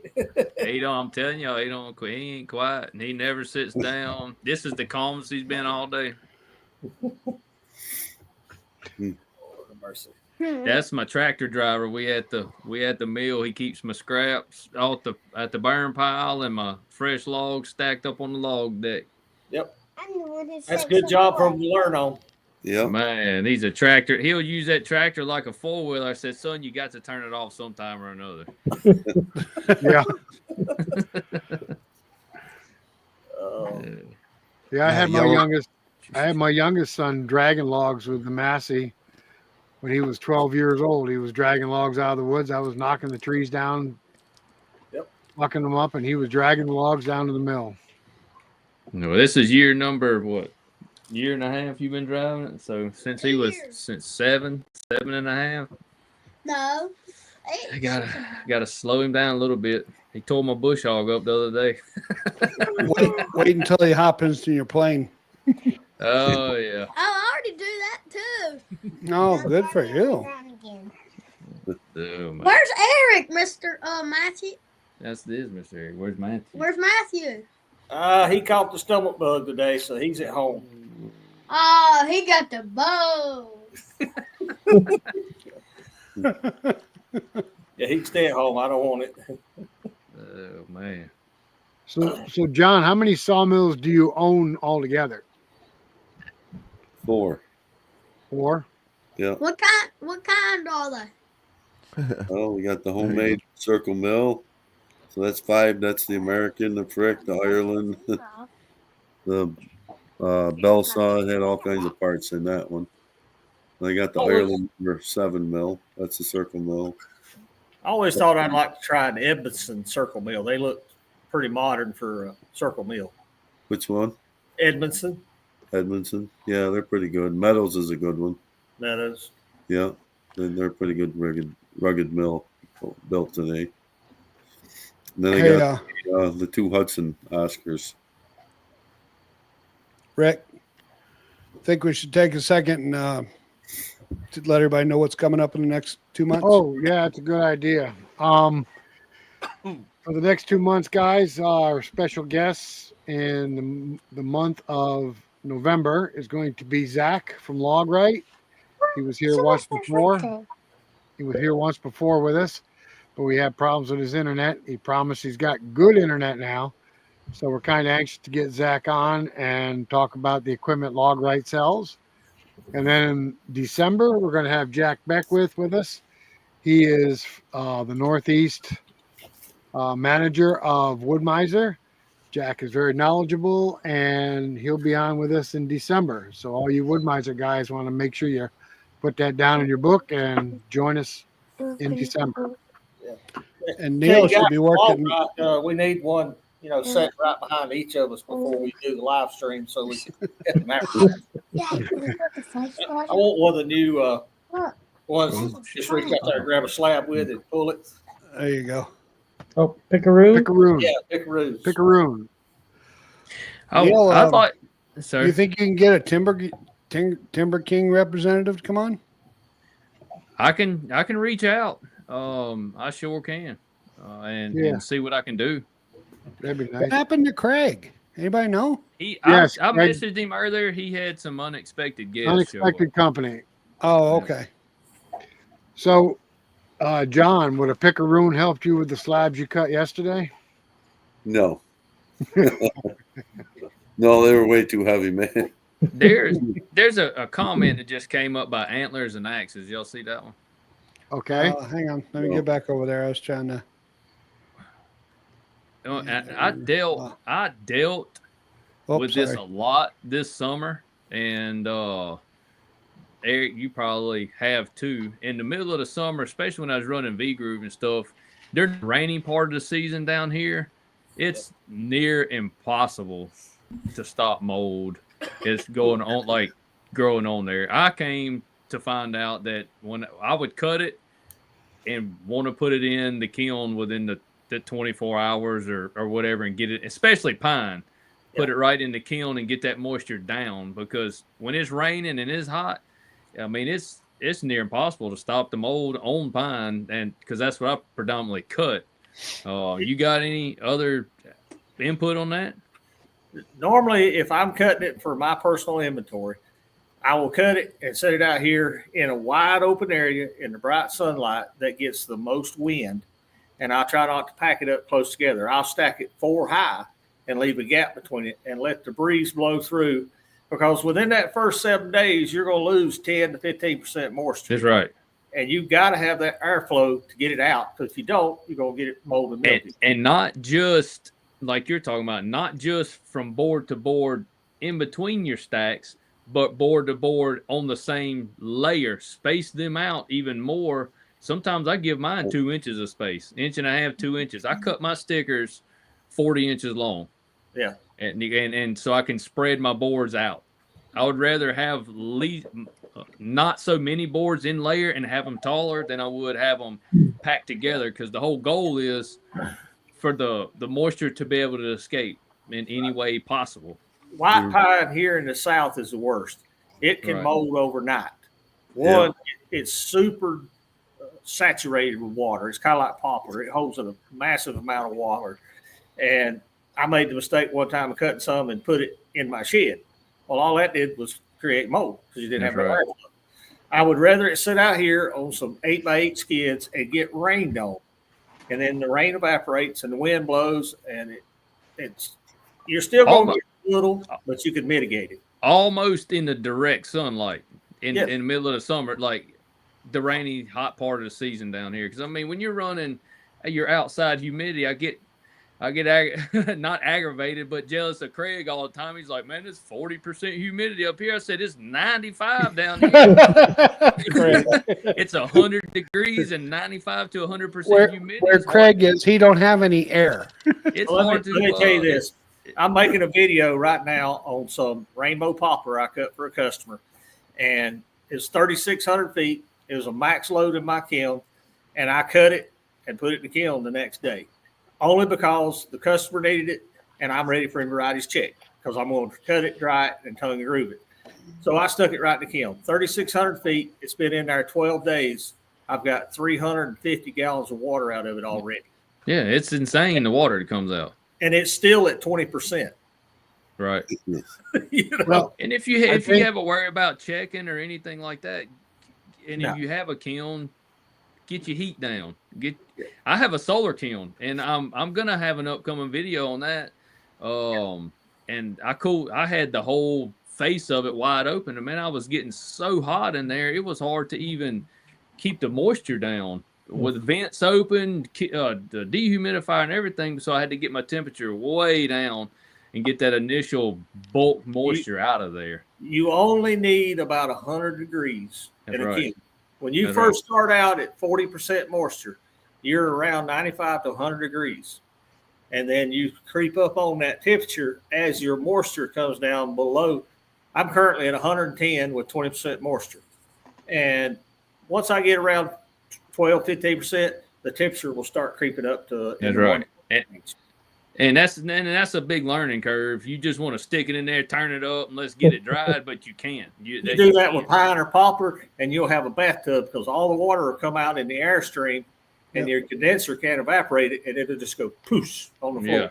he? I'm telling you, he ain't quiet, and he never sits down. This is the calmest he's been all day. Mercy. That's my tractor driver. We at the mill. He keeps my scraps at the burn pile and my fresh logs stacked up on the log deck. Yep. That's a good job for him to learn on. Yeah. Man, he's a tractor. He'll use that tractor like a 4-wheeler. I said, son, you got to turn it off sometime or another. Yeah. Yeah, I had my youngest son dragging logs with the Massey. When he was 12 years old, he was dragging logs out of the woods. I was knocking the trees down, plucking them up, and he was dragging the logs down to the mill. No, this is year number, what, year and a half you've been driving it? So since he was seven and a half. No. I gotta slow him down a little bit. He tore my bush hog up the other day. wait until he hops into your plane. Oh yeah. I already do that too. No, good for you. Oh, where's Eric, Mr. Matthew? That's this, Mr. Eric. Where's Matthew? Where's Matthew? He caught the stomach bug today, so he's at home. Oh, he got the bow. Yeah, he can stay at home. I don't want it. Oh man. So John, how many sawmills do you own altogether? 4. 4. Yeah. What kind are they? Well, we got the homemade circle mill. So that's 5. That's the American, the Frick, the Ireland, the bell saw. It had all kinds of parts in that one. And I got the Ireland number 7 mill. That's the circle mill. I always thought I'd like to try an Edmondson circle mill. They look pretty modern for a circle mill. Which one? Edmondson. Edmondson. Yeah, they're pretty good. Meadows is a good one. Meadows. Yeah, they're pretty good rugged mill built today. And then I got the 2 Hudson Oscars. Rick, I think we should take a second and to let everybody know what's coming up in the next 2 months. Oh, yeah, that's a good idea. For the next 2 months, guys, our special guests in the month of November is going to be Zach from Logrite. He was here once before. He was here once before with us, but we had problems with his internet. He promised he's got good internet now. So we're kind of anxious to get Zach on and talk about the equipment Logrite sells. And then in December, we're going to have Jack Beckwith with us. He is the Northeast manager of Woodmiser. Jack is very knowledgeable, and he'll be on with us in December. So all you Woodmiser guys want to make sure you put that down in your book and join us in December. Yeah. And Neil should be working. We need one, set right behind each of us before we do the live stream, so we can get them out. I want one of the new ones. Just reach out there, grab a slab with it, pull it. There you go. Oh, Pickaroon? Pickaroon. Yeah, Pickaroos. Pickaroon. Oh, Neil, I thought. Do Sir, you think you can get a Timber King representative to come on? I can reach out. I sure can, and see what I can do. That'd be nice. What happened to Craig? Anybody know? Yes, I Craig. messaged him earlier. He had some unexpected guests. Unexpected company. Oh, okay. So, John, would a Pickaroon help you with the slabs you cut yesterday? No. No, they were way too heavy, man. There's a comment that just came up by Antlers and Axes. Y'all see that one? Okay. Hang on. Let me get back over there. I was trying to. I dealt with this a lot this summer, and Eric, you probably have too. In the middle of the summer, especially when I was running V Groove and stuff, during the rainy part of the season down here, it's near impossible to stop mold. It's going on like growing on there. I came to find out that when I would cut it and want to put it in the kiln within the 24 hours or whatever and get it, especially pine, put it right in the kiln and get that moisture down, because when it's raining and it's hot, I mean, it's near impossible to stop the mold on pine, and because that's what I predominantly cut. You got any other input on that? Normally, if I'm cutting it for my personal inventory, I will cut it and set it out here in a wide open area in the bright sunlight that gets the most wind. And I'll try not to pack it up close together. I'll stack it 4 high and leave a gap between it and let the breeze blow through, because within that first 7 days, you're going to lose 10 to 15% moisture. That's right. And you've got to have that airflow to get it out, because if you don't, you're going to get it mold and mildew. And not just like you're talking about, not just from board to board in between your stacks, but board to board on the same layer. Space them out even more. Sometimes I give mine 2 inches of space, 1.5 to 2 inches. I cut my stickers 40 inches long. Yeah. And so I can spread my boards out. I would rather have not so many boards in layer and have them taller than I would have them packed together, because the whole goal is for the moisture to be able to escape in any way possible. White pine here in the South is the worst. It can mold overnight. One, it's super saturated with water. It's kind of like poplar. It holds a massive amount of water. And I made the mistake one time of cutting some and put it in my shed. Well, all that did was create mold, because you didn't have no airflow. I would rather it sit out here on some 8x8 skids and get rained on. And then the rain evaporates and the wind blows and it you're still going to Almost. get a little, but you can mitigate it. Almost in the direct sunlight in Yeah. the middle of the summer, like the rainy, hot part of the season down here. Because I mean, when you're running your outside humidity, I get not aggravated, but jealous of Craig all the time. He's like, man, it's 40% humidity up here. I said, it's 95 down here. Craig. It's 100 degrees and 95 to 100% humidity. Where It's Craig is, he don't have any air. It's Well, hard let me tell you to. this. I'm making a video right now on some rainbow poplar I cut for a customer, and it's 3,600 feet. It was a max load in my kiln, and I cut it and put it in the kiln the next day, only because the customer needed it, and I'm ready for him to write his check because I'm going to cut it, dry it, and tongue and groove it. So I stuck it right in the kiln. 3,600 feet. It's been in there 12 days. I've got 350 gallons of water out of it already. Yeah, it's insane the water that comes out. And it's still at 20%. Right. You know? Well, And if you have a worry about checking or anything like that, and No. if you have a kiln, get your heat down. I have a solar kiln, and I'm gonna have an upcoming video on that. And I had the whole face of it wide open, and man, I was getting so hot in there, it was hard to even keep the moisture down with vents open, the dehumidifier and everything. So I had to get my temperature way down and get that initial bulk moisture out of there. You only need about 100 degrees That's in a right. kiln. When you That's first start out at 40% moisture, you're around 95 to 100 degrees. And then you creep up on that temperature as your moisture comes down below. I'm currently at 110 with 20% moisture. And once I get around 12, 15%, the temperature will start creeping up to. That's right. And that's a big learning curve. You just want to stick it in there, turn it up, and let's get it dried, but you can't. You do that with pine or poplar, and you'll have a bathtub because all the water will come out in the airstream, and your condenser can't evaporate it, and it'll just go poosh on the floor. Yeah,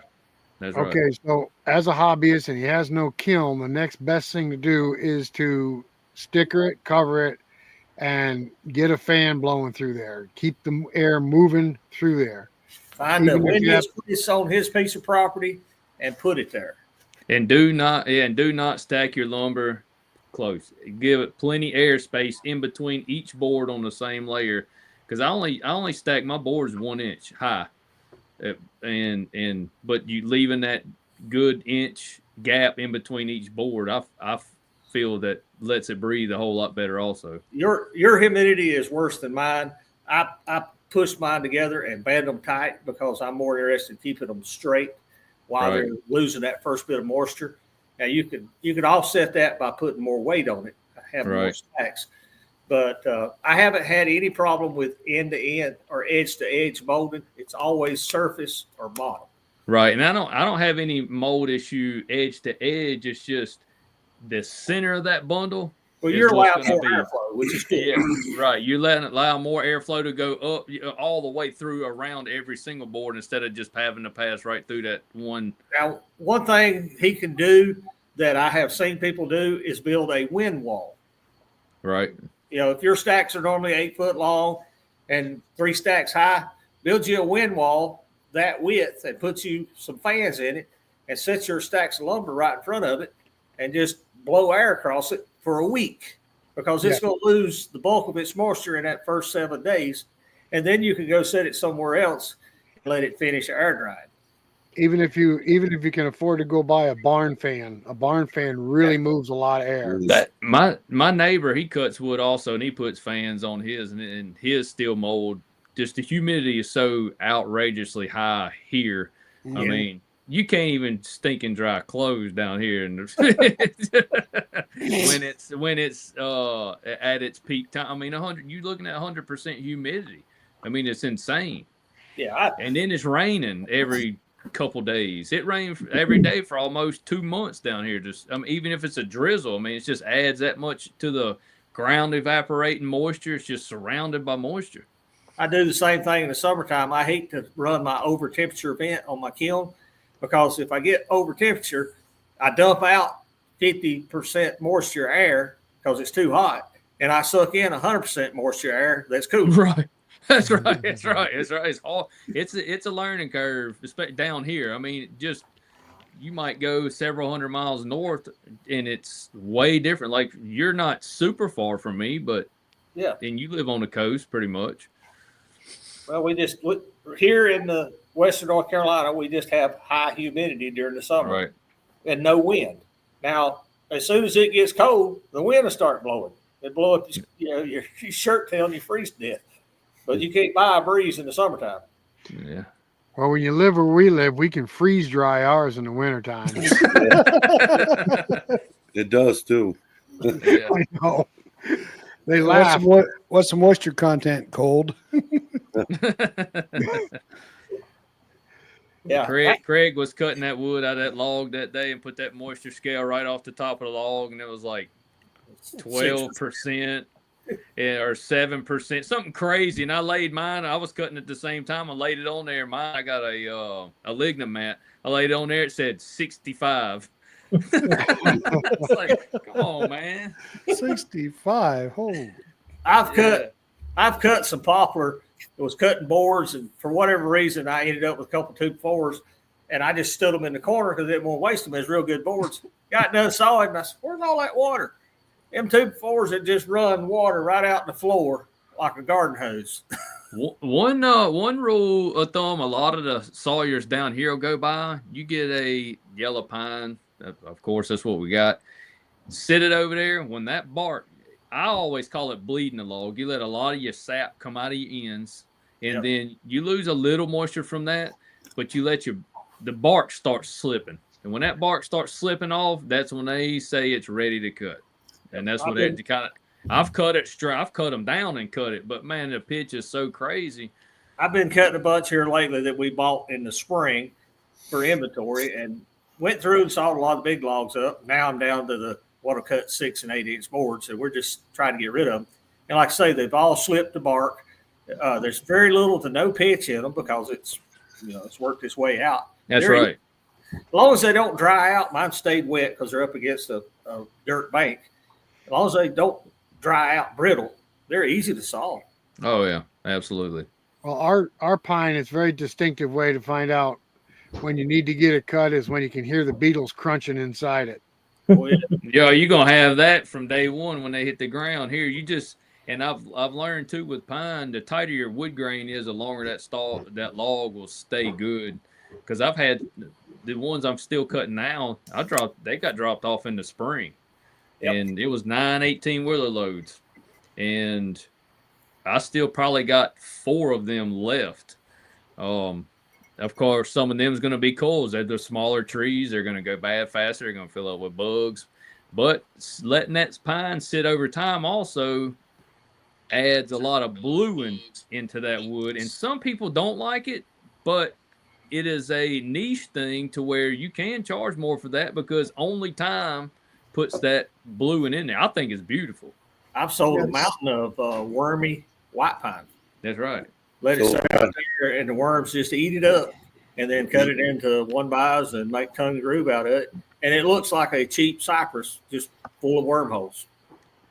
that's right. Okay, so as a hobbyist and he has no kiln, the next best thing to do is to sticker it, cover it, and get a fan blowing through there. Keep the air moving through there. Find the windiest place on his piece of property and put it there. And do not stack your lumber close. Give it plenty airspace in between each board on the same layer. Because I only stack my boards 1 inch high, but you leaving that good inch gap in between each board, I feel that lets it breathe a whole lot better. Also, your humidity is worse than mine. I push mine together and band them tight because I'm more interested in keeping them straight while they're losing that first bit of moisture. Now you could offset that by putting more weight on it, having more stacks. But I haven't had any problem with end to end or edge to edge molding. It's always surface or bottom. Right, and I don't have any mold issue edge to edge. It's just the center of that bundle. Well, you're allowed more airflow, which is good. Yeah, right. You're allow more airflow to go up all the way through around every single board instead of just having to pass right through that one. Now, one thing he can do that I have seen people do is build a wind wall. Right. You know, if your stacks are normally 8 foot long and 3 stacks high, build you a wind wall that width and put you some fans in it and set your stacks of lumber right in front of it and just blow air across it for a week because it's going to lose the bulk of its moisture in that first 7 days. And then you can go set it somewhere else and let it finish air drying. Even if you can afford to go buy a barn fan really moves a lot of air. That my neighbor, he cuts wood also, and he puts fans on his, and his steel mold. Just the humidity is so outrageously high here. I mean, you can't even stinking dry clothes down here, and when it's at its peak time. I mean, 100. You're looking at 100% humidity. I mean, it's insane. Yeah, and then it's raining every couple days. It rained every day for almost 2 months down here. Just even if it's a drizzle, I mean, it just adds that much to the ground evaporating moisture. It's just surrounded by moisture. I do the same thing in the summertime. I hate to run my over temperature vent on my kiln because if I get over temperature, I dump out 50% moisture air because it's too hot, and I suck in 100% moisture air that's cool. Right. That's right. That's right. That's right. It's a learning curve, especially down here. I mean, just you might go several hundred miles north and it's way different. Like you're not super far from me, but Yeah. and you live on the coast pretty much. Well, here in the Western North Carolina, we just have high humidity during the summer Right. and no wind. Now, as soon as it gets cold, the wind will start blowing. It blow up, your shirt tail and you freeze to death. But you can't buy a breeze in the summertime. Yeah. Well, when you live where we live, we can freeze dry ours in the wintertime. It does too. Yeah. I know. They laugh. What's the moisture content? Cold. Yeah. Craig was cutting that wood out of that log that day and put that moisture scale right off the top of the log, and it was like 12% or 7%, something crazy. And I laid mine. I was cutting at the same time. I laid it on there. Mine, I got a lignum mat. I laid it on there. It said 65. It's like, come on, man. 65. Holy. I've cut some poplar. It was cutting boards, and for whatever reason, I ended up with a couple 2x4s, and I just stood them in the corner because I didn't want to waste them as real good boards. Got done sawing, and I said, "Where's all that water?" Them 2x4s that just run water right out in the floor like a garden hose. One rule of thumb, a lot of the sawyers down here will go by. You get a yellow pine, of course, that's what we got. Sit it over there. When that bark, I always call it bleeding the log. You let a lot of your sap come out of your ends, and then you lose a little moisture from that, but you let the bark start slipping. And when that bark starts slipping off, that's when they say it's ready to cut. And that's what it kind of. I've cut it straight. I've cut them down and cut it, but man, the pitch is so crazy. I've been cutting a bunch here lately that we bought in the spring for inventory, and went through and sawed a lot of big logs up. Now I'm down to the what'll cut 6 and 8 inch boards, so we're just trying to get rid of them. And like I say, they've all slipped the bark. There's very little to no pitch in them because it's worked its way out. That's right. As long as they don't dry out, mine stayed wet because they're up against a dirt bank. As long as they don't dry out brittle, they're easy to saw. Oh yeah, absolutely. Well, our pine is a very distinctive way to find out when you need to get it cut is when you can hear the beetles crunching inside it. Oh, yeah. Yeah, you're gonna have that from day one when they hit the ground. Here, and I've learned too with pine, the tighter your wood grain is, the longer that log will stay good. Because I've had the ones I'm still cutting now, they got dropped off in the spring. Yep. And it was 9 18-wheeler loads, and I still probably got 4 of them left. Of course, some of them is going to be coals. They're the smaller trees. They're going to go bad faster. They're going to fill up with bugs. But letting that pine sit over time also adds a lot of bluing into that wood. And some people don't like it, but it is a niche thing to where you can charge more for that because only time puts that bluing in there. I think it's beautiful. I've sold a mountain of wormy white pine. That's right. Let it sit out there, and the worms just eat it up, and then cut it into 1-bys and make tongue and groove out of it. And it looks like a cheap cypress, just full of wormholes.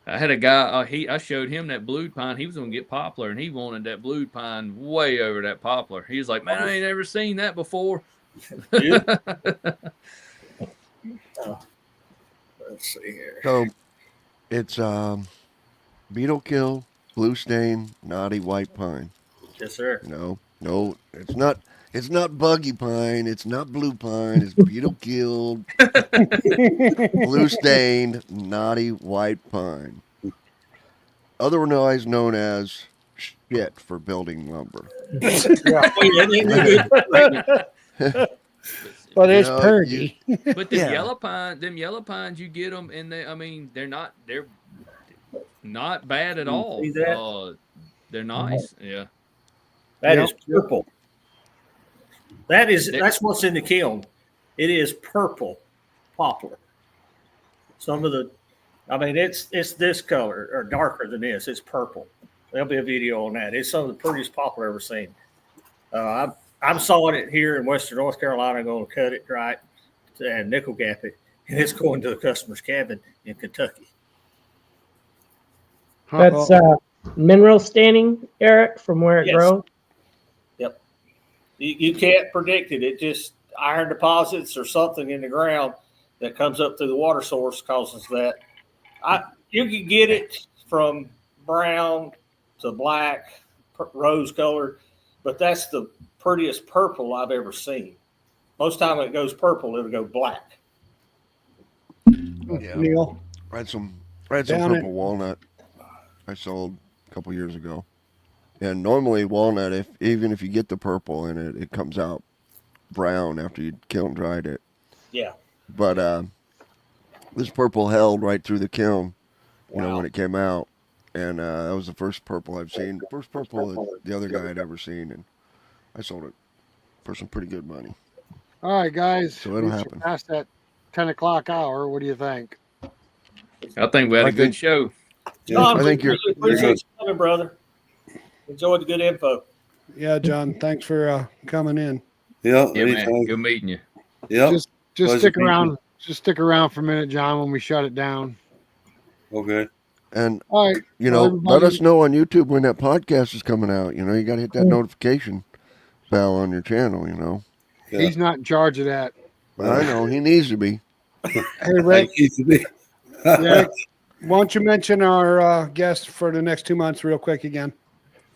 I had a guy. I showed him that blued pine. He was going to get poplar, and he wanted that blued pine way over that poplar. He was like, "Man, I ain't ever seen that before." Let's see here. So it's beetle kill, blue stain, knotty white pine. Yes, sir. No, it's not. It's not buggy pine. It's not blue pine. It's beetle killed, blue stained, knotty white pine. Otherwise known as shit for building lumber. But it's pretty. But them yellow pines, you get them, and they're not bad at all. See that? They're nice. Yeah. That is purple. That's what's in the kiln. It is purple poplar. Some of it's this color or darker than this. It's purple. There'll be a video on that. It's some of the prettiest poplar I've ever seen. I'm sawing it here in Western North Carolina. I'm going to cut it right and nickel gap it, and it's going to the customer's cabin in Kentucky. That's mineral staining, Eric, from where it grows. Yep. You can't predict it. iron deposits or something in the ground that comes up through the water source causes that. You can get it from brown to black, rose colored, but that's the prettiest purple I've ever seen. Most time it goes purple, it'll go black. Yeah. Neil, I had some purple walnut I sold a couple years ago. And normally walnut, even if you get the purple in it, it comes out brown after you kiln dried it. Yeah. But this purple held right through the kiln, you know, Wow. when it came out. And that was the first purple I've seen. First purple that the other guy had ever seen. And I sold it for some pretty good money. All right, guys. So it'll we happen. past that 10 o'clock hour. What do you think? I think we had I a good think- show. John, I think you're appreciate you coming, brother. Enjoyed the good info. yeah, John, thanks for coming in. Yeah, Yeah, man. anytime. Good meeting you. Yeah. Just Pleasure stick meeting around. Just stick around for a minute, John, when we shut it down. Okay. And All right. you well, know, let everybody- us know on YouTube when that podcast is coming out. You know, you got to hit that notification bell on your channel. You know, Yeah. He's not in charge of that. I know he needs to be. Hey, Rick. Yeah, why don't you mention our guest for the next 2 months real quick again?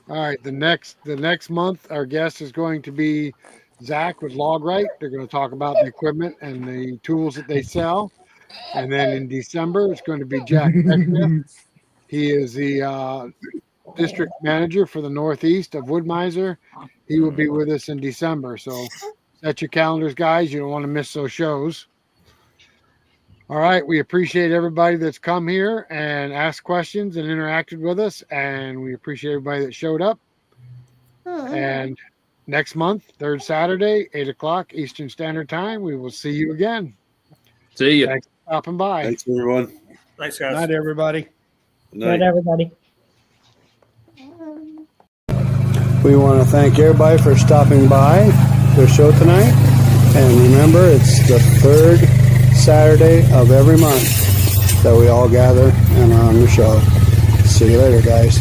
All right. The next month, our guest is going to be Zach with Logrite. They're going to talk about the equipment and the tools that they sell. And then in December, it's going to be Jack Beckman. He is the district manager for the Northeast of Woodmiser. He will be with us in December. So set your calendars, guys. You don't want to miss those shows. All right. We appreciate everybody that's come here and asked questions and interacted with us. And we appreciate everybody that showed up. And next month, third Saturday, 8 o'clock Eastern Standard Time, we will see you again. See you. Thanks for stopping by. Thanks, everyone. Thanks, Good guys. night, everybody. Good Good, night. everybody. We want to thank everybody for stopping by the show tonight. And remember, it's the third Saturday of every month that we all gather and are on the show. See you later, guys.